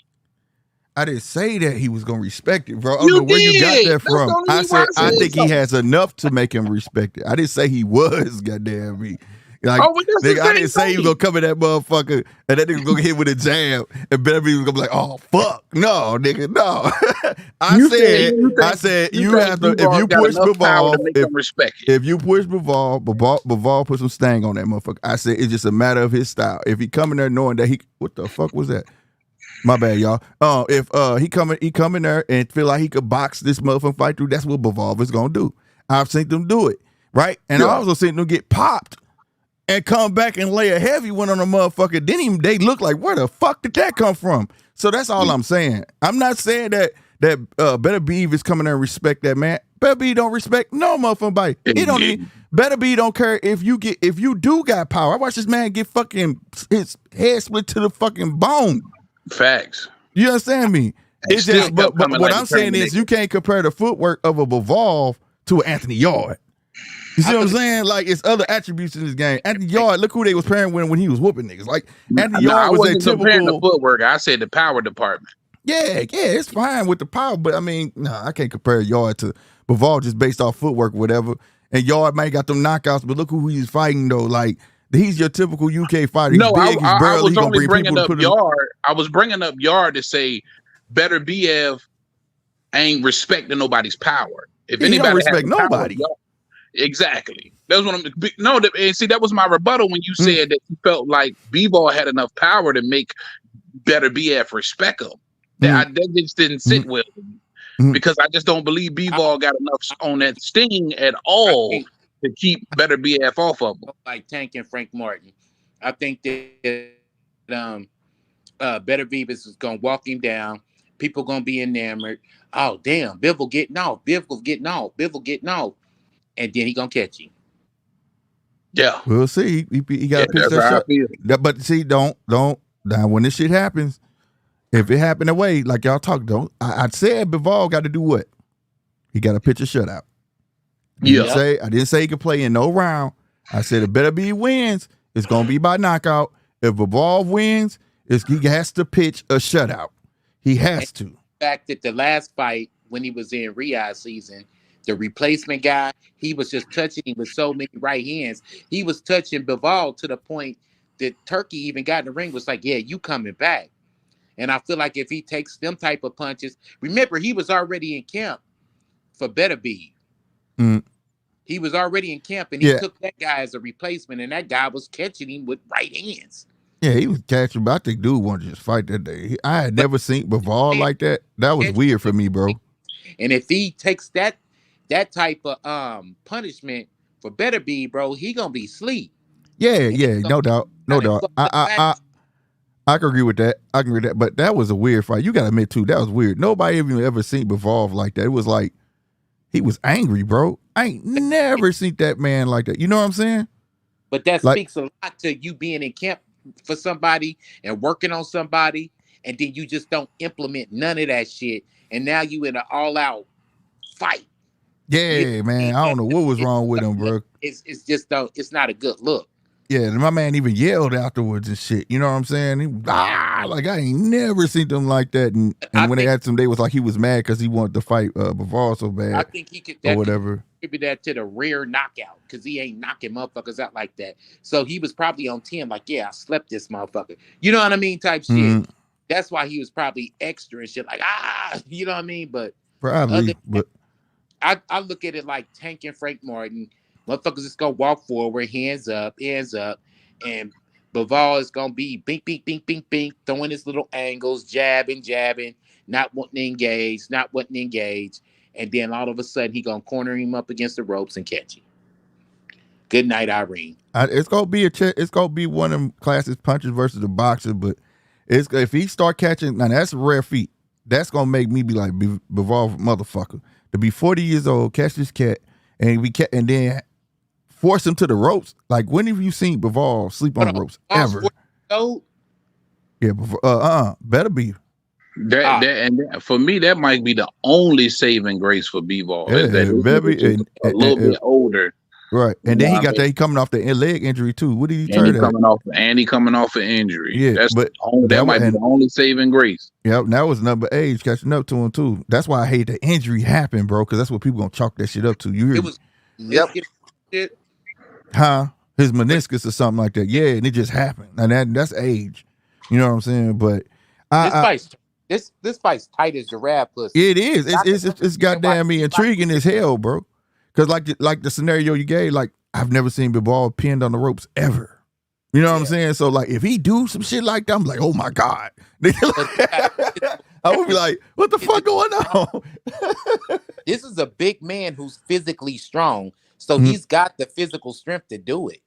I didn't say that he was gonna respect it, bro. I You don't know where you got did. that That's from. the only I reason said why I I said think he something. has enough to make him respect it. I didn't say he was, goddamn me. Like, Oh, but that's the nigga, I same didn't say he was thing. gonna come at that motherfucker and that nigga was gonna hit with a jab and Better was gonna be like, oh fuck. No, nigga, no. I said you have to if you push Bivol, if you push Bivol put some stang on that motherfucker. I said it's just a matter of his style. If he come in there knowing that what the fuck was that? My bad, y'all. If he come in there and feel like he could box this motherfucking fight through, that's what Bivol is gonna do. I've seen them do it, right? And I also seen them get popped and come back and lay a heavy one on a motherfucker. Then they look like, where the fuck did that come from? So that's all I'm saying. I'm not saying that Better Beef is coming there and respect that man. Better Beef don't respect no motherfucking body. He don't even. Better Beef don't care if you do got power. I watched this man get fucking his head split to the fucking bone. Facts. You understand me? It's just, but what I'm saying is you can't compare the footwork of a Bivol to an Anthony Yard. You see what I'm saying? Like, it's other attributes in this game. Anthony Yard, look who they was pairing when he was whooping niggas. Like, Anthony Yard was a comparing the typical footwork. I said the power department. Yeah, it's fine with the power, but I mean, I can't compare Yard to Bivol just based off footwork, whatever. And Yard might got them knockouts, but look who he's fighting though. Like, he's your typical UK fighter. He's big, he's burly. I was He gonna only bring bringing people up to put Yard. I was bringing up Yard to say Better BF ain't respecting nobody's power. If He anybody don't respect has power, nobody. Exactly. That's what I'm. No, and see, that was my rebuttal when you said that you felt like B-Ball had enough power to make Better BF respect him. That just didn't sit well with me because I just don't believe B-Ball got enough on that sting at all to keep Better BF off of him. Like Tank and Frank Martin, I think that Better Beavis is gonna walk him down. People gonna be enamored. Oh damn, Bivol getting off. Bivol getting off. Bivol getting off, and then he gonna catch him. Yeah, we'll see. He got to pitch that shot. But see, don't. Now, when this shit happens, if it happened away, like y'all talk, I said Bivol got to do what? He got to pitch a shutout. I didn't say he could play in no round. I said it better be wins. It's gonna be by knockout. If Bivol wins, he has to pitch a shutout. He has to. The fact that the last fight when he was in Riyadh season, the replacement guy, he was just touching him with so many right hands. He was touching Bivol to the point that Turkey even got in the ring, was like, yeah, you coming back. And I feel like if he takes them type of punches, remember, he was already in camp for Better Be. He was already in camp, and he took that guy as a replacement, and that guy was catching him with right hands. Yeah, he was catching, but I think dude wanted to just fight that day. I had never seen Bivol like that. That was weird for me, bro. And if he takes that type of punishment for Better Be, bro, he gonna be asleep. Yeah, no doubt. I can agree with that. But that was a weird fight. You gotta admit too, that was weird. Nobody even ever seen Bivol like that. It was like he was angry, bro. I ain't never seen that man like that. You know what I'm saying? But that speaks a lot to you being in camp for somebody and working on somebody, and then you just don't implement none of that shit, and now you in an all-out fight. Yeah, man. I don't know what was wrong with him, bro. It's just it's not a good look. Yeah, my man even yelled afterwards and shit. You know what I'm saying? Like I ain't never seen them like that. And when they had some, they was like he was mad because he wanted to fight Bivol so bad. I think he could or whatever. Attribute that to the rare knockout because he ain't knocking motherfuckers out like that. So he was probably on 10, like, yeah, I slept this motherfucker. You know what I mean? Type shit. That's why he was probably extra and shit, like, you know what I mean? But probably. But I look at it like Tank and Frank Martin. Motherfuckers just gonna walk forward, hands up, and Bivol is gonna be bink, bink, bink, bink, bink, throwing his little angles, jabbing, not wanting to engage, and then all of a sudden he gonna corner him up against the ropes and catch him. Good night, Irene. It's gonna be one of them classic punches versus the boxer, but if he start catching, now that's a rare feat. That's gonna make me be like Bivol motherfucker to be 40 years old, catch this cat, and then force him to the ropes. Like, when have you seen Bivol sleep on the ropes ever? Yeah, Better Be. And for me, that might be the only saving grace for Bivol. A little bit older, right? And then he coming off the leg injury too. What did he turn? He coming off an injury. Yeah, that might be the only saving grace. Yeah, that was number age catching up to him too. That's why I hate the injury happened, bro. Because that's what people gonna chalk that shit up to. You hear me? His meniscus or something like that. Yeah, and it just happened, and that's age. You know what I'm saying? But this fight's tight as giraffe pussy. It is. It's goddamn me intriguing as hell, bro. Because like the scenario you gave, like I've never seen Bivol pinned on the ropes ever. You know what I'm saying? So like if he do some shit like that, I'm like, oh my God. I would be like, what the fuck going on? This is a big man who's physically strong. So he's got the physical strength to do it.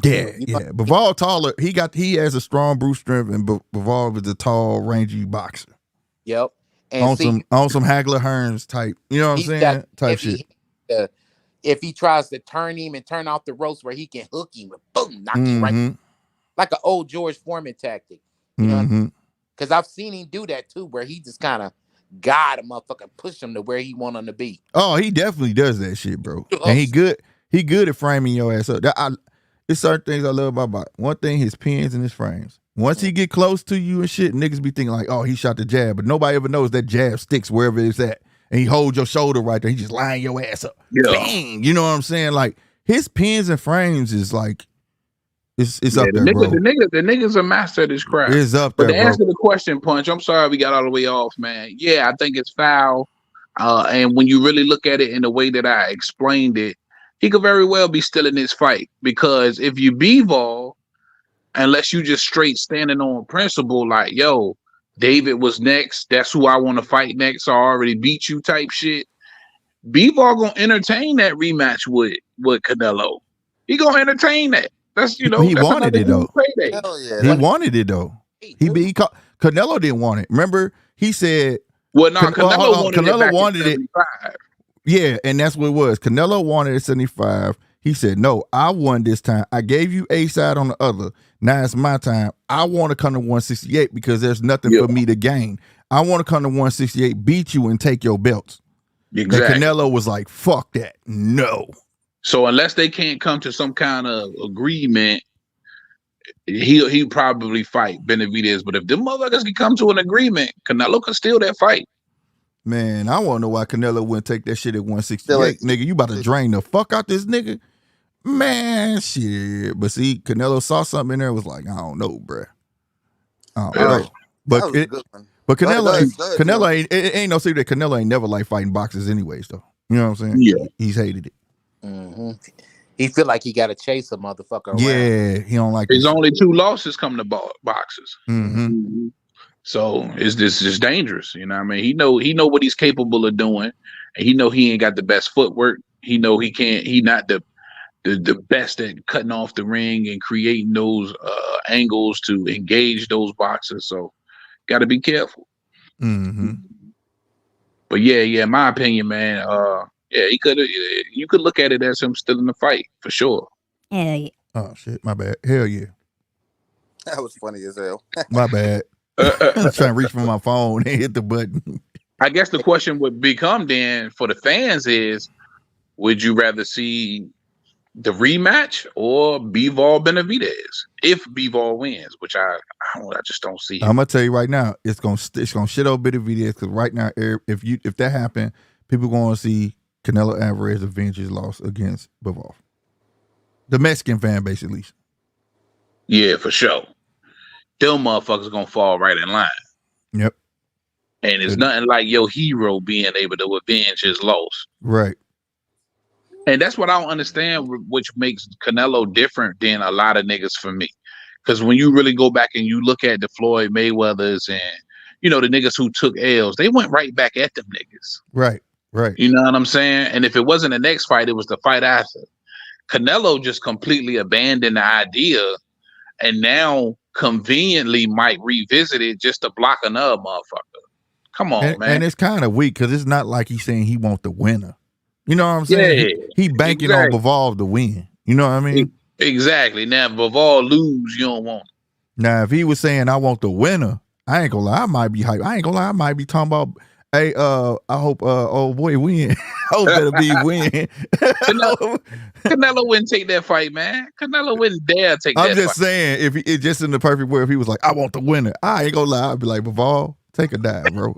Yeah. Bivol taller. He has a strong brute strength, and Bivol is a tall, rangy boxer. Yep. And on some Hagler Hearns type. You know what I'm saying? Type shit. If he tries to turn him and turn off the ropes where he can hook him and boom, knock him right, like an old George Foreman tactic. You know, because I've seen him do that too, where he just kind of got a motherfucker, push him to where he want him to be. Oh, he definitely does that shit, bro. And he good at framing your ass up. There's certain things I love about one thing, his pins and his frames. Once he get close to you and shit, niggas be thinking like, oh, he shot the jab, but nobody ever knows that jab sticks wherever it's at. And he holds your shoulder right there. He just line your ass up. Yeah. Bang! You know what I'm saying? Like, his pins and frames is like, it's up there, bro. The niggas are master of this craft. It's up there, but to answer the question, Punch, I'm sorry we got all the way off, man. Yeah, I think it's foul. And when you really look at it in the way that I explained it, he could very well be still in this fight, because if you B-Vol, unless you just straight standing on principle, like, yo, David was next, that's who I want to fight next, I already beat you type shit, B-Vol gonna entertain that rematch with Canelo. He gonna entertain that. That's, you know, He that's wanted another it, though. huge payday. Hell yeah. He That, wanted it though. Canelo didn't want it. Remember, he said, Well, no, Hold Canelo on. wanted it Canelo back wanted in it. 75. yeah, and that's what it was. Canelo wanted it 75. He said, no, I won this time. I gave you a side on the other. Now it's my time. I want to come to 168 because there's nothing Yeah. for me to gain. I want to come to 168, beat you, and take your belts. Exactly. And Canelo was like, fuck that. No. So unless they can't come to some kind of agreement, he'll probably fight Benavidez. But if them motherfuckers can come to an agreement, Canelo can steal that fight. Man, I want to know why Canelo wouldn't take that shit at 168. Still, Nigga, you about to drain the fuck out this nigga? Man, shit. But see, Canelo saw something in there and was like, I don't know, bruh. I don't know. that But was a good one. But Canelo, Go ahead, Canelo ain't, it ain't no secret that Canelo ain't never like fighting boxers anyways, though. You know what I'm saying? Yeah. He's hated it. Mm-hmm. He feel like he got to chase a motherfucker around. Yeah, he don't like His this. only 2 losses come to boxers. Mm-hmm. So it's just dangerous. You know what I mean? He know what he's capable of doing, and he know he ain't got the best footwork. He know he not the best at cutting off the ring and creating those angles to engage those boxers. So got to be careful. Mm-hmm. But yeah, in my opinion, man, yeah, you could look at it as him still in the fight for sure. Hell yeah. Oh shit, my bad. Hell yeah. That was funny as hell. My bad. I was trying to reach for my phone and hit the button. I guess the question would become then for the fans is, would you rather see the rematch or Bivol Benavidez if Bivol wins, which I just don't see. I'm gonna tell you right now, it's gonna shit over Benavidez because right now, if that happened, people gonna see Canelo Alvarez avenge his loss against Bivol. The Mexican fan base, at least. Yeah, for sure. Them motherfuckers gonna fall right in line. Yep. And it's nothing like your hero being able to avenge his loss. Right. And that's what I don't understand, which makes Canelo different than a lot of niggas for me. Because when you really go back and you look at the Floyd Mayweathers and, you know, the niggas who took L's, they went right back at them niggas. Right. You know what I'm saying? And if it wasn't the next fight, it was the fight after. Canelo just completely abandoned the idea and now conveniently might revisit it just to block another motherfucker. Come on, man. And it's kind of weak because it's not like he's saying he want the winner. You know what I'm saying? Yeah, he banking on Bivol to win. You know what I mean? Exactly. Now, if Bivol lose, you don't want him. Now, if he was saying I want the winner, I ain't gonna lie, I might be hyped. I ain't gonna lie, I might be talking about, hey, I hope old boy win. I hope that'll be win. Canelo wouldn't take that fight, man. Canelo wouldn't dare take that fight. I'm just saying, if it just in the perfect way, if he was like, I want the winner, I ain't gonna lie, I'd be like, Bivol, take a dive, bro.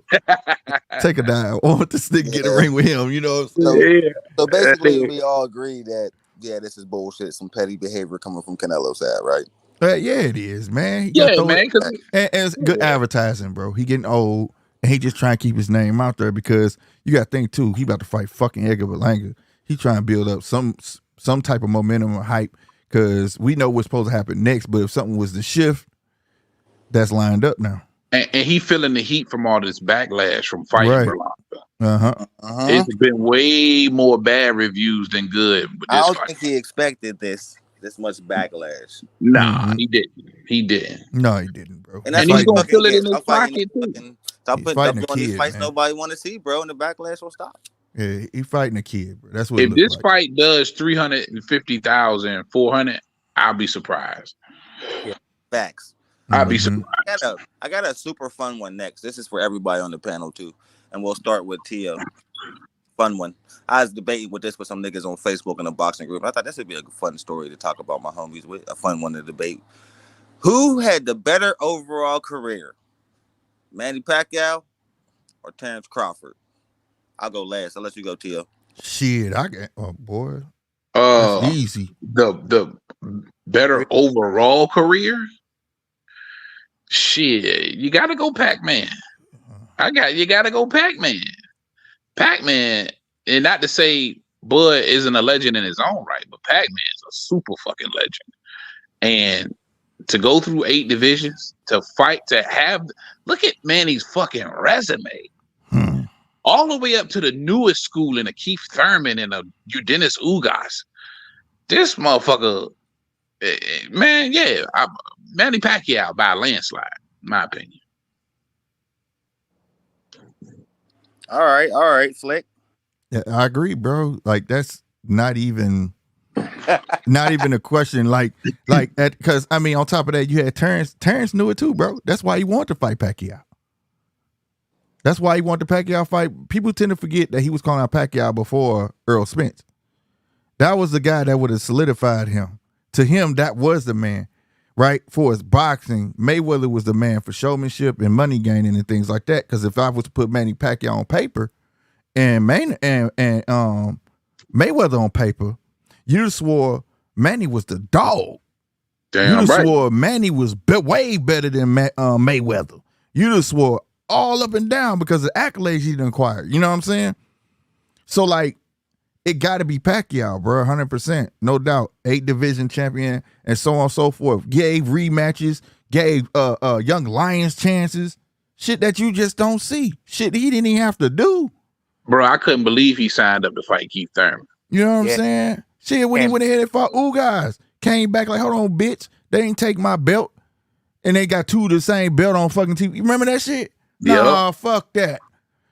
Take a dive. I want this nigga get a ring with him, you know? So basically, we all agree that, yeah, this is bullshit, some petty behavior coming from Canelo's side, right? Yeah, it is, man. Man. And it's good advertising, bro. He getting old, and he just trying to keep his name out there because you got to think, too, he about to fight fucking Edgar Berlanga. He trying to build up some type of momentum or hype because we know what's supposed to happen next, but if something was to shift, that's lined up now. And he feeling the heat from all this backlash from fighting Berlanga. It's been way more bad reviews than good. With this I don't fight. think he expected this much backlash. Nah, he didn't. He didn't. No, he didn't, bro. And that's he's why gonna feel it in his pocket too. Stop doing these fights man. nobody want to see, bro, and the backlash will stop. Yeah, he fighting a kid, bro. That's what. If this fight does 350,000, 400, I'll be surprised. Yeah, facts. I'll be surprised. I got a super fun one next. This is for everybody on the panel too, and we'll start with Tia. Fun one. I was debating with this with some niggas on Facebook in a boxing group. I thought this would be a fun story to talk about my homies with. A fun one to debate. Who had the better overall career, Manny Pacquiao or Terrence Crawford? I'll go last. I'll let you go, Tia. Shit, I got. Oh boy, that's easy. The better overall career. Shit, you got to go Pac-Man. You got to go Pac-Man. Pac-Man, and not to say Bud isn't a legend in his own right, but Pac-Man is a super fucking legend. And to go through 8 divisions, to fight, to have, look at Manny's fucking resume. All the way up to the newest school in a Keith Thurman and a Dennis Ugas. This motherfucker, man, yeah, Manny Pacquiao by a landslide, in my opinion. All right, Flick. Yeah, I agree, bro. Like that's not even a question. Like because I mean, on top of that, you had Terrence. Terrence knew it too, bro. That's why he wanted to fight Pacquiao. That's why he wanted the Pacquiao fight. People tend to forget that he was calling out Pacquiao before Earl Spence. That was the guy that would have solidified him. To him, that was the man, right? For his boxing, Mayweather was the man for showmanship and money gaining and things like that. Because if I was to put Manny Pacquiao on paper and Mayweather on paper, you swore Manny was the dog. Damn you right. swore Manny was way better than Mayweather. You just swore all up and down because of the accolades he done acquired. You know what I'm saying? So, like, it got to be Pacquiao, bro, 100%. No doubt. 8 division champion and so on and so forth. Gave rematches, gave young Lions chances. Shit that you just don't see. Shit he didn't even have to do. Bro, I couldn't believe he signed up to fight Keith Thurman. You know what I'm saying? Shit, when he went ahead and fought Ugas, came back like, hold on, bitch. They ain't take my belt. And they got 2 of the same belt on fucking TV. You remember that shit? Nah, fuck that.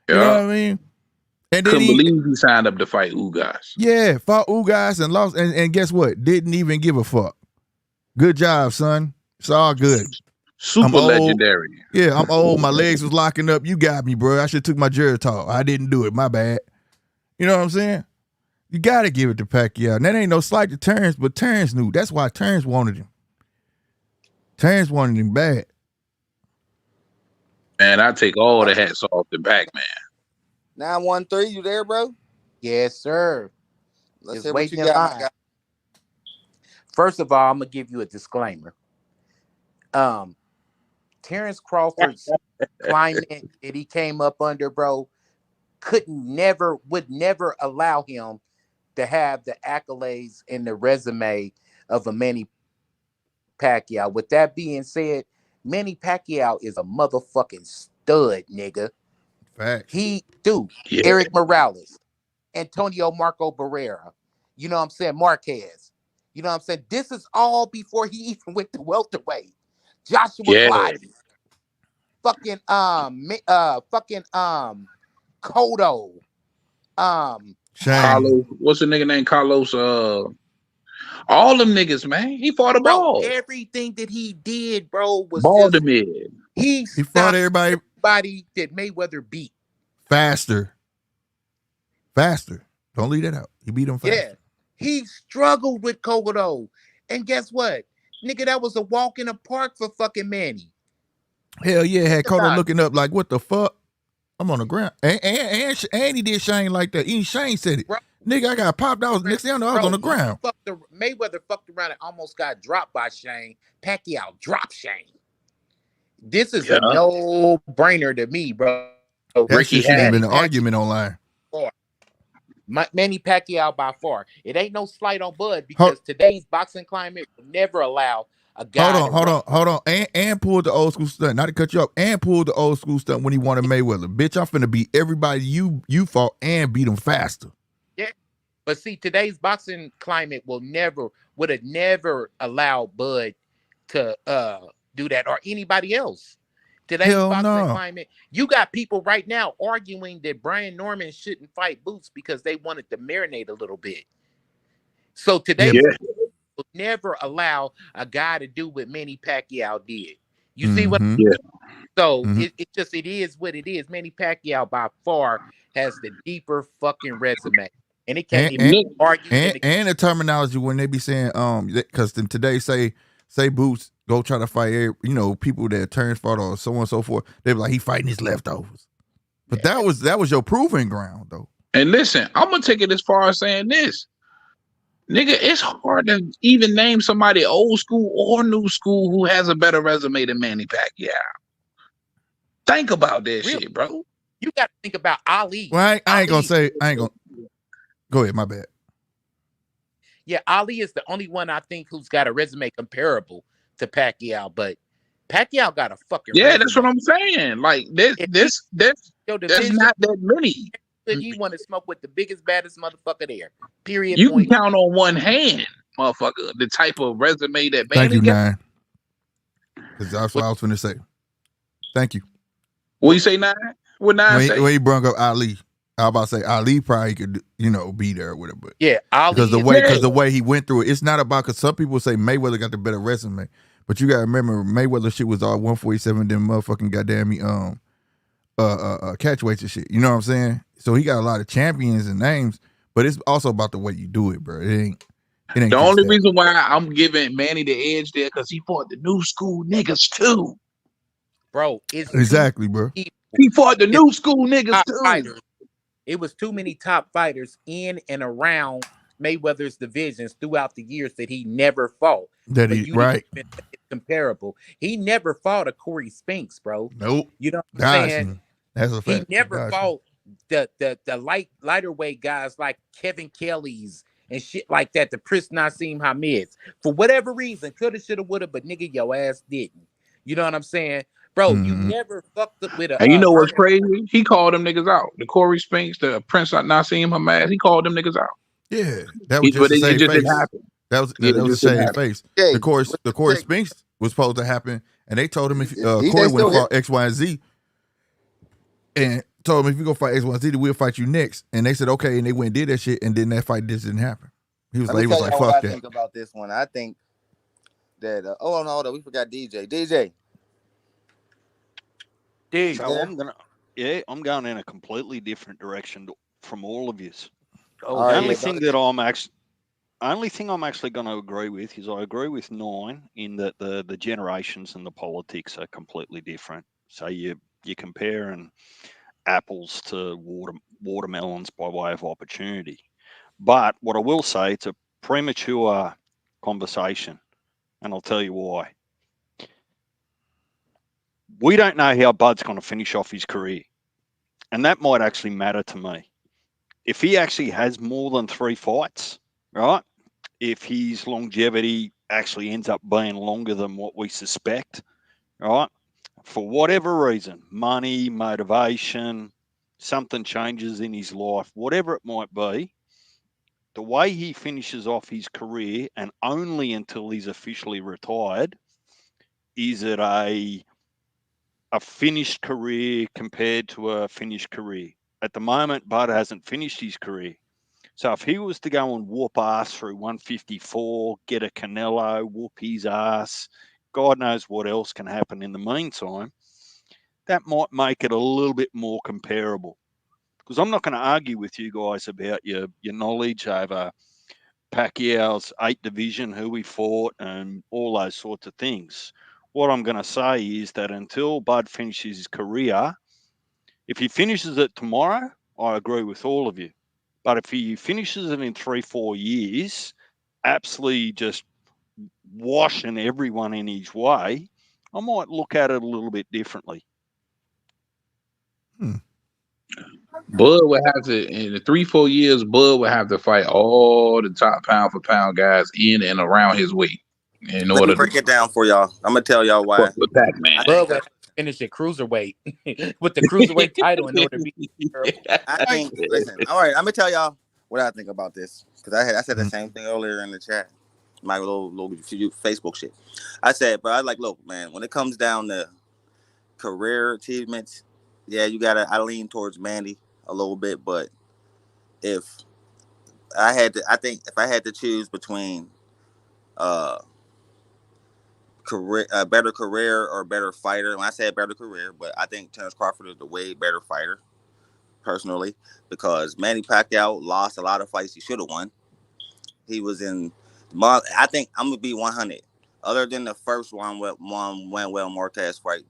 You know what I mean? And then couldn't believe he signed up to fight Ugas. Yeah, fought Ugas and lost. And guess what? Didn't even give a fuck. Good job, son. It's all good. Super legendary. Yeah, I'm old. My legs was locking up. You got me, bro. I should have took my Geritol. I didn't do it. My bad. You know what I'm saying? You got to give it to Pacquiao. And that ain't no slight to Terrence, but Terrence knew. That's why Terrence wanted him. Terrence wanted him bad. Man, I take all the hats off to Pac-Man. 913, you there, bro? Yes, sir. Let's Just hear what waiting you in got. line. First of all, I'm gonna give you a disclaimer. Terrence Crawford's climate that he came up under, bro, would never allow him to have the accolades and the resume of a Manny Pacquiao. With that being said, Manny Pacquiao is a motherfucking stud, nigga. Facts. Eric Morales, Antonio Marco Barrera, you know what I'm saying, Marquez. You know what I'm saying? This is all before he even went to welterweight. Joshua Clottey. Fucking Cotto. Carlos, what's the nigga named Carlos? All them niggas, man. He fought them all. Everything that he did, bro, was Baltimore. He fought everybody that Mayweather beat. Faster. Don't leave that out. He beat him faster. Yeah. He struggled with Cotto. And guess what? Nigga, that was a walk in the park for fucking Manny. Hell yeah, had Cotto looking up like, what the fuck? I'm on the ground. And he did Shane like that. Even Shane said it. Bro, nigga, I got popped. Next thing I know, I was on the ground. Mayweather fucked around and almost got dropped by Shane. Pacquiao dropped Shane. This is a no-brainer to me, bro. That shit should have been an argument online. Manny Pacquiao by far. It ain't no slight on Bud because today's boxing climate will never allow a guy. Hold on. And pulled the old school stunt. Not to cut you up. And pulled the old school stunt when he wanted Mayweather. Bitch, I'm finna beat everybody you fought and beat them faster. Yeah. But see, today's boxing climate would have never allowed Bud to do that or anybody else. Today's boxing climate, you got people right now arguing that Brian Norman shouldn't fight Boots because they wanted to marinate a little bit. So today will never allow a guy to do what Manny Pacquiao did. You see what? So it is what it is. Manny Pacquiao by far has the deeper fucking resume, and it can't even argue. And the terminology when they be saying because today say Boots go try to fight people that Terrence fought or so on and so forth. They be like he fighting his leftovers, but that was your proving ground though. And listen, I'm gonna take it as far as saying this. Nigga, it's hard to even name somebody old school or new school who has a better resume than Manny Pacquiao. Think about that shit, bro. You got to think about Ali. Well, I ain't gonna say. Go Go ahead, my bad. Yeah, Ali is the only one I think who's got a resume comparable to Pacquiao, but Pacquiao got a fucking Yeah, resume. that's what I'm saying. Like If there's your there's division, not that many. he want to smoke with the biggest, baddest motherfucker there. Period. You can Point. count on one hand, motherfucker, the type of resume that Thank Manny you, got. Nine. Because that's what I was going to say. Thank you. What you say, Nine? What Nine say? When he brought up Ali, I was about to say Ali probably could, be there with it, but Yeah, Ali because is the way he went through it, it's not about, because some people say Mayweather got the better resume, but you got to remember Mayweather shit was all 147, then motherfucking goddamn me catch weights and shit. You know what I'm saying? So he got a lot of champions and names, but it's also about the way you do it, bro. It ain't. The only reason why I'm giving Manny the edge there because he fought the new school niggas too. bro. It's exactly, bro. He fought the new school niggas too. Fighters. It was too many top fighters in and around Mayweather's divisions throughout the years that he never fought. That he right. Comparable. He never fought a Corey Spinks, bro. Nope. You know what I'm saying? That's a fact. He never fought the lighter weight guys like Kevin Kelly's and shit like that, the Prince Nassim Hamed's. For whatever reason, coulda, shoulda, woulda, but nigga, your ass didn't. You know what I'm saying? Bro, you never fucked up with a... And you know what's crazy? He called them niggas out. The Corey Spinks, the Prince Nassim Hamed, he called them niggas out. Yeah. That was just it just didn't happen. That was a shame face. Yeah, the Corey Spinks was supposed to happen, and they told him if Corey went and fought X, Y, and Z, and told him if you go fight X, Y, and Z, we'll fight you next. And they said okay, and they went and did that shit, and then that fight just didn't happen. He was like, fuck that. I think about this one. I think that hold on, we forgot DJ. So I'm going in a completely different direction from all of you. The only thing I'm actually going to agree with is I agree with Nine in that the generations and the politics are completely different. So you're comparing apples to watermelons by way of opportunity. But what I will say, it's a premature conversation, and I'll tell you why. We don't know how Bud's going to finish off his career, and that might actually matter to me. If he actually has more than 3 fights, right? If his longevity actually ends up being longer than what we suspect, right? For whatever reason, money, motivation, something changes in his life, whatever it might be, the way he finishes off his career, and only until he's officially retired, is it a finished career compared to a finished career. At the moment, Bud hasn't finished his career. So if he was to go and whoop ass through 154, get a Canelo, whoop his ass, God knows what else can happen in the meantime, that might make it a little bit more comparable. Because I'm not going to argue with you guys about your knowledge over Pacquiao's 8 division, who he fought, and all those sorts of things. What I'm going to say is that until Bud finishes his career, if he finishes it tomorrow, I agree with all of you. But if he finishes it in 3-4 years, absolutely just washing everyone in his way, I might look at it a little bit differently. Bud would have to, in the 3-4 years, Bud would have to fight all the top pound for pound guys in and around his weight. Let me break it down for y'all. I'm gonna tell y'all why. Bud would finish at cruiserweight with the cruiserweight title in order to be. I think. Listen, all right. I'm gonna tell y'all what I think about this because I said the same thing earlier in the chat, my little Facebook shit. I said, but I look, man. When it comes down to career achievements, yeah, I lean towards Manny a little bit, but if I had to choose between better career or better fighter. When I say better career, but I think Terence Crawford is the way better fighter, personally, because Manny Pacquiao lost a lot of fights he should have won. He was in. I think I'm gonna be 100. Other than the first one, Manuel Marquez fight,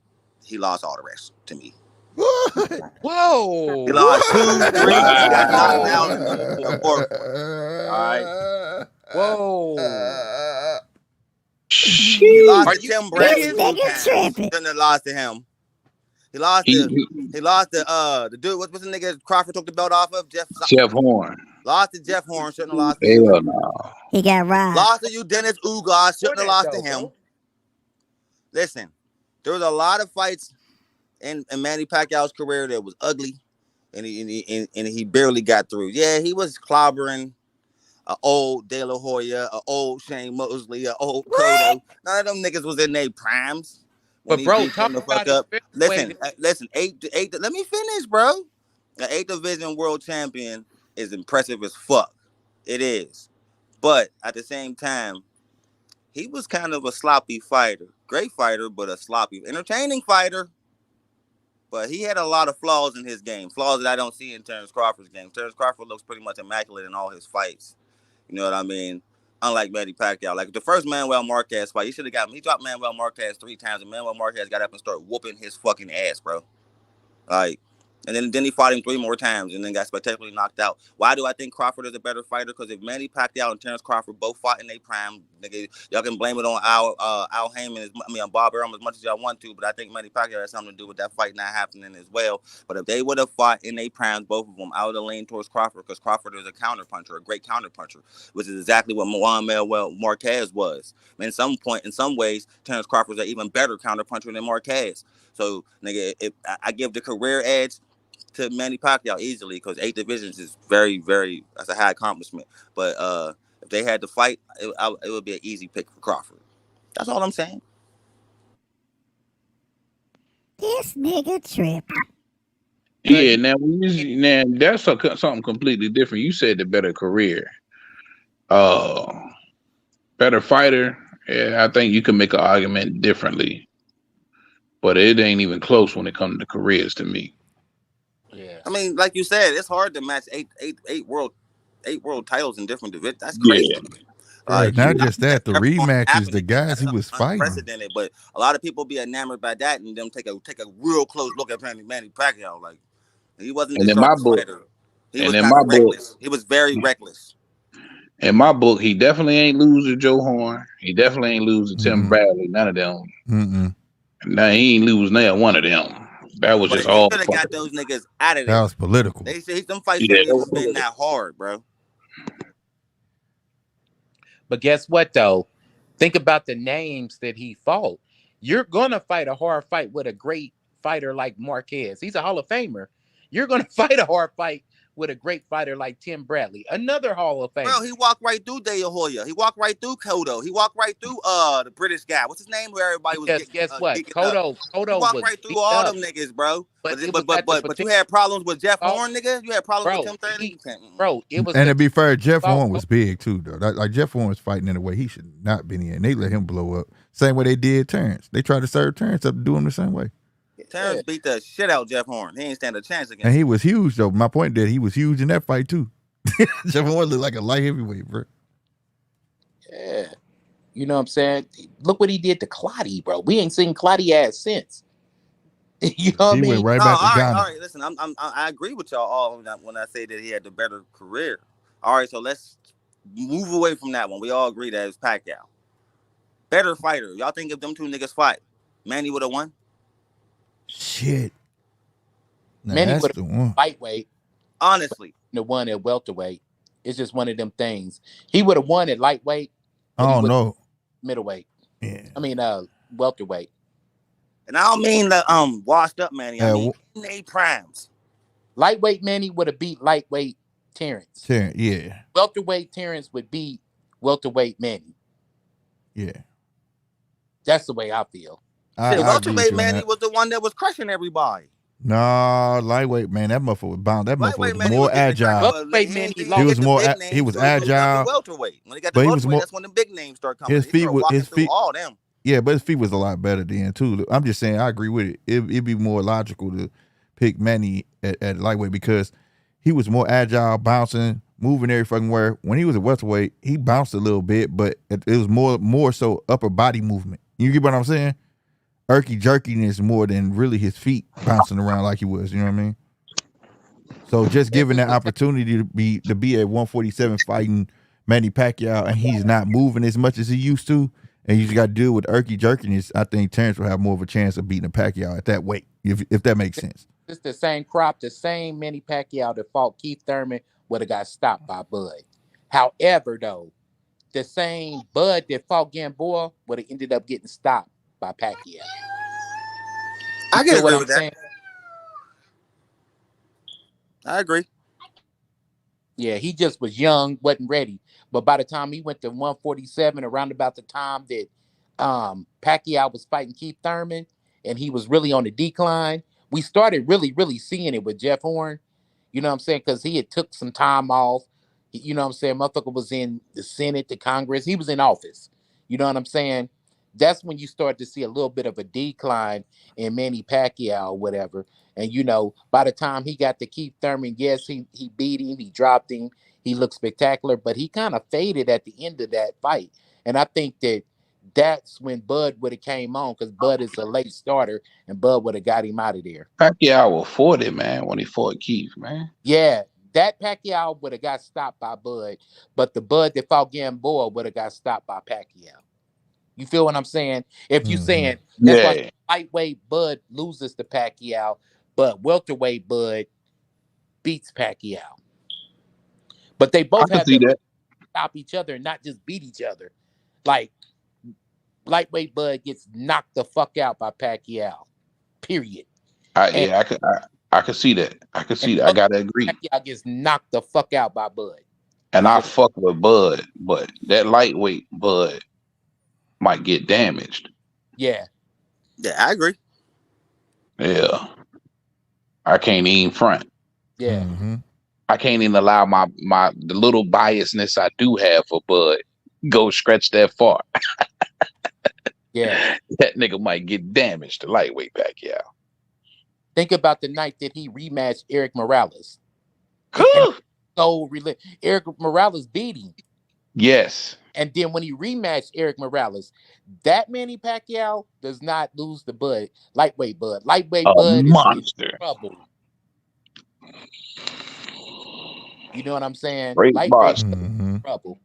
he lost all the rest to me. Whoa! He lost 2, 3. He got knocked out in the 4th one. All right. Whoa! He lost to Tim Bradley. Shouldn't have lost to him. He lost to the dude. What's the nigga Crawford took the belt off of? Jeff Horn. Lost to Jeff Horn, shouldn't have lost to Hell you. no. He got robbed. Lost to you, Dennis Ugas, shouldn't have lost to him. Bro. Listen, there was a lot of fights in Manny Pacquiao's career that was ugly, and he barely got through. Yeah, he was clobbering an old De La Hoya, an old Shane Mosley, an old Cotto. None of them niggas was in their primes. when But he bro, beat talk them the about fuck up. his Listen, eight. Let me finish, bro. The 8th division world champion is impressive as fuck. It is, but at the same time, he was kind of a sloppy fighter. Great fighter, but a sloppy, entertaining fighter. But he had a lot of flaws in his game. Flaws that I don't see in Terrence Crawford's game. Terrence Crawford looks pretty much immaculate in all his fights. You know what I mean? Unlike Manny Pacquiao. Like the first Manuel Marquez fight, he dropped Manuel Marquez 3 times, and Manuel Marquez got up and started whooping his fucking ass, bro. Like, and then he fought him 3 more times and then got spectacularly knocked out. Why do I think Crawford is a better fighter? Because if Manny Pacquiao and Terrence Crawford both fought in their prime, nigga, y'all can blame it on Al Heyman, Bob Arum as much as y'all want to, but I think Manny Pacquiao has something to do with that fight not happening as well. But if they would have fought in their primes, both of them, I would have leaned towards Crawford because Crawford is a counter puncher, a great counter puncher, which is exactly what Manuel Marquez was. In some ways, Terrence Crawford is an even better counter puncher than Marquez. So, nigga, I give the career edge to Manny Pacquiao easily because 8 divisions is very, very, that's a high accomplishment. But if they had to fight, it would be an easy pick for Crawford. That's all I'm saying. This nigga tripping. Yeah, now that's something completely different. You said the better career, better fighter. Yeah, I think you can make an argument differently, but it ain't even close when it comes to careers to me. Yeah, I mean, like you said, it's hard to match eight world titles in different divisions. That's crazy. Yeah. Not just that, the rematches, the guys he was fighting. Unprecedented, but a lot of people be enamored by that and them take a real close look at Manny Pacquiao. Like he wasn't the sharpest fighter. He was kind of reckless. He was very reckless. In my book, he definitely ain't lose to Joe Horn. He definitely ain't lose to Tim Bradley. None of them. Now he ain't lose now one of them. That was just all. Should have got those niggas out of there. That was political. They say some fights shouldn't even been that hard, bro. But guess what, though? Think about the names that he fought. You're going to fight a hard fight with a great fighter like Marquez. He's a Hall of Famer. You're going to fight a hard fight with a great fighter like Tim Bradley, another Hall of Famer. Bro, he walked right through De La Hoya. He walked right through Cotto. He walked right through the British guy. What's his name? Where everybody was guess what? Cotto walked right through all them niggas, bro. But you had problems with Jeff Horn, nigga. You had problems with Tim 30. Bro, it was. And to be fair, Jeff Horn was big too, though. Like Jeff Horn was fighting in a way he should not been in. They let him blow up. Same way they did Terrence. They tried to serve Terrence up to do him the same way. Terrence beat the shit out of Jeff Horn. He ain't stand a chance against him. And he was huge, though. My point that he was huge in that fight, too. Jeff Horn looked like a light heavyweight, bro. Yeah. You know what I'm saying? Look what he did to Clottey, bro. We ain't seen Clottey ass since. You know what I mean? Went right back to Ghana. All right, listen, I agree with y'all all when I say that he had the better career. All right, so let's move away from that one. We all agree that it's Pacquiao. Better fighter. Y'all think if them two niggas fight, Manny would have won? Shit. Now, Manny that's would the one. Lightweight. Honestly. The one at welterweight. It's just one of them things. He would have won at lightweight. I don't know. Middleweight. Yeah. I mean, welterweight. And I don't mean the washed up Manny. I mean they primes. Lightweight Manny would have beat lightweight Terrence. Yeah. Welterweight Terrence would beat welterweight Manny. Yeah. That's the way I feel. Welterweight Manny was the one that was crushing everybody. No, lightweight, man, that motherfucker was bound. That motherfucker was more agile. He was more. He was agile. Welterweight. When he got the welterweight, that's when the big names start coming. His feet. All them. Yeah, but his feet was a lot better then too. I'm just saying, I agree with it. It'd be more logical to pick Manny at lightweight because he was more agile, bouncing, moving every fucking where. When he was at welterweight, he bounced a little bit, but it was more so upper body movement. You get what I'm saying? Irky jerkiness more than really his feet bouncing around like he was. You know what I mean? So just giving that opportunity to be at 147 fighting Manny Pacquiao and he's not moving as much as he used to, and you just got to deal with Irky jerkiness, I think Terrence will have more of a chance of beating a Pacquiao at that weight, if that makes sense. It's the same crop, the same Manny Pacquiao that fought Keith Thurman, would have got stopped by Bud. However, though, the same Bud that fought Gamboa would have ended up getting stopped by Pacquiao. I You can feel what agree I'm with that. saying? I agree. Yeah, he just was young, wasn't ready. But by the time he went to 147, around about the time that Pacquiao was fighting Keith Thurman and he was really on the decline, we started really seeing it with Jeff Horn. You know what I'm saying? Because he had took some time off. You know what I'm saying? Motherfucker was in the Senate, the Congress. He was in office. You know what I'm saying? That's when you start to see a little bit of a decline in Manny Pacquiao or whatever. And, you know, by the time he got to Keith Thurman, yes, he beat him, he dropped him, he looked spectacular, but he kind of faded at the end of that fight. And I think that's when Bud would have came on, because Bud is a late starter, and Bud would have got him out of there. Pacquiao was 40, man, when he fought Keith, man. Yeah, that Pacquiao would have got stopped by Bud, but the Bud that fought Gamboa would have got stopped by Pacquiao. You feel what I'm saying? If you saying that's why lightweight Bud loses to Pacquiao, but welterweight Bud beats Pacquiao. But they both have to stop each other and not just beat each other. Like lightweight Bud gets knocked the fuck out by Pacquiao. Period. I could see that. I could see that. I gotta agree. Pacquiao gets knocked the fuck out by Bud. And I fuck with Bud, but that lightweight Bud might get damaged. Yeah. Yeah, I agree. Yeah. I can't even front. Yeah. I can't even allow the little biasness I do have for Bud go stretch that far. Yeah. That nigga might get damaged, the lightweight Pacquiao. Think about the night that he rematched Eric Morales. Eric Morales beat him. Yes. And then when he rematched Eric Morales, that Manny Pacquiao does not lose the Bud, lightweight Bud. Lightweight Bud is in trouble. You know what I'm saying? Great lightweight boss. Trouble.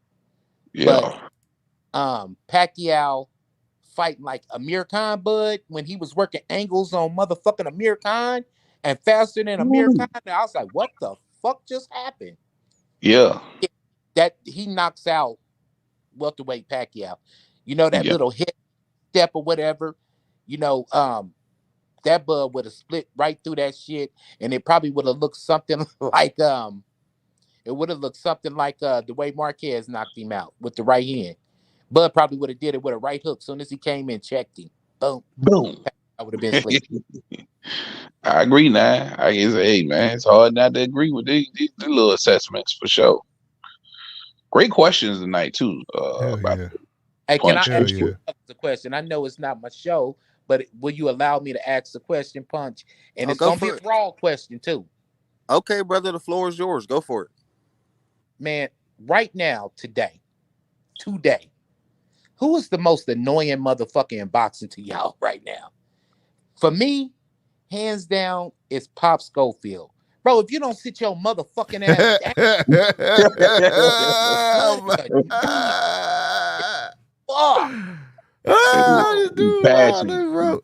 Yeah. But Pacquiao fighting like Amir Khan Bud when he was working angles on motherfucking Amir Khan and faster than Amir Khan. I was like, what the fuck just happened? Yeah. That he knocks out welterweight Pacquiao. You know, that little hit step or whatever, you know, that Bud would have split right through that shit, and it probably would have looked something like the way Marquez knocked him out with the right hand. Bud probably would have did it with a right hook. Soon as he came in, checked him. Boom. I would have been asleep. I agree now. I guess, hey man, it's hard not to agree with these little assessments for sure. Great questions tonight too. Hey, can I ask you a question? I know it's not my show, but will you allow me to ask the question, Punch? And it's gonna be a raw question too. Okay, brother, the floor is yours. Go for it. Man, right now, today, who is the most annoying motherfucker in boxing to y'all right now? For me, hands down, it's Pop Schofield. Bro, if you don't sit your motherfucking ass down.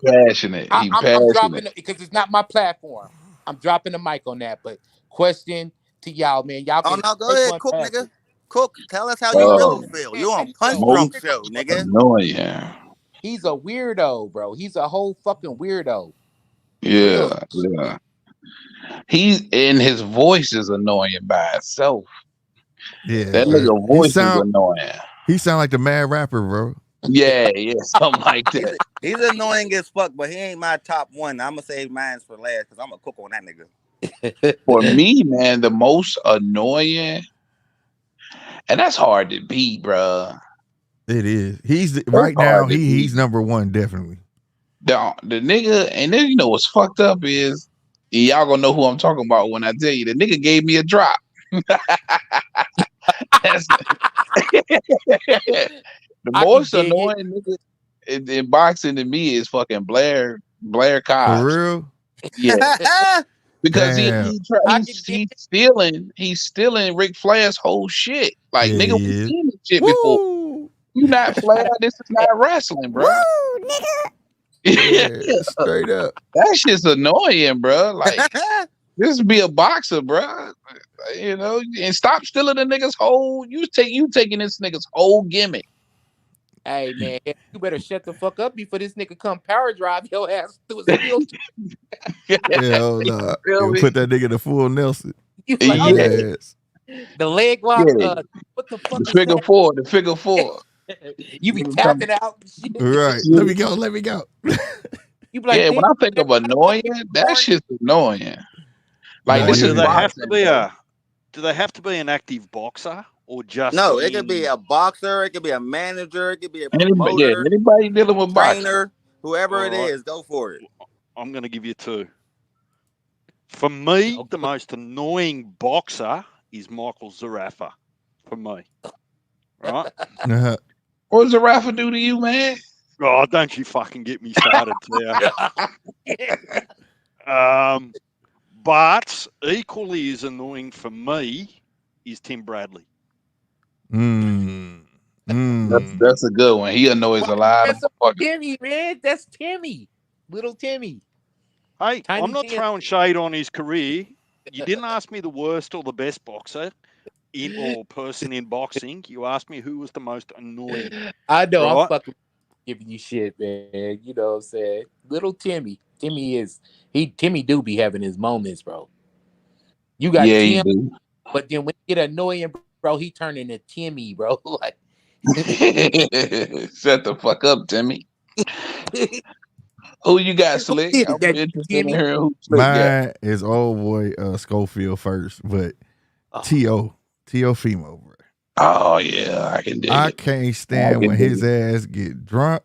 Passionate. I'm dropping it because it's not my platform. I'm dropping the mic on that. But question to y'all, man. Y'all can go ahead, Cook, nigga. Cook, tell us how you really feel. You on Punch Drunk Show, nigga. Annoying. He's a weirdo, bro. He's a whole fucking weirdo. Yeah. He's in his voice is annoying by itself. Yeah, that nigga voice is annoying. He sound like the mad rapper, bro. Yeah, something like that. He's annoying as fuck, but he ain't my top one. I'm gonna save mine for last because I'm gonna cook on that nigga. For me, man, the most annoying, and that's hard to beat, bro. It is. He's right now. He's number one, definitely. The nigga, and then you know what's fucked up is y'all gonna know who I'm talking about when I tell you. The nigga gave me a drop. The most annoying nigga in boxing to me is fucking Blair Koch. For real? Yeah. Because he's stealing Ric Flair's whole shit. Like, nigga, we've seen this shit before. You not Flair, this is not wrestling, bro. Woo, nigga. Yeah, straight up. That shit's annoying, bro. Like, Just be a boxer, bro. You know, and stop stealing the nigga's whole. You taking this nigga's whole gimmick. Hey man, you better shut the fuck up before this nigga come power drive your ass through a steel. Yeah, oh, nah. Really? Put that nigga in the full Nelson. You like, oh, Yeah. that Yes. the leg lock. Yeah. What the fuck The is figure that? four. The figure four. You be tapping out. And shit. Right. Let me go. Let me go. You be like, Yeah, damn, when I think of everybody annoying, fucking that born- shit's annoying. Like Nah, this you Do is they ain't- have to boxing, be bro. do they have to be an active boxer or just No, it could be in- a boxer, it could be a manager, it could be a Anybody, yeah, promoter, anybody dealing with boxing. trainer, whoever it Alright. is, go for it. I'm going to give you two. For me, Okay. the most annoying boxer is Michael Zarafa. For me, right? Uh-huh. What does the Rafa do to you, man? Oh, don't you fucking get me started there. But equally as annoying for me is Tim Bradley. That's a good one. He annoys a lot of That's fuckers. Timmy, man. That's Timmy, little Timmy. Hey, Tiny I'm not Tim. throwing shade on his career. You didn't ask me the worst or the best boxer or person in boxing. You asked me who was the most annoying. I know I'm Right. fucking giving you shit, man. You know what I'm saying? Little Timmy. Timmy do be having his moments, bro. You got Yeah, he Tim, do. but then when he get annoying, bro, he turn into Timmy, bro. Like Shut the fuck up, Timmy. Who you got, Slick? is I'm that, interested in Timmy? hearing who Slick got. Mine is old boy Schofield first, but Oh. T.O. Fimo, bro. Oh yeah, I can dig I it. can't stand can when dig his ass get drunk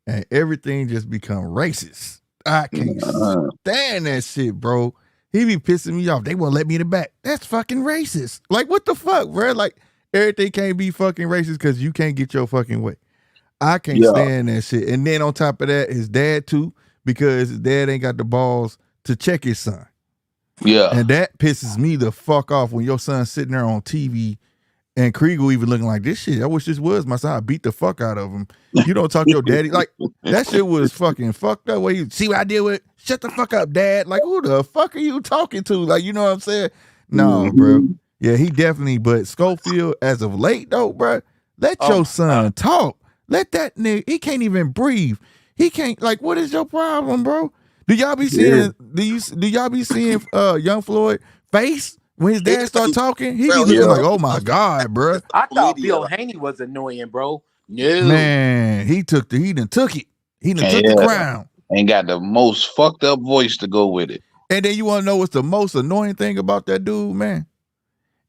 and everything just become racist. I can't Uh-huh. stand that shit, bro. He be pissing me off. They won't let me in the back. That's fucking racist. Like, what the fuck, bro? Like, everything can't be fucking racist because you can't get your fucking way. I can't Yeah. stand that shit. And then on top of that, his dad too, because his dad ain't got the balls to check his son. Yeah. And that pisses me the fuck off when your son's sitting there on TV and Kriegel even looking like this shit. I wish this was my son. I beat the fuck out of him. You don't talk to your daddy. Like, that shit was fucking fucked up. Where you see what I did with it? Shut the fuck up, dad. Like, who the fuck are you talking to? Like, you know what I'm saying? No, bro. Yeah, he definitely, but Schofield, as of late though, bro, let Oh, your son talk. Let that nigga, he can't even breathe. He can't, like, what is your problem, bro? Do y'all be seeing, do y'all be seeing Young Floyd face? When his dad start talking, he be Bro, looking yeah. like, oh my God, bro. I thought Media, Bill like- Haney was annoying, bro. No. Man, he done took it. He done took the Yeah. crown. And got the most fucked up voice to go with it. And then you want to know what's the most annoying thing about that dude, man?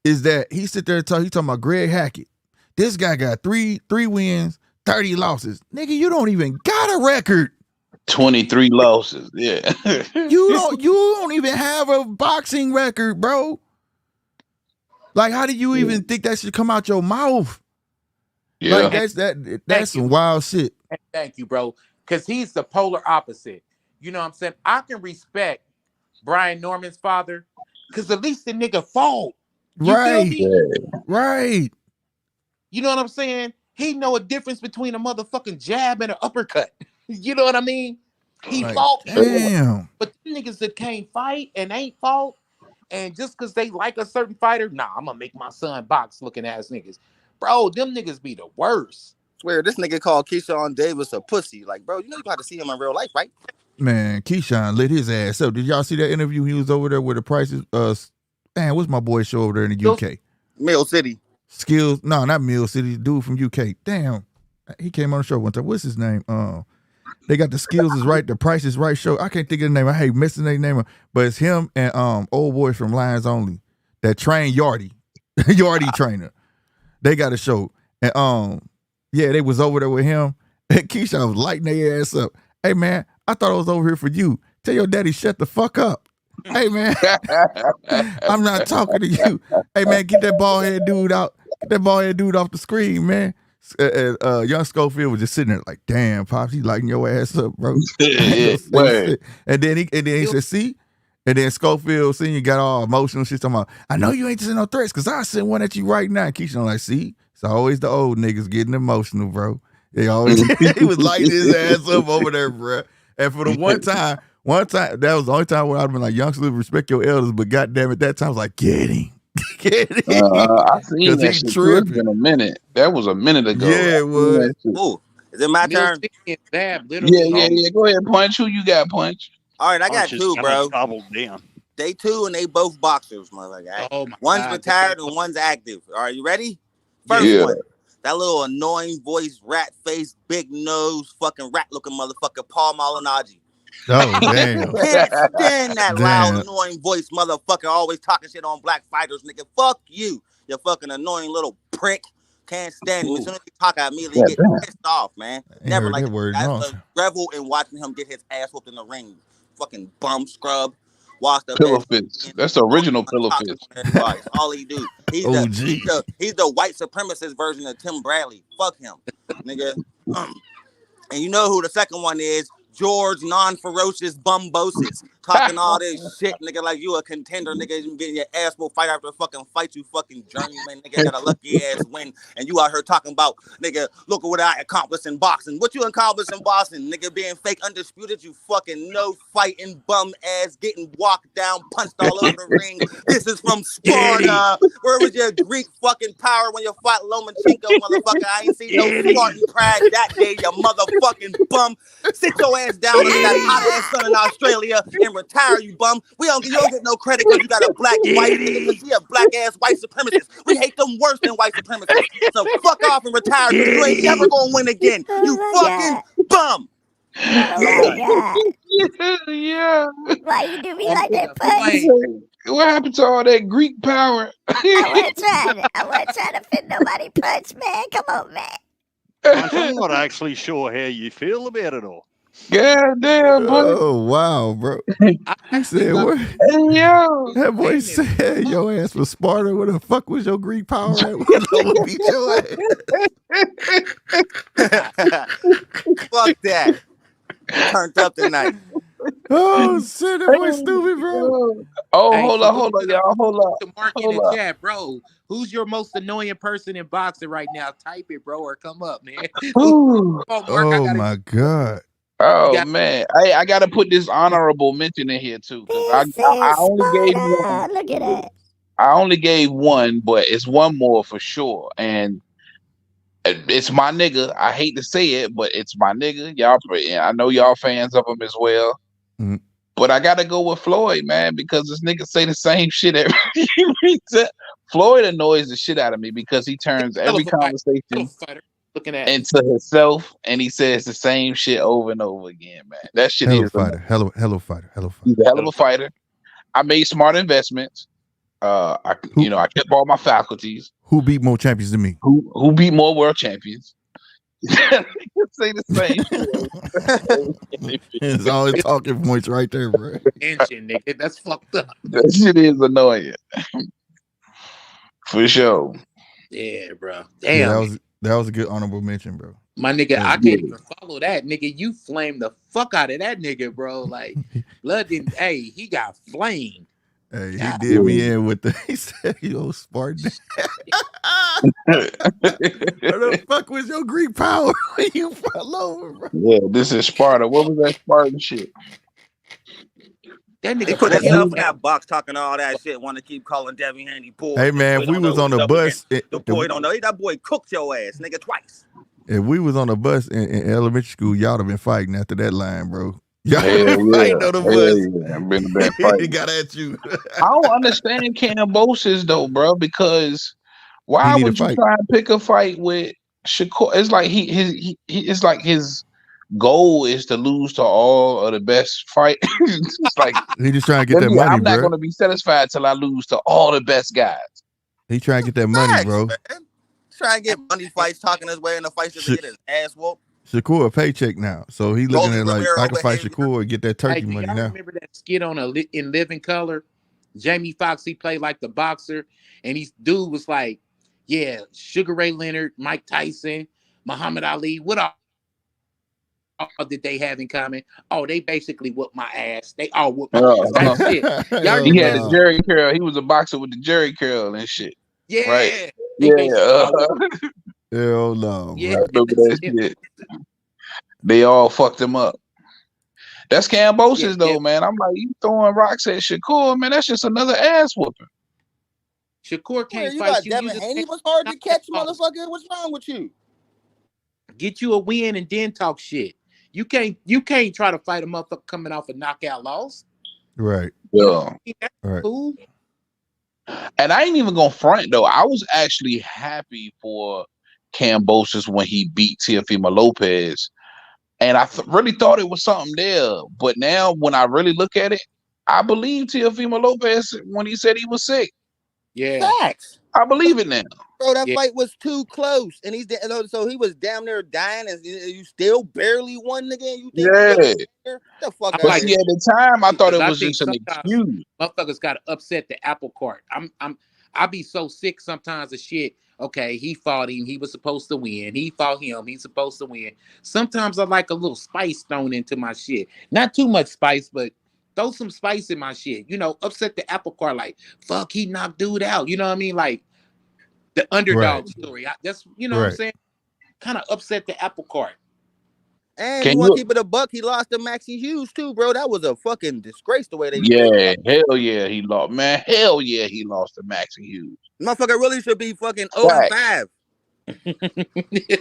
Is that he sit there and he talking about Greg Hackett. This guy got three wins, 30 losses. Nigga, you don't even got a record. 23 losses. Yeah. You don't even have a boxing record, bro. Like, how do you even think that should come out your mouth? Yeah. Like, that's some wild shit. Thank you, bro. Because he's the polar opposite. You know what I'm saying? I can respect Brian Norman's father because at least the nigga fought. You feel Right. me? Right. You know what I'm saying? He know a difference between a motherfucking jab and an uppercut. You know what I mean? He Like, fought, damn. but the niggas that can't fight and ain't fought, and just because they like a certain fighter, nah, I'm gonna make my son box looking ass niggas. Bro, them niggas be the worst. Swear, this nigga called Keyshawn Davis a pussy. Like, bro, you know you got to see him in real life, right? Man, Keyshawn lit his ass up. Did y'all see that interview? He was over there with the prices. Man, what's my boy show over there in the UK? Mill City. Skills. No, not Mill City. Dude from UK. Damn. He came on the show one time. What's his name? They got the Skills is Right, the Price is Right show. I can't think of the name. I hate missing their name. But it's him and old boy from Lions Only that train Yardy. Yardy trainer. They got a show. And yeah, they was over there with him. And Keyshawn was lighting their ass up. Hey man, I thought I was over here for you. Tell your daddy shut the fuck up. Hey man, I'm not talking to you. Hey man, get that bald head dude out. Get that bald head dude off the screen, man. Young Schofield was just sitting there like, damn, Pops, he lighting your ass up, bro. Word. And then he said, see? And then Schofield Senior got all emotional shit talking about, I know you ain't sending no threats because I send one at you right now. Keyshawn like, see? It's always the old niggas getting emotional, bro. They always he was lighting his ass up over there, bro. And for the one time One time, that was the only time where I'd been like, youngsters, respect your elders, but goddamn it, that time I was like, get him. Get him. I seen 'Cause that he shit too. It's tripping. been a minute. That was a minute ago. Yeah, it was. Ooh, is it my turn? Milton and Bab literally. Yeah. Go ahead, Punch. Who you got, Punch? All right, I I'm got just two, gonna bro. double down. They two and they both boxers, motherfucker. Oh my One's God. retired and one's active. All right, you ready? First Yeah. one. That little annoying voice, rat face, big nose, fucking rat looking motherfucker, Paul Malignaggi. Oh, damn. Can't stand that Damn. loud, annoying voice, motherfucker. Always talking shit on black fighters, nigga. Fuck you, you fucking annoying little prick. Can't stand him. As soon as he talk, I immediately get pissed off, man. Ain't Never heard like that word. I No. revel in watching him get his ass whooped in the ring. Fucking bum scrub. Washed up Pillow ass. Fist. That's the original Pillow Talking Fist. on everybody. That's all he do. He's OG. the white supremacist version of Tim Bradley. Fuck him, nigga. And you know who the second one is? George non-ferocious bumbosis. Talking all this shit, nigga, like you a contender, nigga. You getting your ass will fight after a fucking fight, you fucking journeyman, nigga. Got a lucky ass win. And you out here talking about, nigga, look at what I accomplished in boxing. What you accomplished in boxing, nigga, being fake undisputed, you fucking no fighting bum ass, getting walked down, punched all over the ring. This is from Sparta. Where was your Greek fucking power when you fought Lomachenko, motherfucker? I ain't seen no Spartan pride that day, you motherfucking bum. Sit your ass down under that hot ass sun in Australia and retire, you bum. You don't get no credit because you got a black white nigga, because he a black ass white supremacist. We hate them worse than white supremacists. So fuck off and retire because you ain't never gonna win again. You fucking bum. Oh my Yeah. God. Why you do me like that, Wait. Punch? What happened to all that Greek power? I wasn't trying to fit nobody, Punch, man. Come on, man. Punch, I'm not actually sure how you feel about it all. God damn, boy. Oh, wow, bro. He said, what? Yo. That boy said, your ass was Sparta. Where the fuck was your Greek power at? I would beat your ass. Fuck that. Turned up tonight. Oh, shit. That boy stupid, bro. Oh, Hey, hold so on, y'all. Hold up. to Mark in Hold the up. chat, bro. Who's your most annoying person in boxing right now? Type it, bro, or come up, man. Ooh. Oh, Mark, I Oh, gotta my God. Oh got- man, I gotta put this honorable mention in here too, because This I is only gave one. Sparta. Look at that. I only gave one, but it's one more for sure, and it's my nigga. I hate to say it, but it's my nigga. Y'all, I know y'all fans of him as well. Mhm. But I gotta go with Floyd, man, because this nigga say the same shit every time. Floyd annoys the shit out of me because he turns every conversation looking at into himself, and he says the same shit over and over again, man. That shit Hell of a is fighter. Hell of a fighter. Hell of a He's fighter. a hell of a fighter. I made smart investments. I kept all my faculties. Who beat more champions than me? Who beat more world champions? Say the same. It's all the talking points right there, bro. engine, nigga. That's fucked up. That shit is annoying. For sure. Yeah, bro. Yeah, Damn. that was a good honorable mention, bro. My nigga, Yeah. I can't even follow that nigga. You flamed the fuck out of that nigga, bro. Like, blood didn't. Hey, he got flamed. Hey, he God. did me in with the. He said, "Yo, Spartan." Where the fuck was your Greek power when you fell over, bro? Yeah, this is Sparta. What was that Spartan shit? That He nigga put flamed himself in out. that box talking all that shit, want to keep calling Debbie Handy poor. Hey man, if we was on the bus, The boy don't know. That boy cooked your ass, nigga, twice. if we was on the bus in elementary school, y'all have been fighting after that line, bro. Y'all Hell been fighting on the bus. yeah. Been He fighting. got at you. I don't understand Cambosis though, bro, because why He need a would you fight. try and pick a fight with Shakur? It's like it's like his goal is to lose to all of the best fight. It's like He just trying to get that money, I'm not bro. gonna be satisfied till I lose to all the best guys. He trying to get that money, Facts, bro. man. Trying to get money fights, talking his way in the fights just to get his ass whooped. Shakur a paycheck now, so he looking Rolly at like Romero I can fight behavior. Shakur and get that Hey, turkey do money y'all now. remember that skit on in Living Color? Jamie Foxx, he played like the boxer, and he dude was like, "Yeah, Sugar Ray Leonard, Mike Tyson, Muhammad Ali. What all did they have in common? Oh, they basically whooped my ass. They all whooped my ass. That's it. Y'all He had remember a Jerry curl. He was a boxer with the Jerry curl and shit. Yeah, Right. They basically all Yeah. whooped- Hell no, yeah. bro. I remember that shit. They all fucked him up. That's Cambosis Yeah, though, man. I'm like, you throwing rocks at Shakur, man. That's just another ass whooping. Shakur Where can't you fight got you. You Devin just Haney can't was hard to knock that catch, loss. motherfucker. What's wrong with you? Get you a win and then talk shit. You can't try to fight a motherfucker coming off a knockout loss. Right. Yeah. That's Right. cool. And I ain't even gonna front though. I was actually happy for Cambosis when he beat Teofimo Lopez, and I really thought it was something there. But now, when I really look at it, I believe Teofimo Lopez when he said he was sick. Yeah. Facts. I believe it now. Bro, that Yeah. fight was too close, and so he was damn near dying, and you still barely won, nigga. And you think Yeah. the fuck I out But like of see, here? at the time, I thought because it I was think just an sometimes excuse. motherfuckers got to upset the apple cart. I be so sick sometimes of shit. Okay, he fought him. He was supposed to win. He fought him. He's supposed to win. Sometimes I like a little spice thrown into my shit. Not too much spice, but throw some spice in my shit. You know, upset the apple cart. Like, fuck, he knocked dude out. You know what I mean? Like the underdog story. That's, you know what I'm saying? Kind of upset the apple cart. And Can you want to you? keep it a buck? He lost to Maxie Hughes too, bro. That was a fucking disgrace the way they. Yeah, hell yeah, he lost. Man, hell yeah, he lost to Maxie Hughes. Motherfucker really should be fucking Right. 0-5.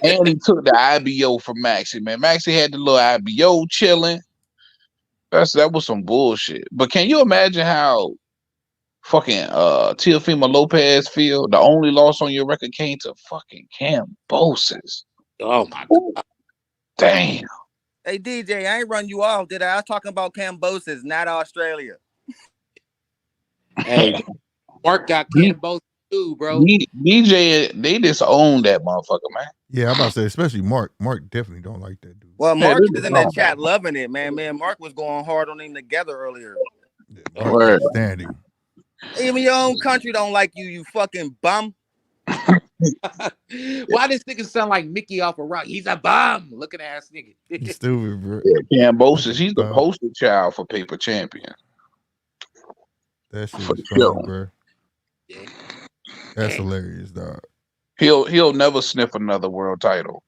And he took the IBO from Maxie, man. Maxie had the little IBO chilling. That was some bullshit. But can you imagine how fucking Teofimo Lopez feel? The only loss on your record came to fucking Cambosis. Oh my Ooh, God. damn. Hey DJ, I ain't run you off, did I? I was talking about Cambosis, not Australia. Hey, Mark got Cambosis too, bro. DJ, they disowned that motherfucker, man. Yeah, I'm about to say, especially Mark. Mark definitely don't like that dude. Well, Yeah, Mark they is in the disowned chat loving it, man. Man, Mark was going hard on him together earlier. Yeah, Oh, Mark word. can't stand him. Even your own country don't like you, you fucking bum. Why this nigga sound like Mickey off a rock? He's a bum looking ass nigga. You stupid, bro. Yeah, Cambosis, he's the poster child for Paper Champion. That shit For is sure. funny, bro. Yeah. That's hilarious, dog. He'll never sniff another world title.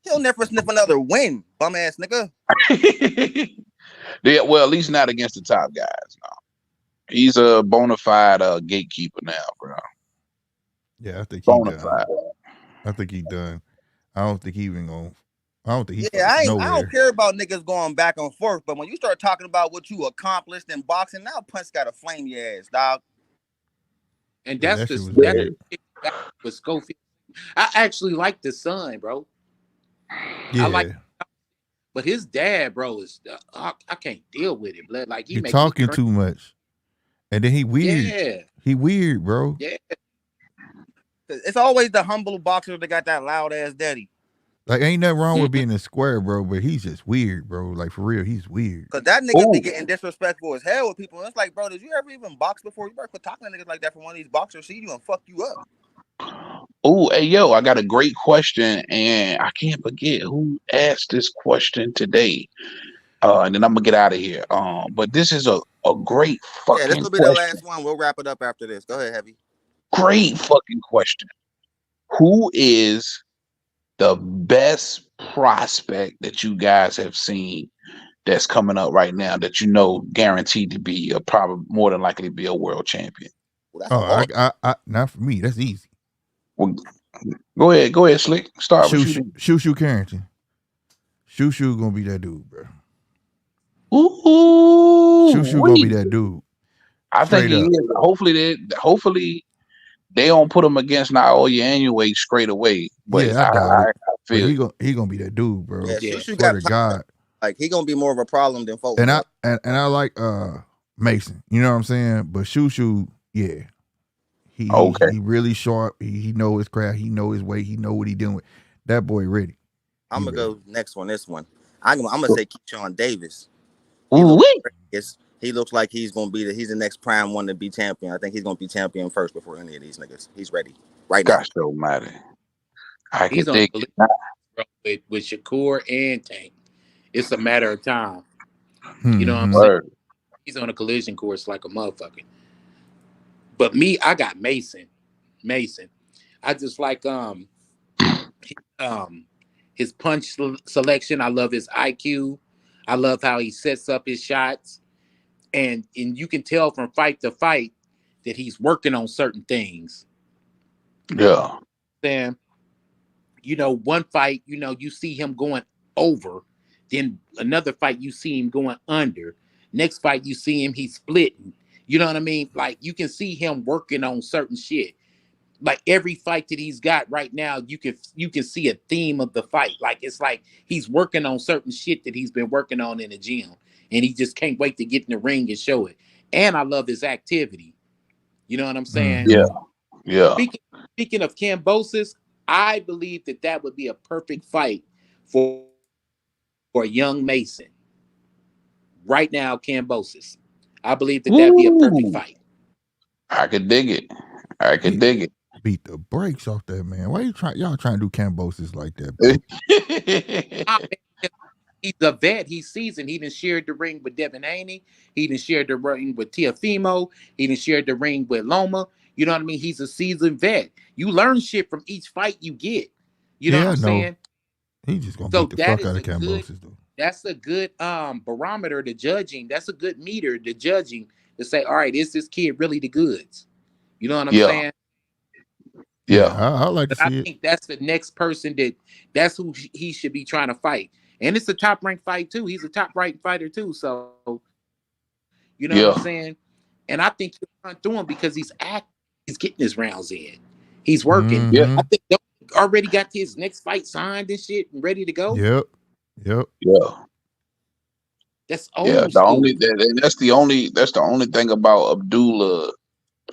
He'll never sniff another win, bum ass nigga. Yeah, well, at least not against the top guys. No, he's a bona fide gatekeeper now, bro. Yeah, I think he Bona done. fide. I think he done. I don't think he even gonna. I don't think he. Yeah, I nowhere. don't care about niggas going back and forth, but when you start talking about what you accomplished in boxing, now Punch got to flame your ass, dog. And Yeah, that's that shit was that's weird. with Schofield. I actually like the son, bro. Yeah, I like, but his dad, bro, is I can't deal with it, blood. Like he make talking me too much, and then he weird. Yeah, he weird, bro. yeah. It's always the humble boxer that got that loud ass daddy. Like, ain't nothing wrong with being a square, bro, but he's just weird, bro. Like, for real, he's weird. Cause that nigga be getting disrespectful as hell with people. It's like, bro, did you ever even box before? You better quit talking to niggas like that from one of these boxers see you and fuck you up. Oh, hey, yo, I got a great question, and I can't forget who asked this question today. And then I'm gonna get out of here. But this is a great fucking Yeah, this will be question. the last one. We'll wrap it up after this. Go ahead, Heavy. Great fucking question. Who is the best prospect that you guys have seen that's coming up right now that you know guaranteed to be probably more than likely to be a world champion? Well, I not for me. That's easy. Well, go ahead, Slick. Start with you. Shoo Carrington. Shoo gonna be that dude, bro. Ooh, Shoo gonna be that dude. I think he is. Hopefully they don't put him against Naoya anyway straight away. But yeah, I doubt it. feel But he gonna be that dude, bro. Yeah, Shoo Swear got to God. Like he gonna be more of a problem than folks. And I like Mason. You know what I'm saying? But Shoo, yeah. He really sharp. He know his craft. He know his way. He know what he doing. That boy ready. I'm gonna go next one. This one. I'm gonna say Keyshawn Davis. He looks like he's gonna be he's the next prime one to be champion. I think he's gonna be champion first before any of these niggas. He's ready right now. Gosh almighty. He's on with Shakur and Tank. It's a matter of time. You know what I'm saying? He's on a collision course like a motherfucker. But me, I got Mason. I just like his punch selection. I love his IQ. I love how he sets up his shots, and you can tell from fight to fight that he's working on certain things. Yeah. Then, one fight, you see him going over. Then another fight, you see him going under. Next fight, you see him, he's splitting. You know what I mean? Like, you can see him working on certain shit. Like every fight that he's got right now, you can see a theme of the fight. Like, it's like he's working on certain shit that he's been working on in the gym, and he just can't wait to get in the ring and show it. And I love his activity. You know what I'm saying? Yeah. Yeah. Speaking of Kambosos, I believe that would be a perfect fight for a young Mason. Right now, Kambosos. I believe that'd be a perfect fight. I could dig it. I could dig it. Beat the brakes off that man. Why y'all trying to do Kambosos like that, bro? He's a vet. He's seasoned. He done shared the ring with Devin Haney. He done shared the ring with Teofimo. He done shared the ring with Loma. You know what I mean? He's a seasoned vet. You learn shit from each fight you get. You know what I'm saying? He's just gonna beat the fuck out of Kambosos, though. That's a good barometer to judging. That's a good meter to judging to say, all right, is this kid really the goods? You know what I'm saying? Yeah, I like to see it. I think that's the next person that's who he should be trying to fight. And it's a top ranked fight too. He's a top ranked fighter too. So, you know what I'm saying? And I think he'll run through him because he's getting his rounds in. He's working. Yeah. I think they already got his next fight signed and shit and ready to go. Yep. Yeah. That's old. Yeah. That's the only thing about Abdullah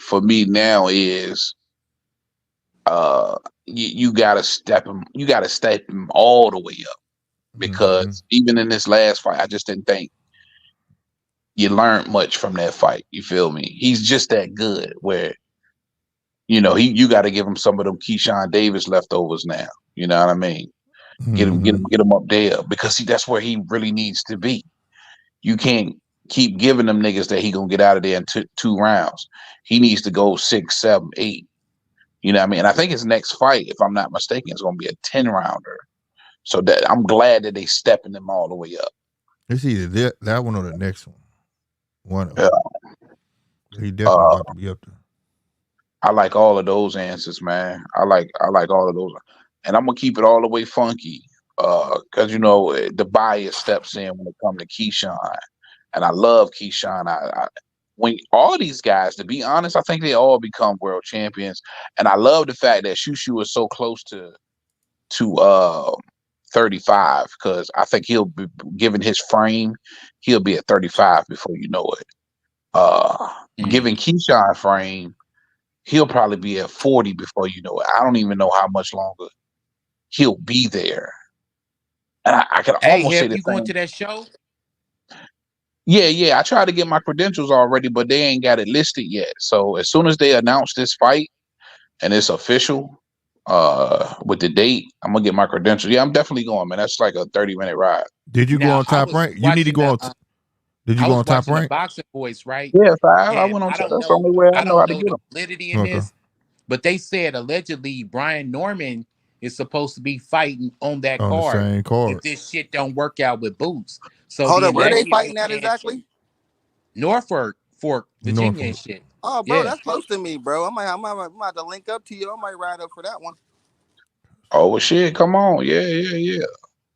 for me now is you gotta step him all the way up, because even in this last fight, I just didn't think you learned much from that fight. You feel me? He's just that good where, you got to give him some of them Keyshawn Davis leftovers now. You know what I mean? Get him up there, because that's where he really needs to be. You can't keep giving them niggas that he gonna get out of there in two rounds. He needs to go 6, 7, 8. You know what I mean? And I think his next fight, if I'm not mistaken, is going to be a 10-rounder. So that I'm glad that they stepping him all the way up. It's either that one or the next one. One of them. He definitely about to be up there. I like all of those answers, man. I like all of those. And I'm going to keep it all the way funky, because, the bias steps in when it comes to Keyshawn. And I love Keyshawn. When all these guys, to be honest, I think they all become world champions. And I love the fact that Shushu is so close to 35, because I think he'll be, given his frame, he'll be at 35 before you know it. Given Keyshawn frame, he'll probably be at 40 before you know it. I don't even know how much longer he'll be there. And I can almost say the you going to that show? Yeah. I tried to get my credentials already, but they ain't got it listed yet. So as soon as they announce this fight and it's official, with the date, I'm gonna get my credentials. Yeah, I'm definitely going, man. That's like a 30-minute ride. Did you go on Top Rank? You need to go on. Did you go on Top Rank? Boxing Voice, right? Yeah, I went on. That's the only way I know how to get them. Validity in this, but they said allegedly Brian Norman is supposed to be fighting on that card. The same card. If this shit don't work out with Boots. So hold up, where they fighting at exactly? Norfolk, Virginia and shit. Oh, bro, that's close to me, bro. I might have to link up to you. I might ride up for that one. Oh, well, shit, come on. Yeah.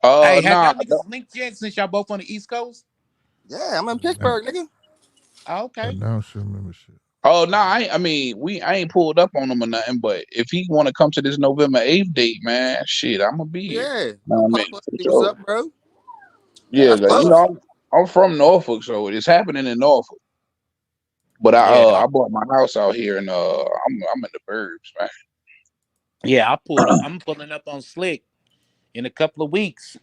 Hey, have y'all niggas linked yet since y'all both on the East Coast? Yeah, I'm in Pittsburgh, nigga. Oh, okay. Announcer membership. Oh, no, I ain't pulled up on him or nothing, but if he want to come to this November 8th date, man, shit, I'm going to be here. Yeah. What's up, bro? Yeah, I'm from Norfolk, so it's happening in Norfolk. But I bought my house out here, and I'm in the burbs, man. Yeah, I'm pulling up on Slick in a couple of weeks.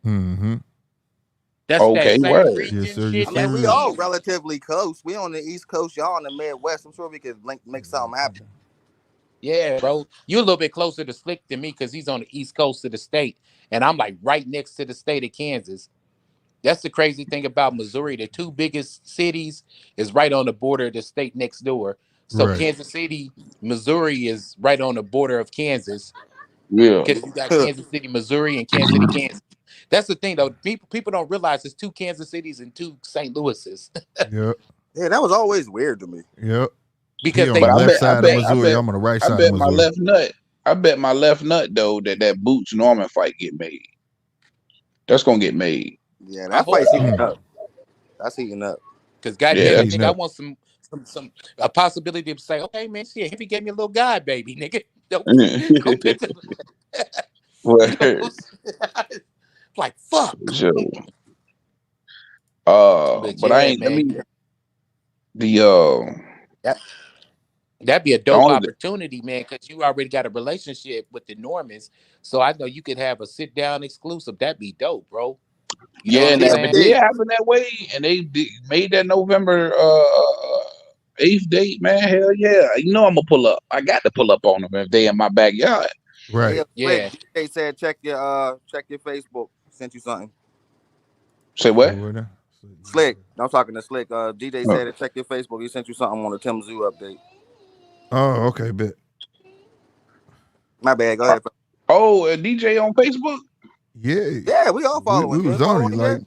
Mm-hmm. That's okay, that same region shit. I mean, we all relatively close. We on the East Coast, y'all on the Midwest. I'm sure we could make something happen. Yeah, bro. You're a little bit closer to Slick than me because he's on the East Coast of the state, and I'm like right next to the state of Kansas. That's the crazy thing about Missouri. The two biggest cities is right on the border of the state next door. So Kansas City, Missouri is right on the border of Kansas. Yeah. Because you got Kansas City, Missouri, and Kansas City, Kansas. That's the thing, though. People don't realize it's 2 Kansas Cities and 2 St. Louis's. Yep. Yeah, that was always weird to me. Yep. Because He on they the But I left bet, I side of bet, I Missouri. bet, I'm on the right I side bet of my Missouri. left nut. I bet my left nut though that Boots Norman fight get made. That's gonna get made. Yeah, I that hope fight's so. heating up. That's heating up. Because Yeah, goddamn, that's nigga, I want some a possibility to say, okay, man, shit, if he gave me a little guy, baby, nigga, don't put the, Word. like fuck. Sure. But But I yeah, ain't. Let man, me the that'd be a the dope only opportunity, man, because you already got a relationship with the Normans, so I know you could have a sit down exclusive. That'd be dope, bro. You know yeah, what I'm and if saying? it did happen that way, and they made that November 8th date, man, hell yeah, you know I'm gonna pull up. I got to pull up on them if they in my backyard. Right. Hey, Yeah. DJ said check your Facebook. Sent you something. Say what? Slick. I'm talking to Slick. DJ Oh. said check your Facebook. He sent you something on the Tim Zoo update. Oh, okay, bet. My bad. Go ahead. Oh, a DJ on Facebook? Yeah. Yeah, we all following. We You was ain't on following it. him Like, yet?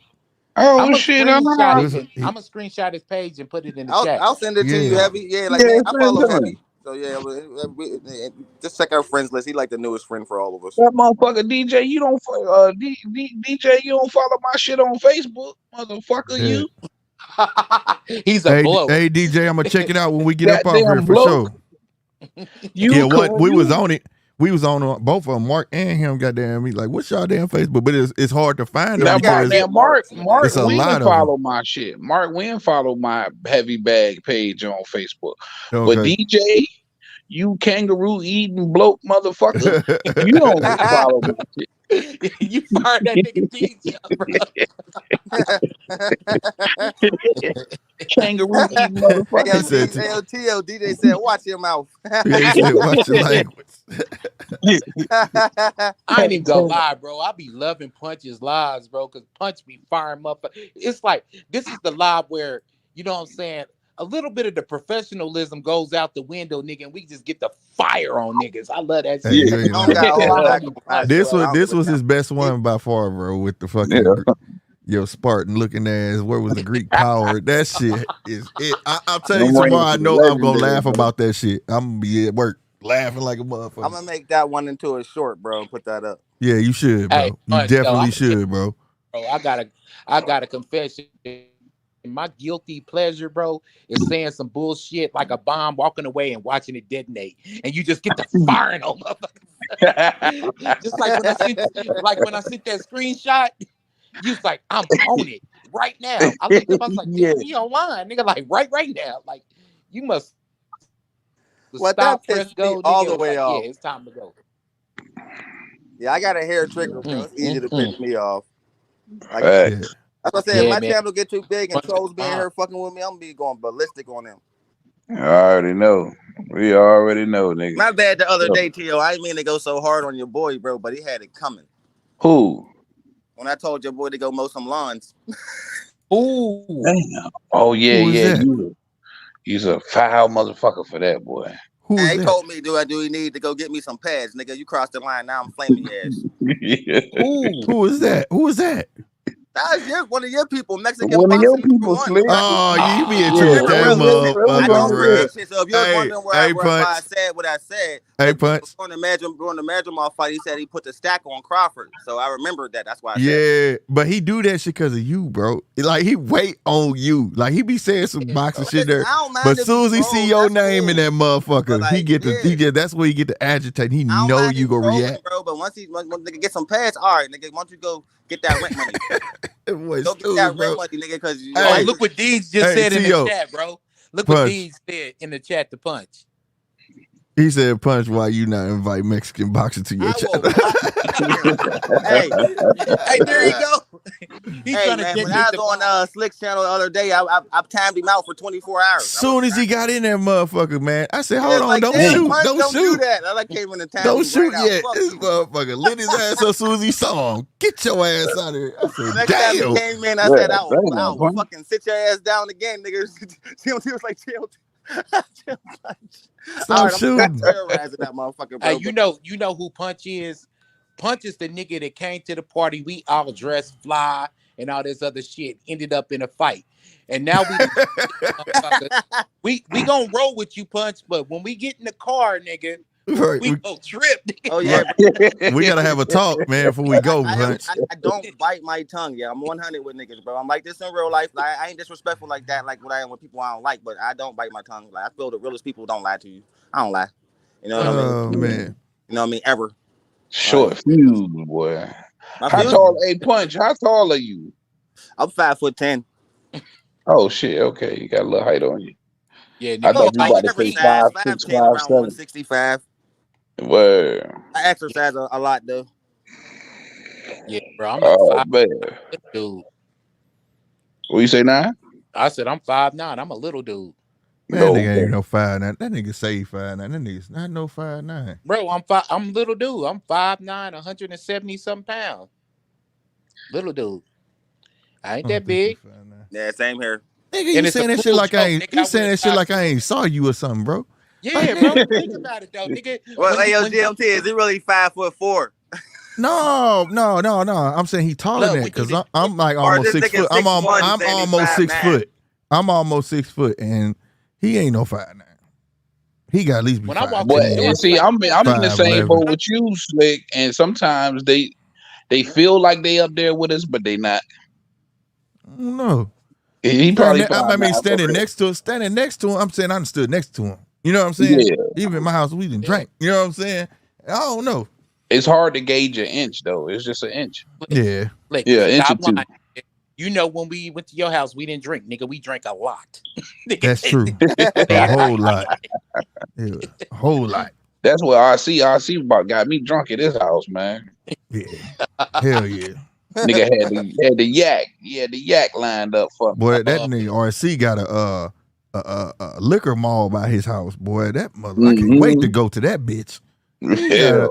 Oh I'm gonna shit! I'm screenshot not. it. I'm gonna screenshot his page and put it in the I'll chat. send it to you, Yeah. Heavy. Yeah, like Yeah, man, I send follow it to Heavy. me. So yeah, just check our friends list. He like the newest friend for all of us. That motherfucker DJ, you don't DJ, you don't follow my shit on Facebook, motherfucker. Yeah. You He's a blow. Hey, DJ, I'm gonna check it out when we get up off here goddamn for bloke. sure. You Yeah, what cool, we you- was on it. We was on both of them, Mark and him. Goddamn, me like, what's y'all damn Facebook? But it's hard to find them Now, because Mark it's a Wynn lot of them. follow my shit. Mark Wynn follow my heavy bag page on Facebook. But Okay. DJ, you kangaroo eating bloke motherfucker, you don't follow my shit. You fired that nigga DJ, bro. Kangaroo eating motherfucker. ALTO DJ said, watch your mouth. Yeah, he said, watch your language. I ain't even gonna lie, bro. I be loving Punch's lives, bro, because Punch be firing up. It's like this is the live where, you know what I'm saying, a little bit of the professionalism goes out the window, nigga, and we just get the fire on niggas. I love that Hey, shit. you ain't Don't got all lying. black and This white, was his best one by far, bro. With the fucking your Spartan looking ass. Where was the Greek power? That shit is it. I'll tell you tomorrow. I know I'm gonna laugh about that shit. I'm gonna be at work laughing like a motherfucker. I'm gonna make that one into a short, bro, and put that up. Yeah, you should, bro. Hey, You Punch, definitely yo, should, bro. Bro, I got a confession. My guilty pleasure, bro, is saying some bullshit like a bomb, walking away and watching it detonate, and you just get the firing on motherfuckers. Just like when I sent that screenshot, you was like, I'm on it right now. I looked up, I was like, damn, he online, nigga, like right now. Like, you must What stop, that press pissed go, me all nigga. the way Like, off. yeah, it's time to go. Yeah, I got a hair trigger, bro. It's easy to piss me off. Like, Yeah. that's what I said. Yeah, If my man. channel get too big and trolls being here fucking with me, I'm gonna be going ballistic on them. I already know. We already know, nigga. My bad the other day, T.O. I didn't mean to go so hard on your boy, bro, but he had it coming. Who? When I told your boy to go mow some lawns. Ooh. Damn. Oh yeah, Who is yeah. that? You's a foul motherfucker for that, boy. Who is He that? told me, do he need to go get me some pads, nigga? You crossed the line, now I'm flaming your ass. Who is that? Who is that? That's one of your people, Mexican One of your boxing people, #1. Slick. Oh, you be Yeah, into it, that I don't motherfucker, bro. forget shit. So if you're Hey, wondering why I Punch. said what I said, Hey, Punch. during the Madrimov fight, he said he put the stack on Crawford. So I remembered that. That's why I said Yeah, but he do that shit because of you, bro. Like he wait on you. Like he be saying some boxing shit there. I don't mind But if soon as he you see troll, your that's name in cool. that motherfucker, But, like, he get that's where he get to agitate. He I don't know mind you him go trolling, react. bro. But once nigga get some pads, all right, nigga. Why don't you go get that rent money? Boy, Go get stupid, that bro. rent money, nigga. Because Oh, look what Deeds just said in T.O. the chat, bro. Look Punch. what Deeds said in the chat to Punch. He said, "Punch, why you not invite Mexican boxing to your channel?" hey, there you go. He's trying to man, get when I was on Slick's channel the other day, I timed him out for 24 hours. Soon as he got in that motherfucker, man, I said, "Hold on, like, don't damn, shoot, Punch, don't do shoot, that." I came in the town. don't shoot right yet." Out. This motherfucker lit his ass up as soon as he saw him. Get your ass out of here. I said, Next time "Damn." he came in, I said, "I'll fucking sit your ass down again, nigga." He was like, "Chill." Stop shooting. Terrorizing that motherfucker, bro. Hey, you know who Punch is? Punch is the nigga that came to the party. We all dressed fly and all this other shit. Ended up in a fight, and now we gonna roll with you, Punch. But when we get in the car, nigga, Right. we go trip. Nigga. Oh yeah, We gotta have a talk, man, before we go, Punch. I don't bite my tongue. Yeah, I'm 100 with niggas, bro. I'm like this in real life. Like, I ain't disrespectful like that, like what I am with people I don't like. But I don't bite my tongue. Like I feel the realest people don't lie to you. I don't lie. You know what I mean? Oh man. You know what I mean? Ever. Short fuse, boy. My How fuse- tall? Hey, Punch. How tall are you? I'm 5'10". Oh shit. Okay, you got a little height on you. Yeah, I nigga. thought you I about to say 5'6", 5'10", 5'7". around 165. Word. I exercise a lot though. Yeah, bro. I'm Oh a 5', man. dude. What you say now? I said I'm 5'9". I'm a little dude. That No, nigga ain't bro. no 5'9". That nigga say 5'9". That nigga's not no 5'9". Bro, I'm little dude. I'm 5'9", 170 something pounds. Little dude. I ain't I don't that think you big. 5'9". Yeah, same here. Nigga, And you it's a saying that shit cruel like I joke, ain't. nigga. You I saying wear that shit like I 5'9". ain't saw you or something, bro. Yeah, bro. Think about it though, nigga. Well, hey, yo, when GMT, is he really 5'4"? No. I'm saying he taller than Look, that when because you- I'm like Or almost this 6 nigga foot. I'm 6'1", I'm saying he's almost 6 5'9". foot. I'm almost 6 foot, and he ain't no 5'9". He got at least be When I walk But in the door, 5'10". and see, like, I'm in the same 5'11". boat with you, Slick. And sometimes they feel like they up there with us, but they not. I don't know. He probably I mean, 5'9" standing for real. next to him. I'm saying I done stood next to him. You know what I'm saying? Yeah, Even in my house, we didn't drink. You know what I'm saying? I don't know. it's hard to gauge an inch though. It's just an inch. Yeah, like, Yeah, inch or stop two. lying. You know, when we went to your house, we didn't drink, nigga. We drank a lot. Nigga, that's true. A whole lot. Yeah, a whole lot. That's what RC about got me drunk at his house, man. Yeah. Hell yeah. Nigga had the yak. He had the yak lined up for me. Boy, that nigga RC got a liquor mall by his house. Boy, that mother, I can't wait to go to that bitch. Yeah.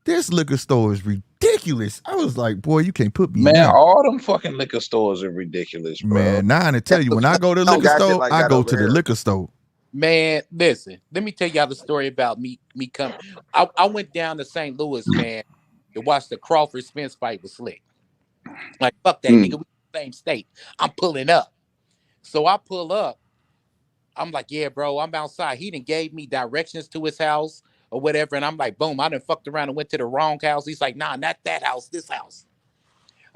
This liquor store is ridiculous. I was like, boy, you can't put me Man, in there. all them fucking liquor stores are ridiculous, bro. Man, now I tell you, when I go to the Don't liquor got shit store, like I that go over to the here. liquor store. Man, listen. Let me tell y'all the story about me coming. I went down to St. Louis, man, to watch the Crawford Spence fight with Slick. Like, fuck that, nigga. We in the same state. I'm pulling up. So I pull up. I'm like, yeah, bro, I'm outside. He done gave me directions to his house or whatever. And I'm like, boom, I done fucked around and went to the wrong house. He's like, nah, not that house, this house.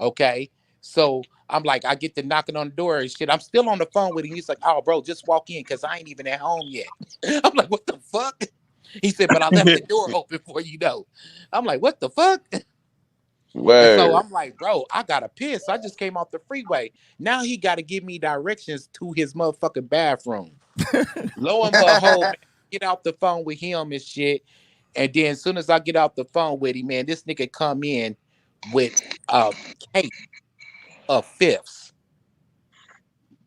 Okay. So I'm like, I get to knocking on the door and shit. I'm still on the phone with him. He's like, oh, bro, just walk in because I ain't even at home yet. I'm like, what the fuck? He said, but I left the door open for you, know. I'm like, what the fuck? Word. And so I'm like, bro, I gotta piss. I just came off the freeway. Now he got to give me directions to his motherfucking bathroom. Lo and behold, man, get off the phone with him and shit. And then as soon as I get off the phone with him, man, this nigga come in with a case of fifths.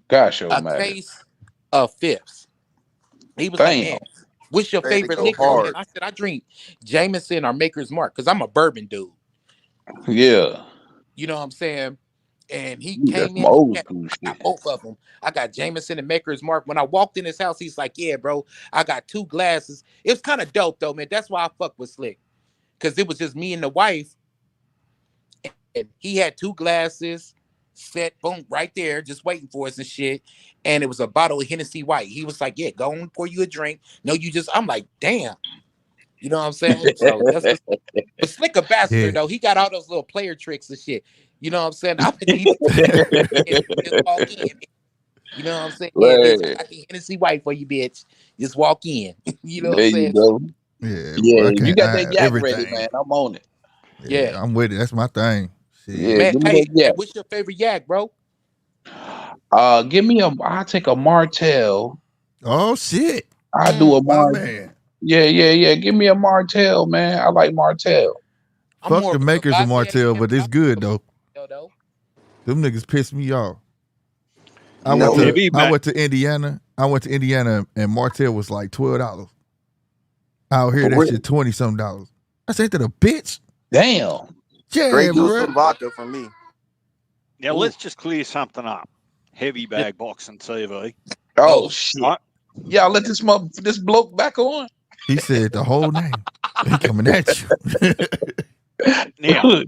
Gosh, oh A man. case of fifths. He was Damn. like, man, what's your Ready to favorite go liquor? hard. And I said, I drink Jameson or Maker's Mark because I'm a bourbon dude. Yeah. You know what I'm saying? And he That's came some in. old I school shit. got both of them. I got Jameson and Maker's Mark. When I walked in his house, he's like, yeah, bro, I got 2 glasses. It was kind of dope, though, man. That's why I fuck with Slick. Because it was just me and the wife. And he had 2 glasses set, boom, right there, just waiting for us and shit. And it was a bottle of Hennessy White. He was like, yeah, go and pour you a drink. No, you just, I'm like, damn. You know what I'm saying? So that's just, but Slick a bastard, Yeah. though. He got all those little player tricks and shit. You know what I'm saying? I just walk in. You know what I'm saying? Yeah, bitch, I got the Hennessy White for you, bitch. Just walk in. You know what There I'm you saying? go. Yeah, Yeah, boy, I you can't. got that yak everything. ready, man. I'm on it. Yeah. I'm with it. That's my thing. Shit. Yeah, Man, give me hey, that yak. what's your favorite yak, bro? Give me I'll take a Martell. Oh shit. I do a My Martell. man. Yeah. Give me a Martell, man. I like Martell. I'm Fuck more the of a makers of Courvoisier Martell, man, but it's good though. though. Them niggas piss me off. I No. went to Indiana. I went to Indiana and Martell was like $12. Out here, For that real? shit $20-something. I said that a bitch. Damn. Yeah, Straight juice bro. and vodka for me. Now Ooh. let's just clear something up. Heavy bag boxing TV. Oh, Oh, shit. Right? Y'all let this bloke back on? He said the whole name. He coming at you. Now,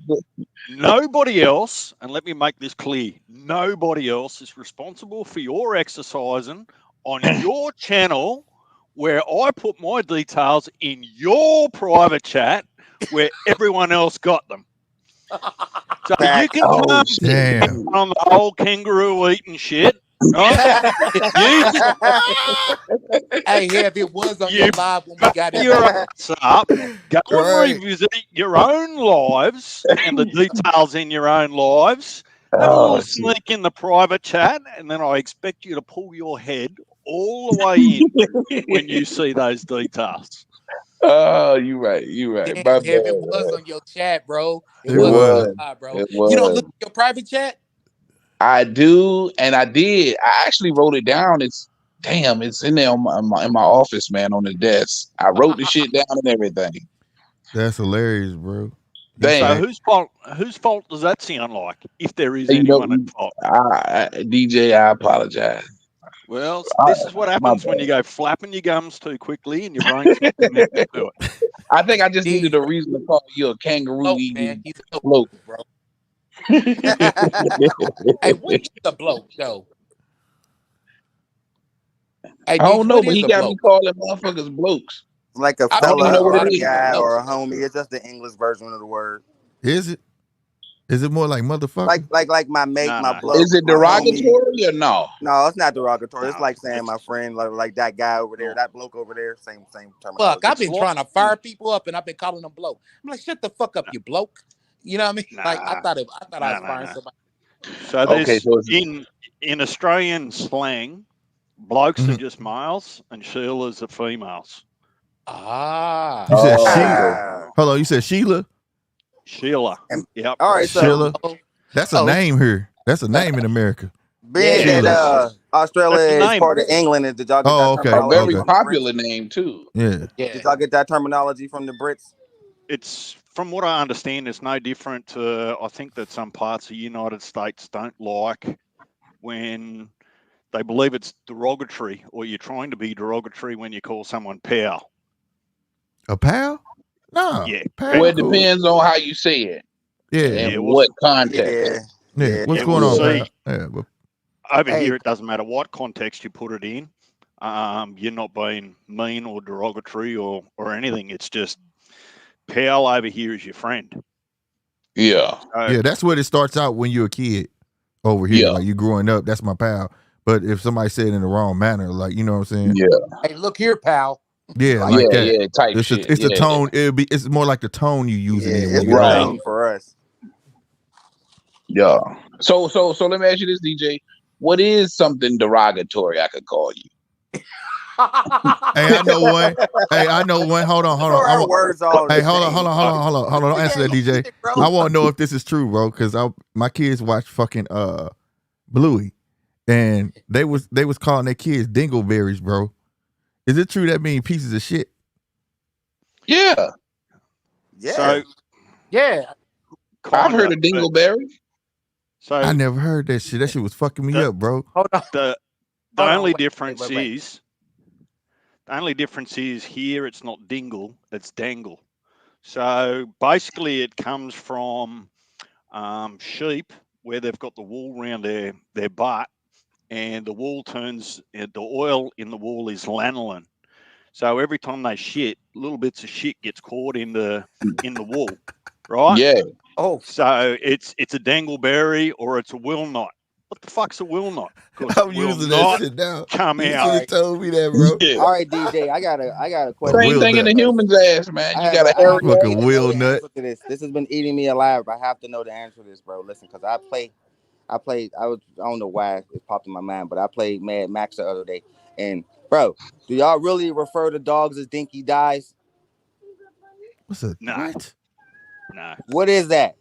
nobody else, and let me make this clear, nobody else is responsible for your exercising on your channel where I put my details in your private chat where everyone else got them. So you Facts. can Oh come shit. Damn. on the whole kangaroo eating shit, right? You Hey, Hev, it was on You your live when we got in your there. ass up, go and Right. revisit your own lives and the details in your own lives. Have a Oh little shit. sneak in the private chat, and then I expect you to pull your head all the way in when you see those details. Oh, you right. You right. Damn, My Hev, bad. it was on your chat, bro. It It was on was. your was. live, bro. It You don't was. look at your private chat? I do, and I did. I actually wrote it down. It's in there on in my office, man, on the desk. I wrote the shit down and everything. That's hilarious, bro. He So Damn. said, whose fault does that sound like? If there is You know, anyone at fault. DJ, I apologize. Well, I, this is what my happens when bad. you go flapping your gums too quickly and your brain's not connected to it. I think I just D, needed a reason to call you a kangaroo bloke, man. eating He's a bloke. bloke, bro. Hey, what is a bloke, though? Hey, I don't DJ, know, what but is he a got me bloke? calling motherfuckers blokes. Like a I I don't even fella know think what or it a it's is. guy bloke. or a homie. It's just the English version of the word. is it? Is it more like motherfucker? Like my mate, No, my no. bloke, Is it my homie. derogatory or no? No, it's not derogatory. It's No, like saying my it's friend, like that guy over there, no. that bloke over there. Same Fuck, terminology. I've It's been like trying to fire people up, and I've been calling them bloke. I'm like, shut the fuck up, you bloke. You know what I mean? Like, I nah, thought I was no. firing somebody. So Okay, there's so it's in Australian slang, blokes are Mhm. just males and Sheilas are females. Ah. You said she. Ah. Hold on. You said Sheila. Sheila. And- Yep. all right, so Sheila. Oh, That's a oh, name here. That's a name in America. being yeah. that Sheila. Australia That's a is name. part of England, did y'all get Oh, that okay. a terminology very Okay. from the Brits? popular name too. Yeah. Yeah. Did y'all get that terminology from the Brits? It's from what I understand, it's no different to I think that some parts of the United States don't like when they believe it's derogatory or you're trying to be derogatory when you call someone pal. A pal? No. Yeah. Pal. Well, it Cool. depends on how you say it Yeah. and Yeah, what well, context. Yeah. What's yeah, going we'll on, see. pal? Yeah. But Over Hey, here, it doesn't matter what context you put it in. You're not being mean or derogatory or anything. It's just pal over here is your friend. Yeah, So, yeah, that's what it starts out when you're a kid over here. yeah, Like you growing up, that's my pal. But if somebody said it in the wrong manner, like you know what I'm saying? yeah, hey, look here, pal. Yeah, Like, like yeah, that. yeah. Type It's shit. the Yeah, tone. It's more like the tone you use it Yeah, in when it's you the get right. tone older. for us. Yeah. So let me ask you this, DJ. What is something derogatory I could call you? Hey, I know one. Hey, I know one. Hold on. Bro, our words all Hey, the hold same. on. Don't answer that, DJ. Shit, bro. I want to know if this is true, bro, because my kids watch fucking Bluey, and they was calling their kids dingleberries, bro. Is it true that mean pieces of shit? Yeah, Yeah. so Yeah. I've heard kinda, of dingleberry. So I never heard that shit. That shit was fucking me the- up, bro. Hold on. the Hold on, only wait, difference wait. is here it's not dingle, it's dangle. So basically it comes from sheep where they've got the wool around their butt, and the wool turns, the oil in the wool is lanolin. So every time they shit, little bits of shit gets caught in the wool, right? Yeah. Oh, So it's a dangleberry or it's a will not. What the fuck's a will not? Because I'm it will using that not shit now. come You out. should have told me that, bro. Yeah. All right, DJ, I got a A question. Same will thing in the nut. human's ass, man. I You have gotta I hurry have to Fucking know will the nut. answer to this. This has been eating me alive. I have to know the answer to this, bro. Listen, because I don't know why it popped in my mind, but I played Mad Max the other day. And bro, do y'all really refer to dogs as dinky dies? What's a No. what? No, What is that?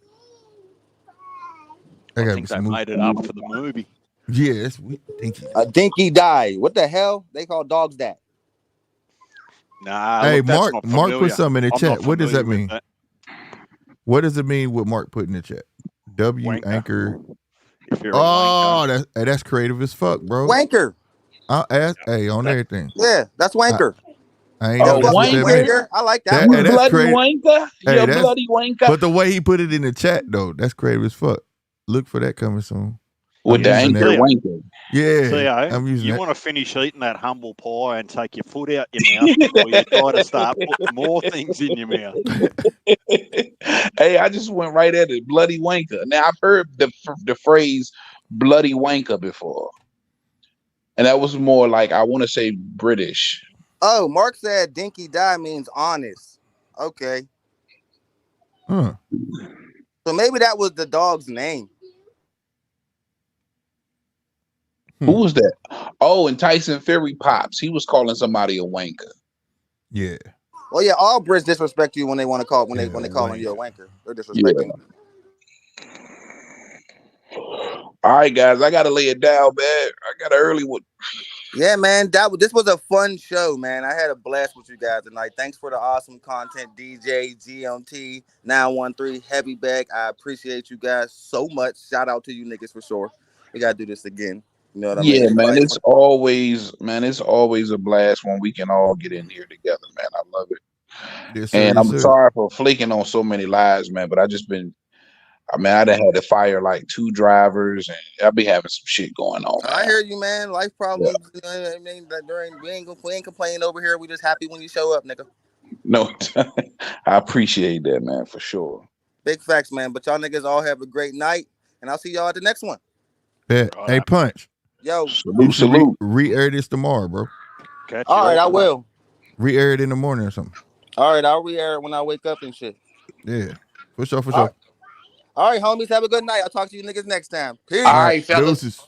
I I gotta think be they smooth. made it up for the movie. Yeah, that's we dinky. A dinky die. What the hell? They call dogs that. Nah, Hey, look, that's Mark. not Mark familiar. put something in the I'm chat. not What does that familiar mean? with What does it mean? What Mark put in the chat? W Wanker. anchor. If you're a Oh, wanker. that's creative as fuck, bro. Wanker. I'll ask. Hey, on That- everything. Yeah, that's wanker. I ain't never. That's what that wanker. meant. I like that That, one. hey, You that's bloody crazy. wanker. Hey, You that's- bloody wanker. But the way he put it in the chat though, that's crazy as fuck. Look for that coming soon. With the I'm using anchor that. wanker. Yeah, Theo, I'm using you that. want to finish eating that humble pie and take your foot out your mouth before you try to start putting more things in your mouth. Hey, I just went right at it. Bloody wanker. Now I've heard the phrase bloody wanker before. And that was more like, I want to say British. Oh, Mark said dinky die means honest. Okay. Huh. So maybe that was the dog's name. Who was that? Oh, and Tyson Fury Pops. He was calling somebody a wanker. Yeah. Well, yeah, all Brits disrespect you when they want to call when they Yeah, call wanker. you a wanker. They're disrespecting you. All right, guys, I gotta lay it down, man. I got an early one. Yeah, man, this was a fun show, man. I had a blast with you guys tonight. Thanks for the awesome content, DJ, GMT, 913, Heavy Bag. I appreciate you guys so much. Shout out to you niggas for sure. We gotta do this again. You know what I mean? Yeah, man, Everybody- it's always a blast when we can all get in here together, man. I love it. Yes, sir, And yes, I'm sir. sorry for flicking on so many lives, man, but I done had to fire like 2 drivers, and I'll be having some shit going on, man. I hear you, man. Life problems. You know what I mean? We ain't complaining over here. We just happy when you show up, nigga. No, I appreciate that, man, for sure. Big facts, man. But y'all niggas all have a great night, and I'll see y'all at the next one. Yeah. Hey, Punch. Yo, Salute. Re-air this tomorrow, bro. all right, I will. Re-air it in the morning or something. All right, I'll re-air it when I wake up and shit. Yeah. For sure, for All sure. right. All right, homies, have a good night. I'll talk to you niggas next time. Peace. All right, fellas. Deuces.